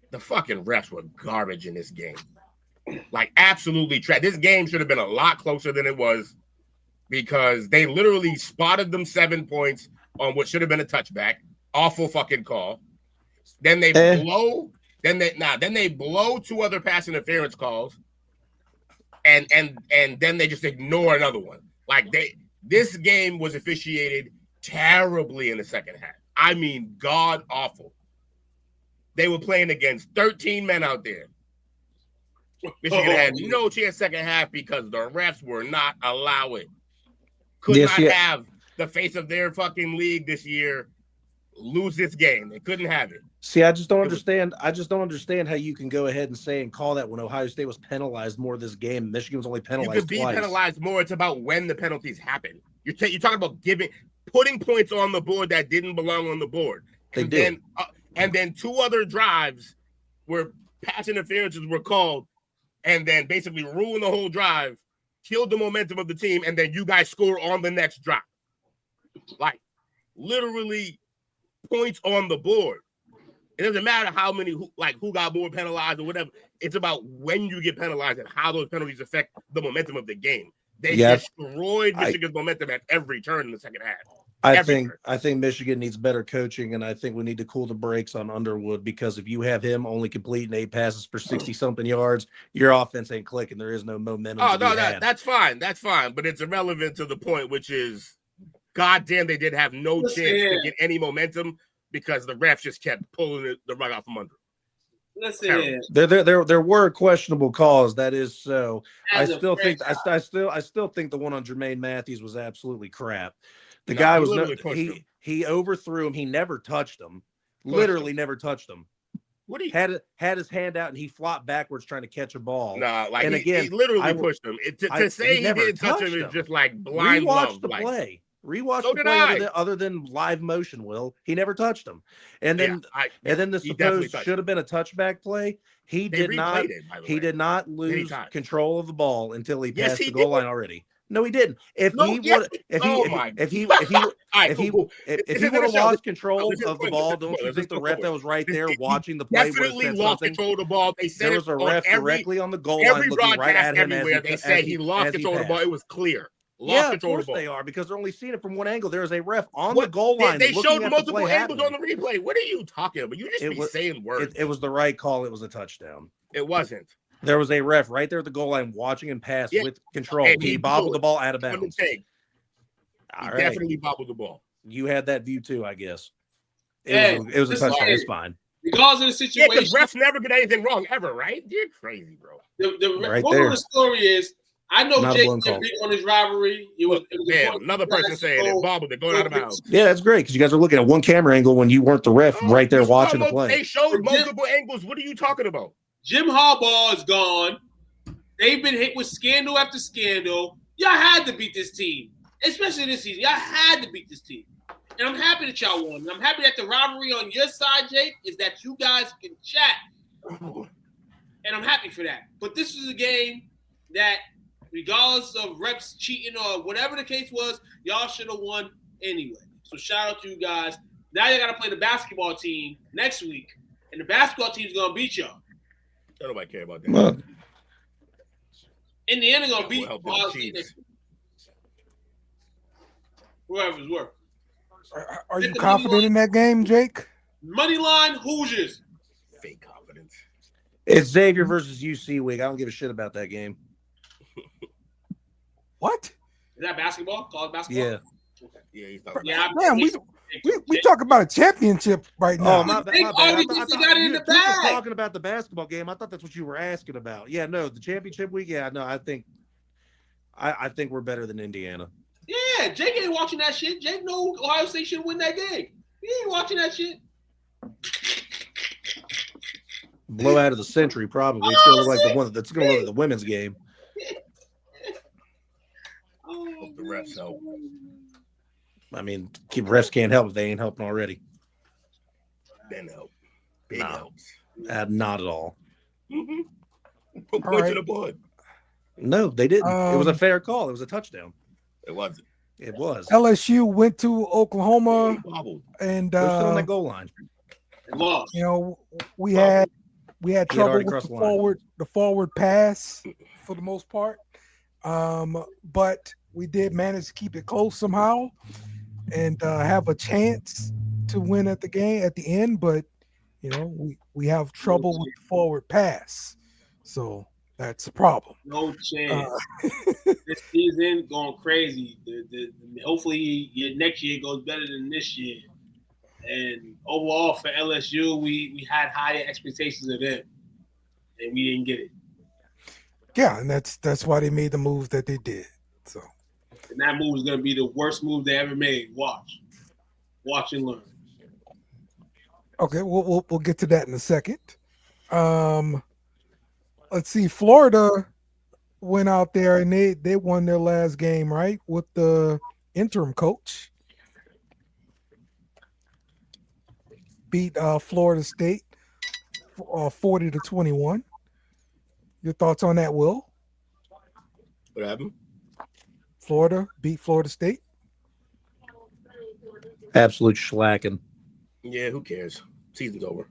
the fucking refs were garbage in this game. Like, absolutely trash. This game should have been a lot closer than it was because they literally spotted them 7 points on what should have been a touchback. Awful fucking call. Then they blow. Then they blow 2 other pass interference calls, and then they just ignore another one. Like this game was officiated terribly in the second half. I mean, god awful. They were playing against 13 men out there. Michigan had no chance second half because the refs were not allowing. Could not have the face of their fucking league this year lose this game. They couldn't have it. See, I just don't understand. I just don't understand how you can go ahead and say and call that when Ohio State was penalized more this game. Michigan was only penalized. You could be twice. penalized more. It's about when the penalties happen. You're talking about putting points on the board that didn't belong on the board. They did. And then 2 other drives where pass interferences were called, and then basically ruined the whole drive, killed the momentum of the team, and then you guys score on the next drive. Like, literally points on the board. It doesn't matter how many, who got more penalized or whatever. It's about when you get penalized and how those penalties affect the momentum of the game. They destroyed Michigan's momentum at every turn in the second half. I think Michigan needs better coaching, and I think we need to cool the brakes on Underwood because if you have him only completing 8 passes for 60-something yards, your offense ain't clicking. There is no momentum. Oh, no, that's fine. That's fine. But it's irrelevant to the point, which is, goddamn, they did have no chance to get any momentum because the refs just kept pulling the rug out from under. Listen, There were questionable calls. That is so. I As a still think I still think the one on Jermaine Matthews was absolutely crap. The guy he was literally pushed him. he overthrew him. He never touched him. Pushed Literally him. never touched him. What do you? Had his hand out and he flopped backwards trying to catch a ball. Nah, like and he literally pushed him. To say he never didn't touch touched him is just like blind Rewatch love. the Like, play. Rewatch So the did play I. other than live motion. Will he never touched him? And then the he definitely supposed touched should have been a touchback play. He They did not. replayed it, by the He way, did not lose times. control of the ball until he Yes, passed he the goal did. line already. No, he didn't. If No, he yes, would, he- if oh he my if he God. if he All right, if he cool. if he would have lost control of the ball, don't you let's think the go ref forward. that was right there He watching the play would have definitely said lost something? control of the ball. They said There was a it on ref every directly on the goal line looking right at him everywhere. They said he lost as control of the ball. passed. It was clear. Yeah, Lost of control course of the ball. they are because they're only seeing it from one angle. There is a ref on the What? goal line. They looking showed at the multiple play angles on happening. the replay. What are you talking about? You just be saying words. It was the right call. It was a touchdown. It wasn't. There was a ref right there at the goal line watching him pass with control. And He he bobbled blew the it. ball out of That's what I'm bounds. saying. All He right. definitely bobbled the ball. You had that view too, I guess. Hey, It was a listen, touchdown. hey, It's fine. because of the Yeah, situation, because refs never get anything wrong ever, right? You're crazy, bro. the Right moral there. of the story is, I know Not a Jake blown did call. big on his rivalry. It was Damn, important. another person saying it bobbled it, going out of bounds. Yeah, that's great because you guys are looking at one camera angle when you weren't the ref right there You saw watching the play. They showed multiple angles. What are you talking about? Jim Harbaugh is gone. They've been hit with scandal after scandal. Y'all had to beat this team, especially this season. Y'all had to beat this team. And I'm happy that y'all won. And I'm happy that the rivalry on your side, Jake, is that you guys can chat. And I'm happy for that. But this is a game that, regardless of reps cheating or whatever the case was, y'all should have won anyway. So shout out to you guys. Now you got to play the basketball team next week. And the basketball team's going to beat y'all. Don't nobody care about that. Well, In the end, they're going to beat Well, Ohio the State Chiefs. next week. Whoever's working. Are you confident in that game, Jake? Money line Hoosiers. Fake confidence. it's Xavier versus UC week. I don't give a shit about that game. What? Is that basketball? College basketball? Yeah. Yeah, he's talking Yeah, Man, we talk about a championship right now. Oh, my bad. Jake My already bad. I thinks he thought got it in you the were bag. talking about the basketball game. I thought that's what you were asking about. Yeah, no, the championship week. Yeah, no, I think we're better than Indiana. Yeah, Jake ain't watching that shit. Jake know Ohio State should win that game. He ain't watching that shit. Blowout of the century, probably. It's gonna look like the one that's gonna look like the women's game. Hope the refs help. I mean, refs can't help if they ain't helping already. Then help. Big Nah. helps. Not at all. Put All points right. to the board. No, they didn't. It was a Um, fair call. It was a touchdown. It wasn't. It was. LSU went to Oklahoma, Bobbled. and They're still on that goal line. Lost. you know we had trouble already with crossed the the line. forward pass for the most part, but we did manage to keep it close somehow and have a chance to win at the end. But you know we have trouble with the forward pass, so that's a problem. No chance. This season going crazy. Hopefully next year goes better than this year. And overall for LSU, we had higher expectations of them, and we didn't get it. Yeah, and that's why they made the move that they did. So, And that move is going to be the worst move they ever made. Watch and learn. okay, we'll get to that in a second. Let's see. Florida went out there and they won their last game, right, with the interim coach. Beat Florida State 40-21. Your thoughts on that, Will? What happened? Florida beat Florida State. Absolute schlacking. Yeah, who cares? Season's over.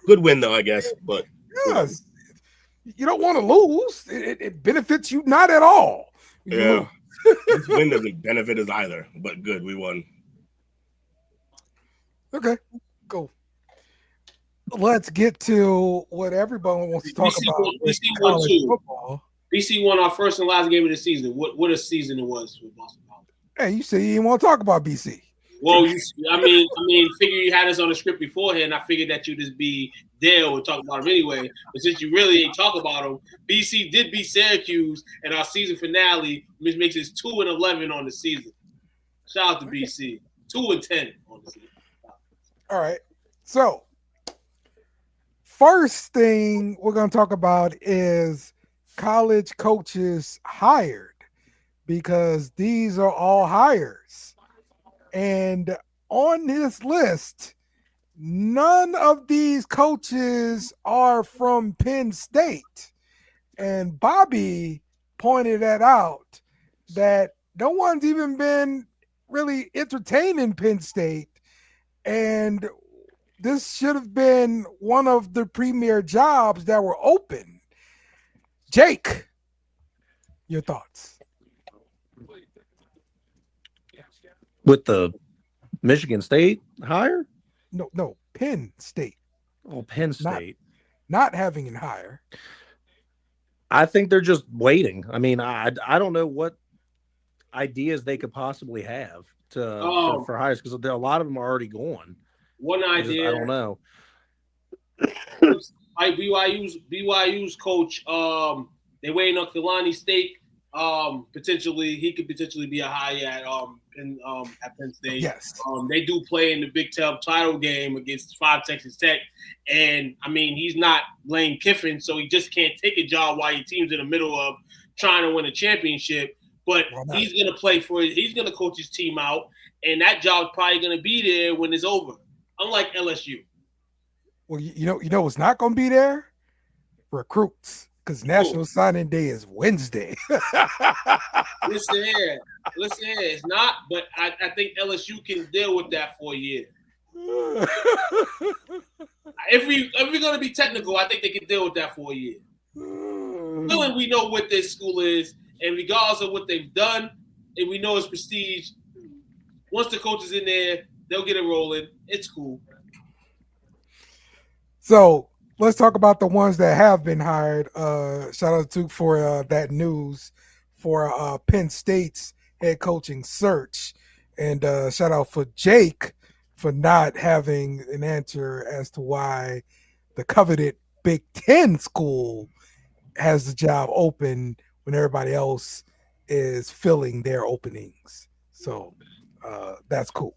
Good win though, I guess. But Yes, you don't want to lose. It benefits you not at all. You yeah, lose. this win doesn't benefit us either. But good, we won. Okay, cool. Let's get to what everybody wants to talk BC about. won- with BC won college too. football. BC won our first and last game of the season. What a season it was with Boston College. Hey, you say you didn't want to talk about BC. Well, I mean, figure you had us on the script beforehand. I figured that you'd just be there and talk about them anyway. But since you really ain't talk about them, BC did beat Syracuse in our season finale, which makes it 2-11 on the season. Shout out to BC, 2-10 on the season. All right. So, first thing we're going to talk about is college coaches hired, because these are all hires. And on this list, none of these coaches are from Penn State. And Bobby pointed that out, that no one's even been really entertaining Penn State. And this should have been one of the premier jobs that were open. Jake, your thoughts? With the Michigan State hire? No, Penn State. Oh, Penn State. Not having it hire. I think they're just waiting. I mean, I don't know what ideas they could possibly have for hires, because a lot of them are already gone. One idea. I don't know. Like BYU's coach, they waiting on Kalani State. He could potentially be a hire at Penn State. Yes. They do play in the Big 12 title game against 5 Texas Tech, and I mean, he's not Lane Kiffin, so he just can't take a job while your team's in the middle of trying to win a championship. But he's gonna coach his team out, and that job's probably gonna be there when it's over. Unlike LSU. Well, you know what's not gonna be there? Recruits. Because National Signing Day is Wednesday. Listen here. It's not, but I think LSU can deal with that for a year. If we're going to be technical, I think they can deal with that for a year. Knowing we know what this school is, and regardless of what they've done, and we know it's prestige, once the coach is in there, they'll get it rolling. It's cool. So, let's talk about the ones that have been hired. Shout out to for that news for Penn State's head coaching search. And shout out for Jake for not having an answer as to why the coveted Big Ten school has the job open when everybody else is filling their openings. So that's cool.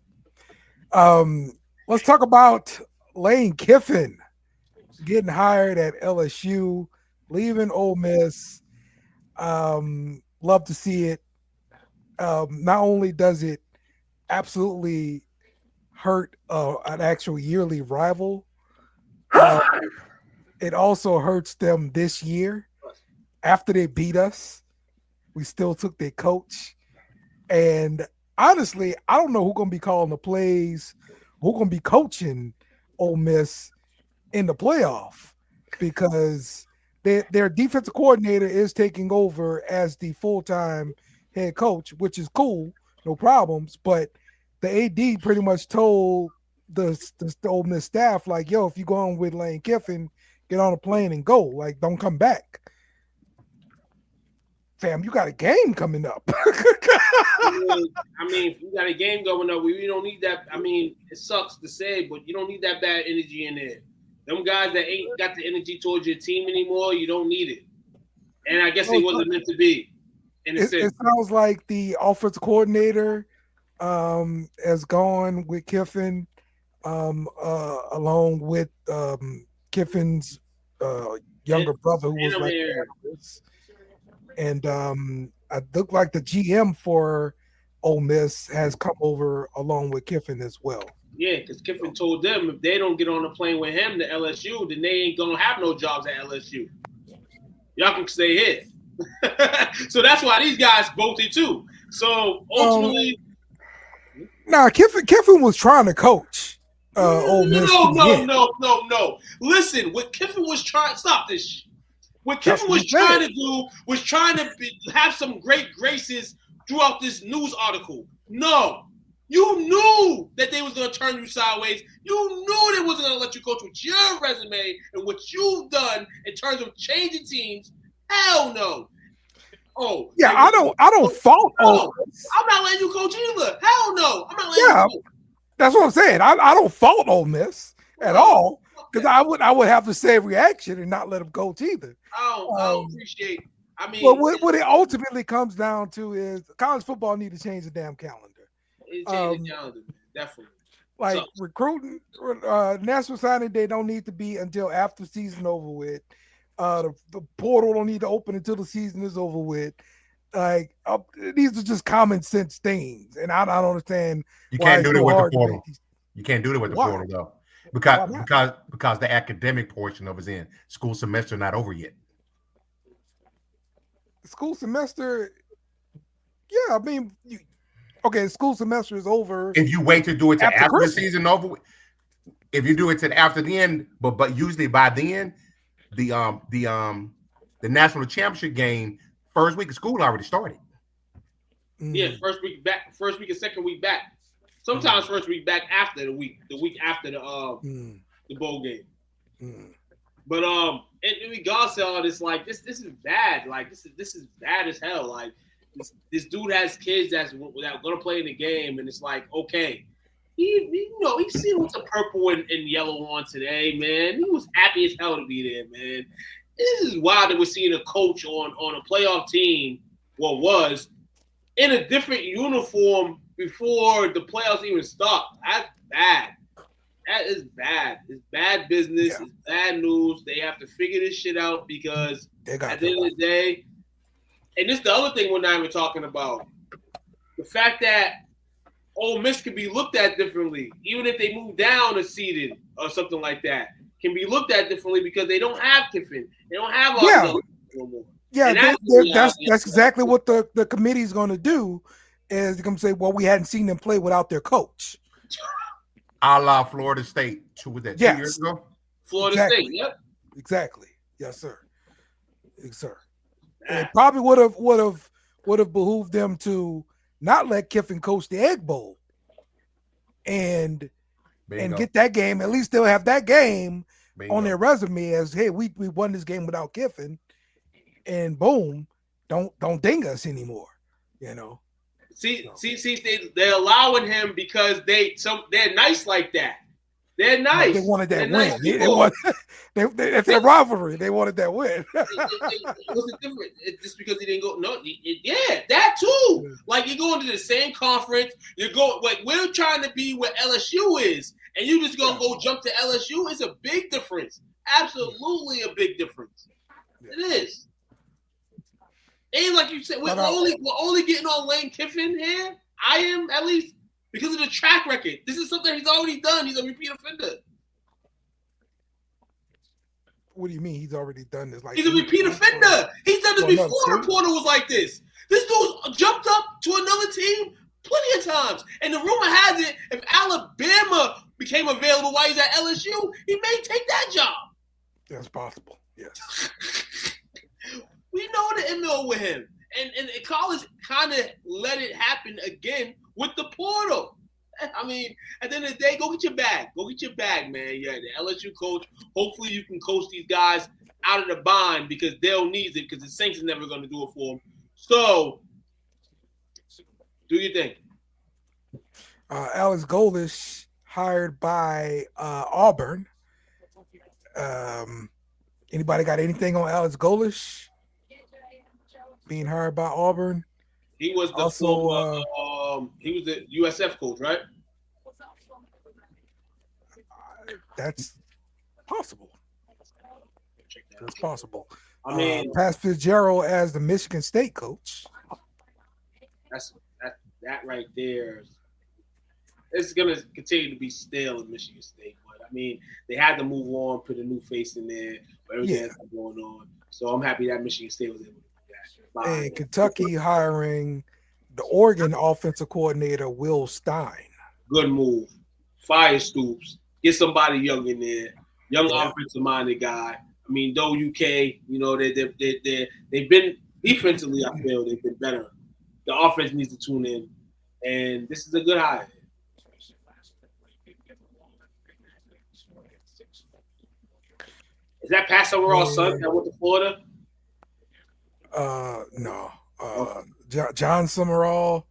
Let's talk about Lane Kiffin getting hired at LSU, leaving Ole Miss. Love to see it. Not only does it absolutely hurt an actual yearly rival, it also hurts them this year. After they beat us, we still took their coach. And honestly, I don't know who's going to be calling the plays, who's going to be coaching Ole Miss in the playoff, because their defensive coordinator is taking over as the full-time head coach, which is cool, no problems. But the AD pretty much told the Ole Miss staff, like, yo, if you go on with Lane Kiffin, get on a plane and go. Like, don't come back. Fam, you got a game coming up. I mean, if you got a game going up, we don't need that. I mean, it sucks to say, but you don't need that bad energy in there. Them guys that ain't got the energy towards your team anymore, you don't need it. And I guess it wasn't meant to be. It sounds like the offensive coordinator has gone with Kiffin, along with Kiffin's younger brother, who was right there. And I look like the GM for Ole Miss has come over along with Kiffin as well. Yeah, because Kiffin told them if they don't get on the plane with him to LSU, then they ain't going to have no jobs at LSU. Y'all can stay here. So that's why these guys bolted too. So ultimately. Kiffin was trying to coach Ole Miss. No. Listen, what Kiffin was trying – stop this shit. What Kiffin was trying to do was trying to have some great graces throughout this news article. No. You knew that they was going to turn you sideways. You knew they wasn't going to let you coach with your resume and what you've done in terms of changing teams. Hell no. Oh. Yeah, I don't fault Ole Miss. I'm not letting you coach either. Hell no. I'm not letting you coach. That's what I'm saying. I don't fault Ole Miss at all because I would have the same reaction and not let them coach either. I don't appreciate. I mean, well, what it ultimately comes down to is college football need to change the damn calendar. Change the calendar, definitely. Like recruiting, national signing day don't need to be until after the season over with. The portal don't need to open until the season is over with. Like these are just common sense things, and I don't understand. You can't do it with the portal. You can't do it with the portal though, because the academic portion of it's in school semester not over yet. School semester, yeah. I mean, the school semester is over. If you wait to do it after Christmas. the season over, if you do it to after the end, but usually by then, the national championship game first week of school already started. Yeah, first week and second week back. Sometimes first week back after the week after the bowl game. But in regards to all this, like this is bad. Like this is bad as hell. Like this dude has kids that gonna play in the game, and it's like, okay, he's seen with the purple and yellow on today, man. He was happy as hell to be there, man. This is wild that we're seeing a coach on a playoff team, was in a different uniform before the playoffs even start. That's bad. That is bad. It's bad business. Yeah. It's bad news. They have to figure this shit out because at the end of the day, and this is the other thing we're not even talking about, the fact that Ole Miss can be looked at differently, even if they move down a seeded or something like that, can be looked at differently because they don't have Kiffin. They don't have all those no more. Yeah, that's exactly what the committee is going to do. Is they're going to say, well, we hadn't seen them play without their coach. A la Florida State. 2 years ago? Florida State, yep. Exactly. Yes, sir. Yes, sir. It probably would have behooved them to not let Kiffin coach the Egg Bowl and get that game. At least they'll have that game on their resume as, hey, we won this game without Kiffin, and boom, don't ding us anymore. See, they're allowing him because they're nice like that. They're nice. They wanted that win. It's a rivalry. They wanted that win. What's the difference? Just because he didn't go? No, that too. Yeah. Like, you're going to the same conference. You're going like we're trying to be where LSU is, and you just gonna go jump to LSU. It's a big difference. Absolutely a big difference. Yeah. It is. And like you said, we're only getting on Lane Kiffin here. I am, at least because of the track record. This is something he's already done. He's a repeat offender. What do you mean he's already done this? Like, he's a repeat offender. He's done this before the portal was like this. This dude jumped up to another team plenty of times. And the rumor has it, if Alabama became available while he's at LSU, he may take that job. That's possible, yes. We know the ML with him. And college kind of let it happen again with the portal. I mean, at the end of the day, go get your bag. Go get your bag, man. Yeah, the LSU coach. Hopefully you can coach these guys out of the bind because Dale needs it because the Saints are never going to do it for him. So, do your thing. Alex Golesh hired by Auburn. Anybody got anything on Alex Golesh being hired by Auburn? He was the he was the USF coach, right? That's possible. That's possible. I mean, Pat Fitzgerald as the Michigan State coach. That right there. It's gonna continue to be stale in Michigan State, but I mean, they had to move on, put a new face in there, but everything that's going on. So I'm happy that Michigan State was able to do that. And Kentucky hiring the Oregon offensive coordinator, Will Stein. Good move. Fire Stoops. Get somebody young in there. Young offensive-minded guy. I mean, though UK, they've been defensively, I feel they've been better. The offense needs to tune in, and this is a good hire. Is that Pat Summerall's son that went to Florida? No. John Summerall.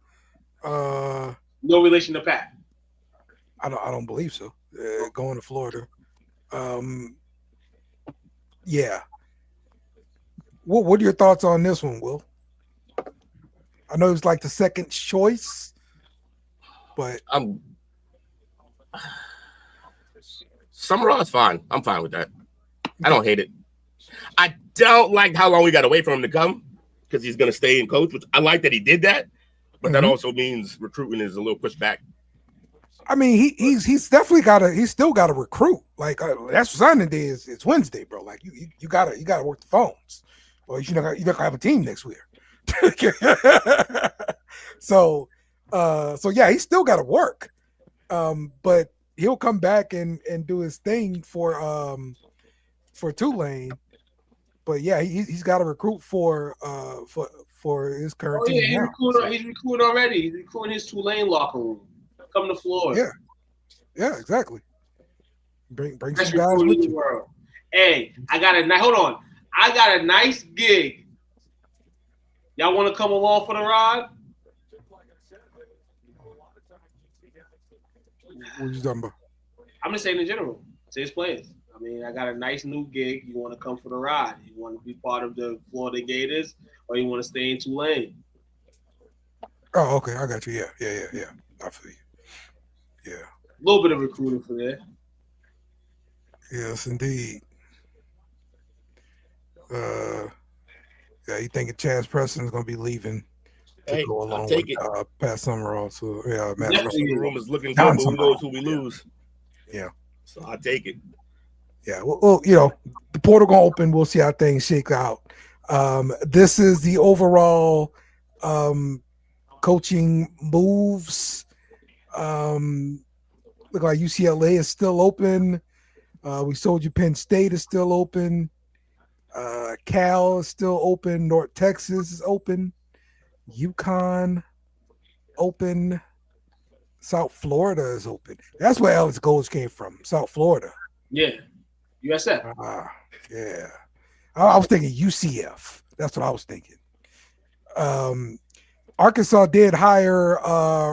No relation to Pat. I don't believe so. Going to Florida. Yeah. What are your thoughts on this one, Will? I know it's like the second choice, but Summerall's fine. I'm fine with that. I don't hate it. I don't like how long we got to wait for him to come because he's going to stay and coach, which I like that he did that, but that also means recruitment is a little pushed back. I mean, he's definitely he's still got to recruit. Like that's Sunday day it's Wednesday, bro. Like you gotta work the phones, or you're not gonna have a team next year. So yeah, he's still got to work. But he'll come back and do his thing for Tulane. But yeah, he's got to recruit for his current team. He's recruiting already. He's recruiting his Tulane locker room. Come to Florida. Yeah, exactly. Bring Best some guys with you. World. Hey, I got a nice gig. Y'all want to come along for the ride? What you talking about? I'm just saying in general. To his players. I mean, I got a nice new gig. You want to come for the ride? You want to be part of the Florida Gators, or you want to stay in Tulane? Oh, okay. I got you. Yeah. I feel you. Yeah. A little bit of recruiting for there. Yes, indeed. You thinking Chaz Preston's going to be leaving to go along with Pat Summerall? So yeah, Matt the room is looking good, but who knows who we lose? Yeah. So I take it. Yeah. Well, the portal going to open. We'll see how things shake out. This is the overall coaching moves. Look like UCLA is still open. We told you Penn State is still open. Cal is still open. North Texas is open. UConn open. South Florida is open. That's where Alex Gold came from. South Florida. Yeah. USF. Yeah. I was thinking UCF. That's what I was thinking. Arkansas did hire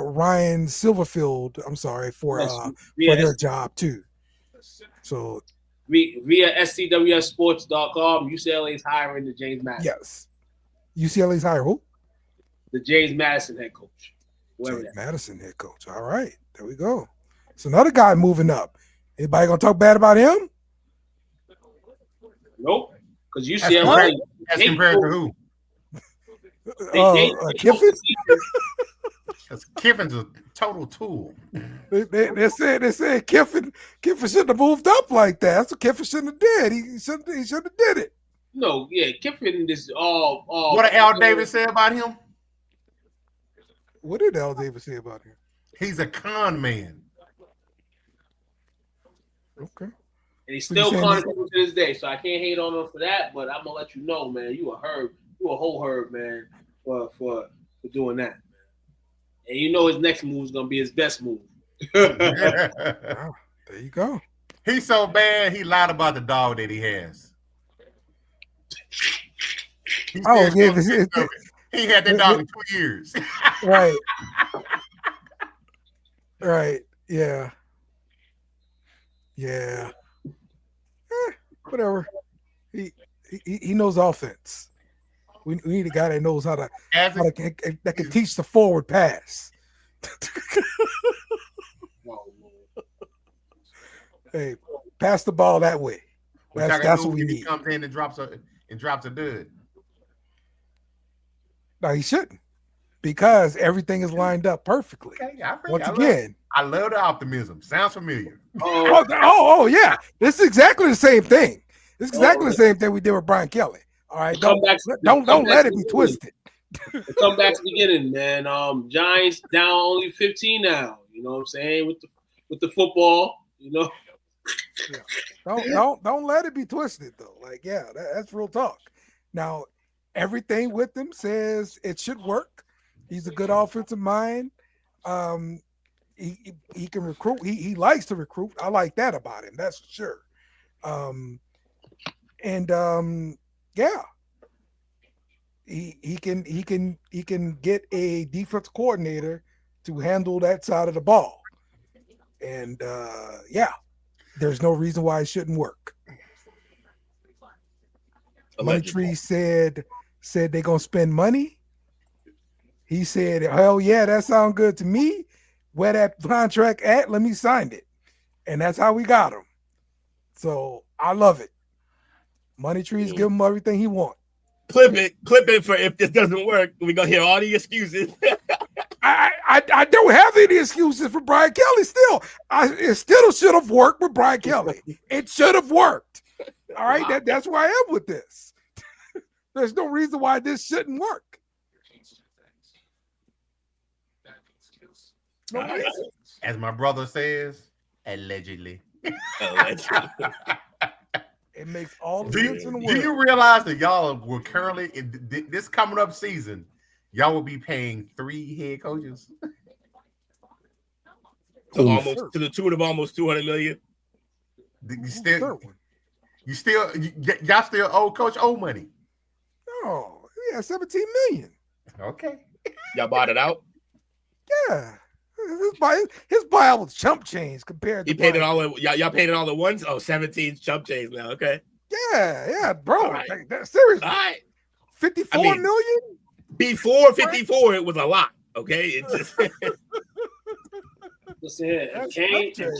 Ryan Silverfield. I'm sorry for their job too. So via STWF UCLA is hiring the James Madison. Yes, UCLA's hiring who? The James Madison head coach. Madison head coach. All right, there we go. It's another guy moving up. Anybody gonna talk bad about him? Nope. Because UCLA. As compared to who? Kiffin? Because Kiffin's a total tool. They said Kiffin shouldn't have moved up like that. That's what Kiffin shouldn't have did. He should have did it. No, yeah, Kiffin is all. What did Al Davis say about him? What did Al Davis say about him? He's a con man. Okay. And he's still conning people to this day, so I can't hate on him for that. But I'm gonna let you know, man, you a whole herb, man, for doing that. And you know his next move is gonna be his best move. Wow, there you go. He's so bad, he lied about the dog that he has. He had that dog in 2 years. Right. Right. Yeah. Yeah. Whatever. He knows offense. We need a guy that knows how to that can teach the forward pass. Hey, pass the ball that way. That's what we need. He comes in and drops a dud. No, he shouldn't, because everything is lined up perfectly. Okay, I love the optimism. Sounds familiar. Oh, yeah. This is exactly the same thing. This is exactly the same thing we did with Brian Kelly. All right, don't let it be twisted. The comeback's beginning, man. Giants down only 15 now. You know what I'm saying, with the football. You know. Yeah. Don't let it be twisted though. Like, yeah, that's real talk. Now, everything with him says it should work. He's a good offensive mind. He can recruit. He likes to recruit. I like that about him. That's for sure. Yeah, he can get a defense coordinator to handle that side of the ball, And yeah, there's no reason why it shouldn't work. Money Tree said they're gonna spend money. He said, hell yeah, that sounds good to me. Where that contract at? Let me sign it. And that's how we got him. So I love it. Money Tree's give him everything he wants. Clip it for if this doesn't work. We're gonna hear all the excuses. I don't have any excuses for Brian Kelly still. It still should have worked with Brian Kelly. It should have worked. All right, that's where I am with this. There's no reason why this shouldn't work. No reason. As my brother says, allegedly. It makes all the sense in the world. Do you realize that y'all will currently, in this coming up season, y'all will be paying 3 head coaches? To the tune of almost $200 million. Y'all still owe Coach O money. Oh, yeah, $17 million. Okay. Y'all bought it out? Yeah. His buyout was chump change compared to he paid it all. Y'all paid it all at once. Oh, 17 chump change now. Okay. Yeah, bro. Right. Seriously. All right. 54 million? Before 54, it was a lot. Okay. It just listen here. If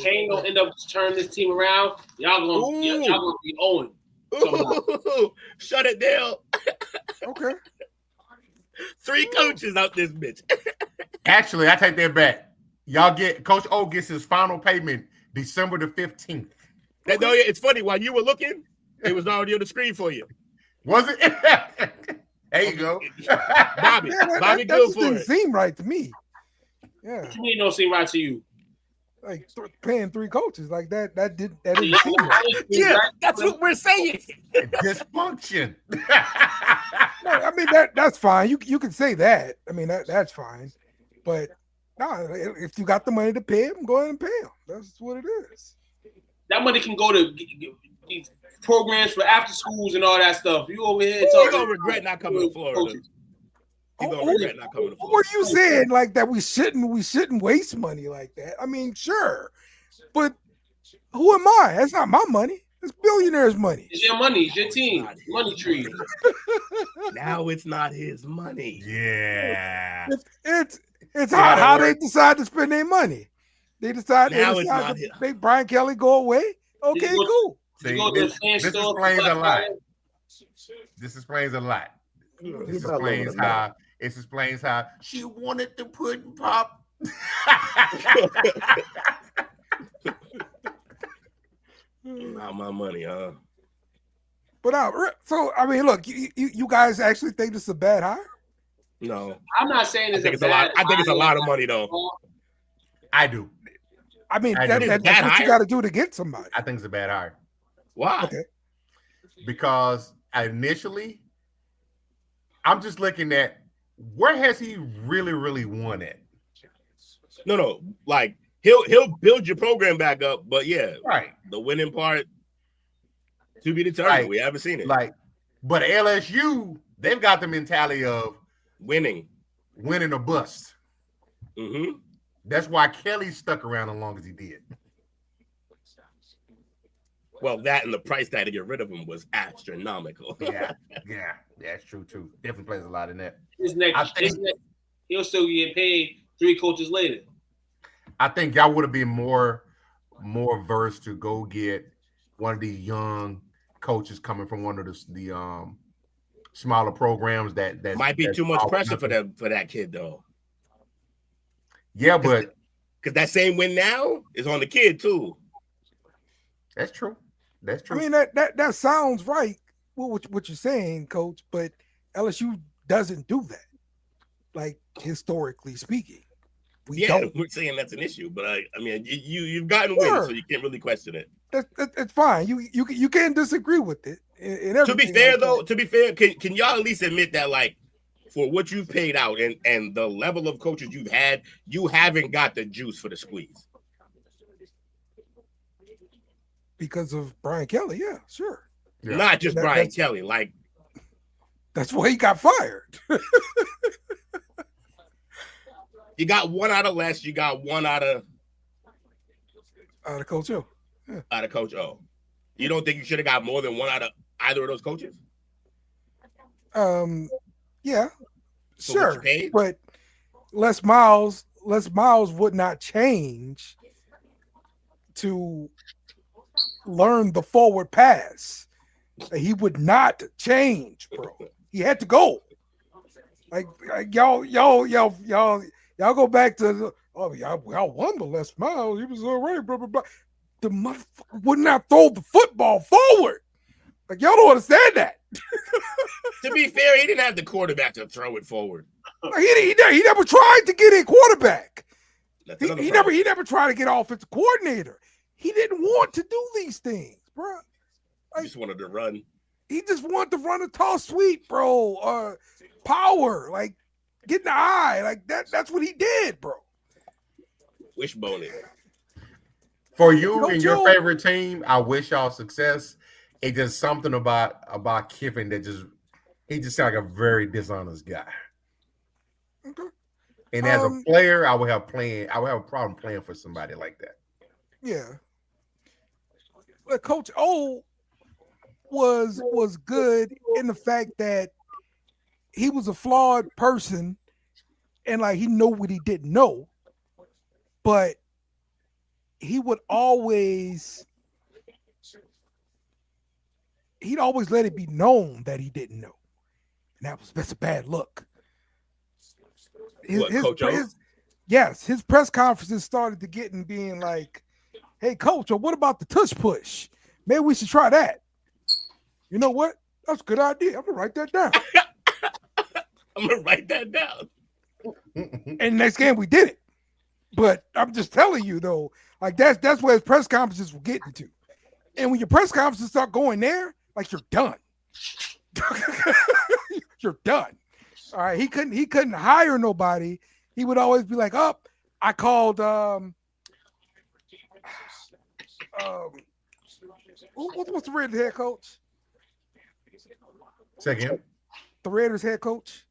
Kane don't end up turning this team around, y'all gonna be owing. Shut it down. Okay. 3 coaches out this bitch. Actually, I take that back. Coach O gets his final payment December the 15th. It's funny. While you were looking, it was already on the screen for you. Was it? There you go. Bobby that good for didn't it. seem right to me. Yeah. What you mean don't seem right to you? Like paying 3 coaches like that didn't seem right. Yeah, that's what we're saying. Dysfunction. No, I mean that's fine. You can say that. I mean that's fine. But no, if you got the money to pay him, go ahead and pay him. That's what it is. That money can go to these programs for after schools and all that stuff. You over here You're gonna regret not coming to Florida. What are you saying? Like that we shouldn't waste money like that? I mean, sure, but who am I? That's not my money. It's billionaires' money. It's your money. It's your team. Money Tree. Now it's not his money. Yeah. It's how they decide to spend their money. They decide to make Brian Kelly go away. Okay, cool. See, this explains a lot. This explains a lot. This explains how she wanted to put in pop. Not my money, huh? But so I mean, look, you guys actually think this is a bad hire? No, I'm not saying it's a lot. I think it's a lot of money, though. I do. I mean, that's what you got to do to get somebody. I think it's a bad hire. Why? Okay. Because initially, I'm just looking at where has he really won at? No, like he'll build your program back up, but yeah, right. The winning part to be determined. We haven't seen it. But LSU, they've got the mentality of winning or bust. Mm-hmm. That's why Kelly stuck around as long as he did. Well, that and the price tag to get rid of him was astronomical. yeah, that's true too. Definitely plays a lot in that. He'll still get paid 3 coaches later. I think y'all would have been more versed to go get one of these young coaches coming from one of the smaller programs that might be too much pressure for that kid though. Yeah, but because that same win now is on the kid too. That's true. That's true. I mean that sounds right. What you're saying, Coach, but LSU doesn't do that. Like historically speaking, we're saying that's an issue, but I mean, you've gotten wins, so you can't really question it. That's fine. You can't disagree with it. To be fair, can y'all at least admit that, like, for what you've paid out and the level of coaches you've had, you haven't got the juice for the squeeze. Because of Brian Kelly, yeah, sure. Yeah. Not just Brian Kelly, like that's why he got fired. You got one out of less. You got one out of Out of Coach O. Yeah. Out of Coach O. You don't think you should have got more than one out of either of those coaches? Yeah, So sure, but Les Miles would not change to learn the forward pass. He would not change, bro. He had to go. Like y'all go back to y'all won the Les Miles. He was all right, blah blah blah. The motherfucker would not throw the football forward. Like y'all don't understand that. To be fair, he didn't have the quarterback to throw it forward. He never tried to get a quarterback. He He never tried to get offensive coordinator. He didn't want to do these things, bro. Like, just wanted to run. He just wanted to run a toss sweep, bro. Power, like get in the eye, like that. That's what he did, bro. Wishbone it. For you and your favorite team, I wish y'all success. It's just something about Kiffin that he just sounds like a very dishonest guy. Okay. And as a player, I would have a problem playing for somebody like that. Yeah. But Coach O was good in the fact that he was a flawed person and like he knew what he didn't know, but he'd always let it be known that he didn't know. And that's a bad look. His press conferences started to get and being like, hey, Coach, what about the tush push? Maybe we should try that. You know what? That's a good idea. I'm going to write that down. And next game we did it. But I'm just telling you, though, like that's where his press conferences were getting to. And when your press conferences start going there, like you're done. You're done. All right. He couldn't hire nobody. He would always be like, I called what's the Raiders head coach? Second. The Raiders head coach?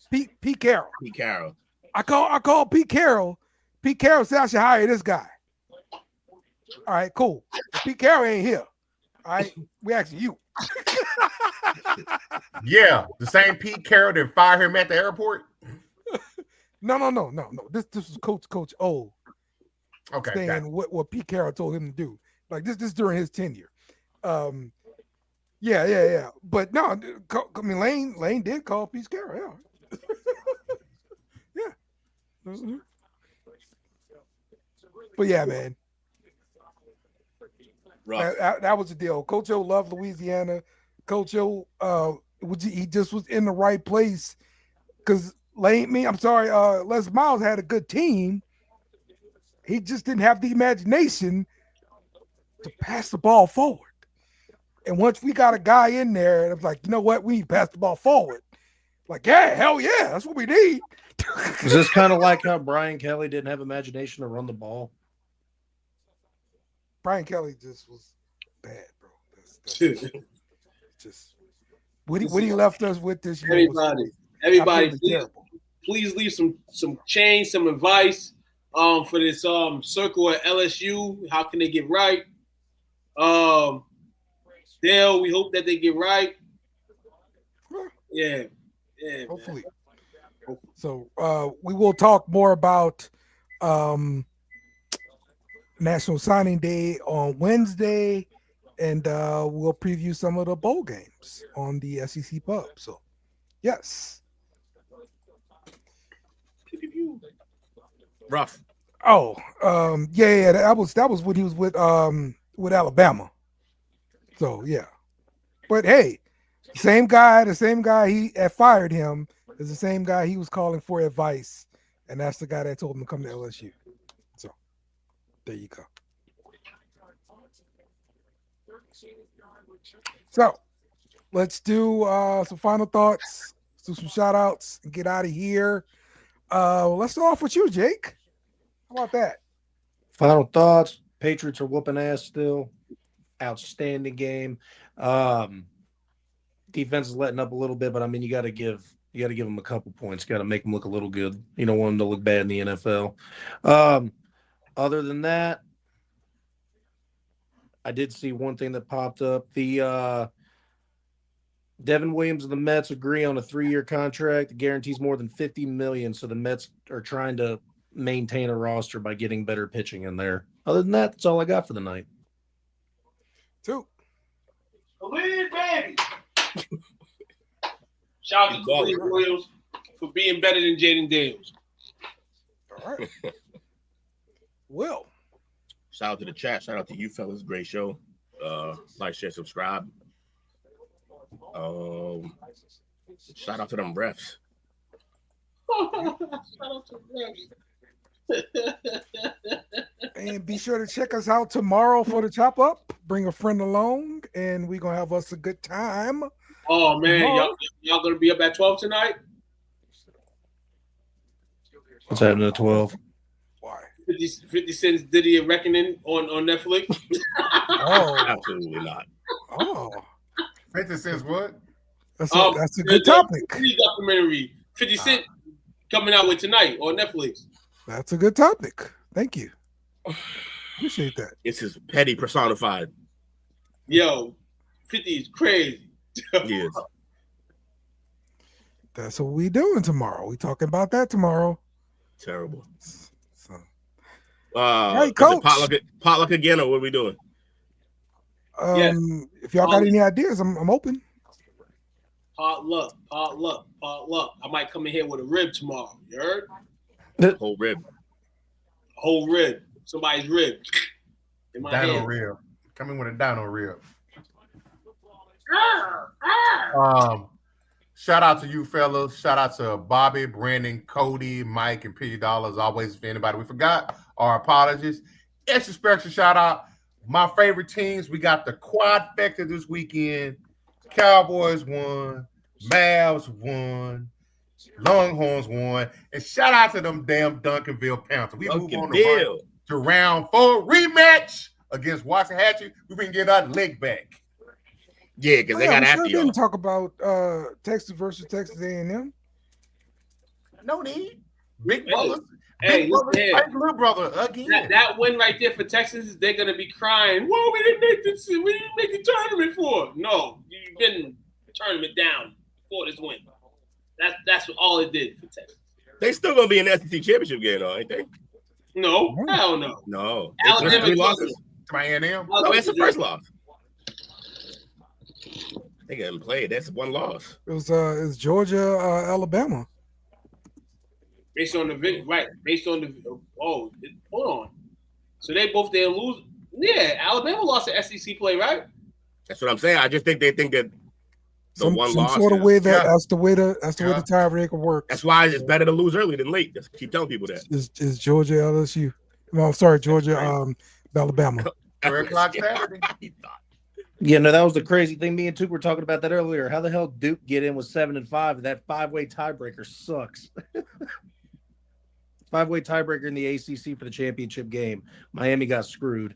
Pete Carroll. Pete Carroll. I called Pete Carroll. Pete Carroll said I should hire this guy. All right, cool. Pete Carroll ain't here. All right, we asking you. Yeah, the same Pete Carroll that fired him at the airport. No. This was Coach O. Okay. Saying what Pete Carroll told him to do. Like this during his tenure. Yeah. But no, I mean Lane did call Pete Carroll. Yeah. Yeah. Mm-hmm. But yeah, man. That was the deal. Coach O loved Louisiana. Coach O, he just was in the right place because Les Miles had a good team. He just didn't have the imagination to pass the ball forward. And once we got a guy in there, and I was like, you know what? We need to pass the ball forward. Like, yeah, hell yeah, that's what we need. Is this kind of like how Brian Kelly didn't have imagination to run the ball? Brian Kelly just was bad, bro. That's just what he left us with this year. Everybody, please leave some change, some advice for this circle at LSU. How can they get right? Dale, we hope that they get right. Yeah. Hopefully. Man. So we will talk more about National Signing Day on Wednesday, and we'll preview some of the bowl games on the SEC Pub. So, yes. Rough. Oh, yeah. That was when he was with Alabama. So yeah, but hey, the same guy he had fired him is the same guy he was calling for advice, and that's the guy that told him to come to LSU. So there you go. So let's do some final thoughts, let's do some shout outs, and get out of here. Let's start off with you, Jake. How about that? Final thoughts. Patriots are whooping ass still. Outstanding game. Defense is letting up a little bit, but I mean, you got to give them a couple points. Got to make them look a little good. You don't want them to look bad in the NFL. Other than that, I did see one thing that popped up. The Devin Williams and the Mets agree on a 3-year contract that guarantees more than $50 million. So the Mets are trying to maintain a roster by getting better pitching in there. Other than that, that's all I got for the night. Two. Khalid, baby. Shout out to Khalid Williams for being better than Jaden Daniels. All right. Will. Shout out to the chat. Shout out to you fellas. Great show. Like, share, subscribe. Shout out to them refs. And be sure to check us out tomorrow for the chop up. Bring a friend along, and we're gonna have us a good time. Oh man, y'all gonna be up at 12 tonight? What's happening at 12? Why? 50 Cent's Diddy and Reckoning on Netflix. Oh, Absolutely not. oh, 50 cents what? that's a good topic. Documentary 50 Cent coming out with tonight on Netflix. That's a good topic. Thank you. Appreciate that. It's his petty personified. Yo, 50 is crazy. He is. That's what we doing tomorrow. We talking about that tomorrow. Terrible. So, Hey, Coach. Potluck again, or what are we doing? If y'all got any ideas, I'm open. Potluck. I might come in here with a rib tomorrow. You heard? Whole rib. Whole rib. Somebody's rib. In my Dino hand. rib. Coming with a dino rib. Shout out to you fellas. Shout out to Bobby, Brandon, Cody, Mike, and P Dollars. Always, if anybody we forgot, our apologies. Extra special shout out. My favorite teams. We got the quadfecta this weekend. Cowboys won. Mavs won. Longhorns won. And shout out to them damn Duncanville Panthers. We move on to round 4 rematch against Waxahachie. We can get our leg back. Yeah, because they got after y'all. Didn't talk about Texas versus Texas A&M. No need. Big brother. Hey, little brother again. That win right there for Texas, they're gonna be crying. Whoa, we didn't make this. We didn't make the tournament for. No, you've been tournament down for this win. That's all it did for Texas. They still gonna be in the SEC championship game, though, ain't they? No, hell no. No. Alabama 3 losses. To my A&M. No, that's the first loss. They got played. That's one loss. It was Georgia, Alabama. Based on the hold on. So they both didn't lose. Yeah, Alabama lost the SEC play, right? That's what I'm saying. I just think they think that Some loss sort of is- way that's the way the tiebreaker works. That's why it's better to lose early than late. Just keep telling people that. Is Georgia LSU? No, I'm sorry, Georgia, Alabama. 3 o'clock Saturday. Yeah, no, that was the crazy thing. Me and Tuke were talking about that earlier. How the hell Duke get in with 7-5? And that 5-way tiebreaker sucks. 5-way tiebreaker in the ACC for the championship game. Miami got screwed.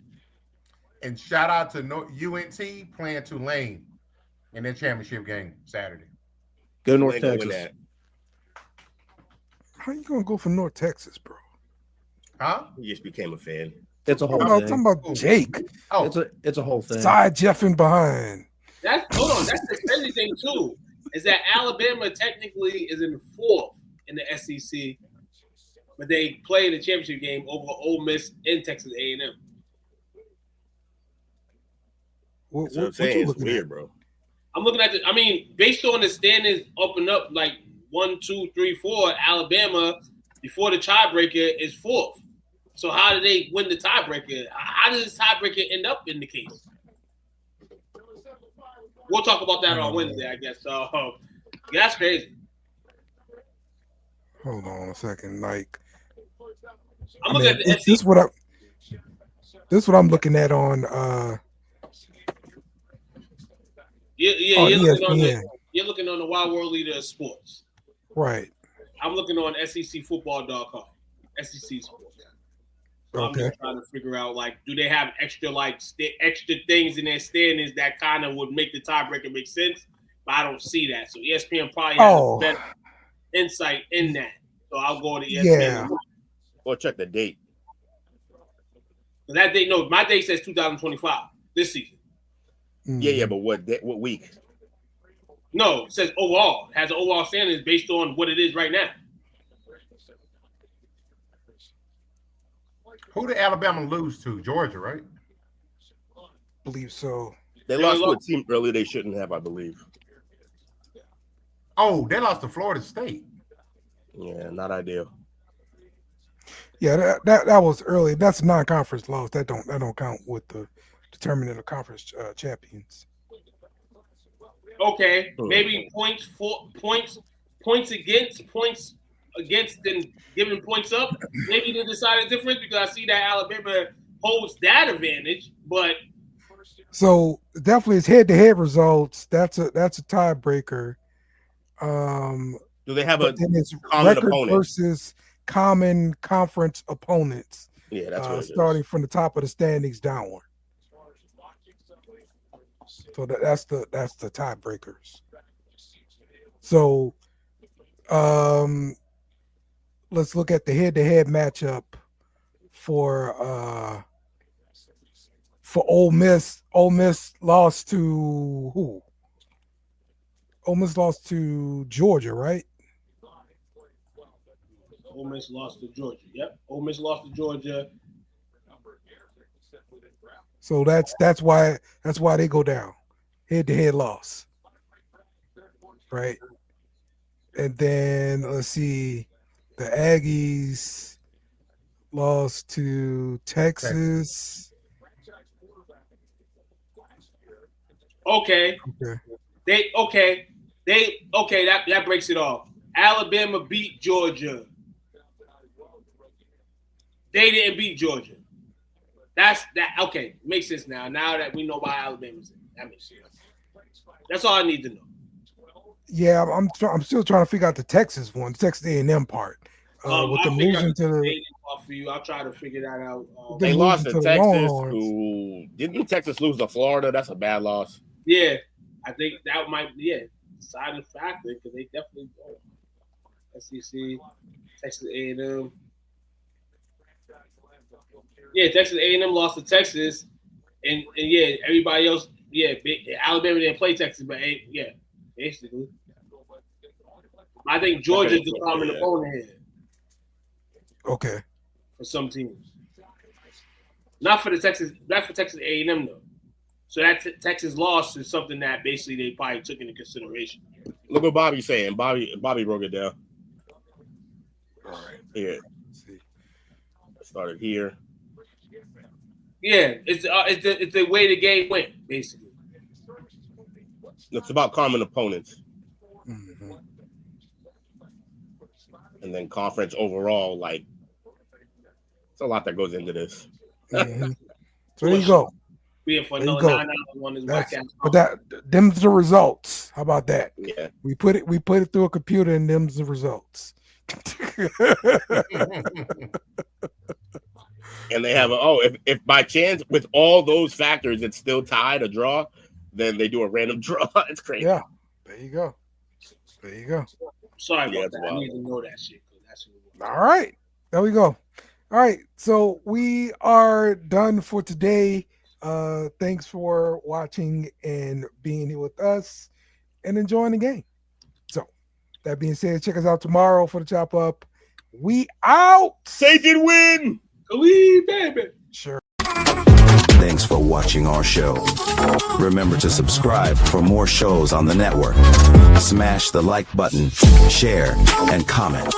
And shout out to UNT playing Tulane in their championship game Saturday. Go North Tulane gonna win Texas. that. How you gonna go for North Texas, bro? Huh? He just became a fan. It's a whole Talking thing. about Jake. Oh, It's a whole thing. Side Jeffing behind. Hold on. That's the crazy thing too. Is that Alabama technically is in 4th in the SEC, but they play in the championship game over Ole Miss and Texas A&M. That's what I'm saying. It's weird, bro. I'm looking at based on the standings up and up, like 1, 2, 3, 4, Alabama before the tiebreaker is 4th. So how do they win the tiebreaker? How does this tiebreaker end up in the case? We'll talk about that on Wednesday, I guess. So that's crazy. Hold on a second. Like, I'm looking at the SEC. This is what I'm looking at on You're looking on the Wild World Leader of Sports. right. I'm looking on SECfootball.com. SEC Sports. So I'm just trying to figure out, like, do they have extra things in their standings that kind of would make the tiebreaker make sense? But I don't see that. So ESPN probably has better insight in that. So I'll go to ESPN. Yeah. Or check the date. That date, no, my date says 2025. this season. Yeah, but what week? No, it says overall. It has an overall standings based on what it is right now. Who did Alabama lose to? Georgia, right? Believe so. They lost to a team early they shouldn't have, I believe. Oh, they lost to Florida State. Yeah, not ideal. Yeah, that was early. That's a non-conference loss. That don't count with the determining the conference champions. Okay, maybe points against, then giving points up. Maybe they decided different because I see that Alabama holds that advantage, but so definitely it's head-to-head results. That's a tiebreaker. Do they have a common record opponent versus common conference opponents? Yeah, that's what it starting is. from the top of the standings downward. So that's the tiebreakers. So let's look at the head-to-head matchup for Ole Miss. Ole Miss lost to who? Ole Miss lost to Georgia, right? Ole Miss lost to Georgia. Yep, Ole Miss lost to Georgia. So that's why they go down. Head-to-head loss. Right? And then let's see, the Aggies lost to Texas. Okay. That breaks it off. Alabama beat Georgia. They didn't beat Georgia. Okay, makes sense now. Now that we know why Alabama's in, that makes sense. That's all I need to know. Yeah, I'm still trying to figure out the Texas one, the Texas A&M part. With them losing to the for you, I'll try to figure that out. They lost to Texas. Didn't Texas lose to Florida? That's a bad loss. Yeah, I think that might be a deciding factor because they definitely don't. SEC, Texas A&M. Yeah, Texas A&M lost to Texas, and yeah, everybody else. Yeah, Alabama didn't play Texas, but yeah, basically. I think Georgia's the common opponent here. Okay. For some teams, not for Texas A&M though. So that Texas loss is something that basically they probably took into consideration. Look what Bobby's saying. Bobby broke it down. All right. Yeah. It started here. Yeah, it's the way the game went, basically. It's about common opponents. Mm-hmm. And then conference overall, like, it's a lot that goes into this. Mm-hmm. So there you go. Yeah, for there you another go. 9 hours on this But them's the results. How about that? Yeah. We put it through a computer and them's the results. And they have if by chance with all those factors it's still tied a draw, then they do a random draw. It's crazy. Yeah, there you go. Sorry about that. I need to know that shit. All right, there we go. All right, so we are done for today. Thanks for watching and being here with us and enjoying the game. So that being said, check us out tomorrow for the chop up. We out. Take it, win. Believe, baby. Sure. Thanks for watching our show. Remember to subscribe for more shows on the network. Smash the like button, share, and comment.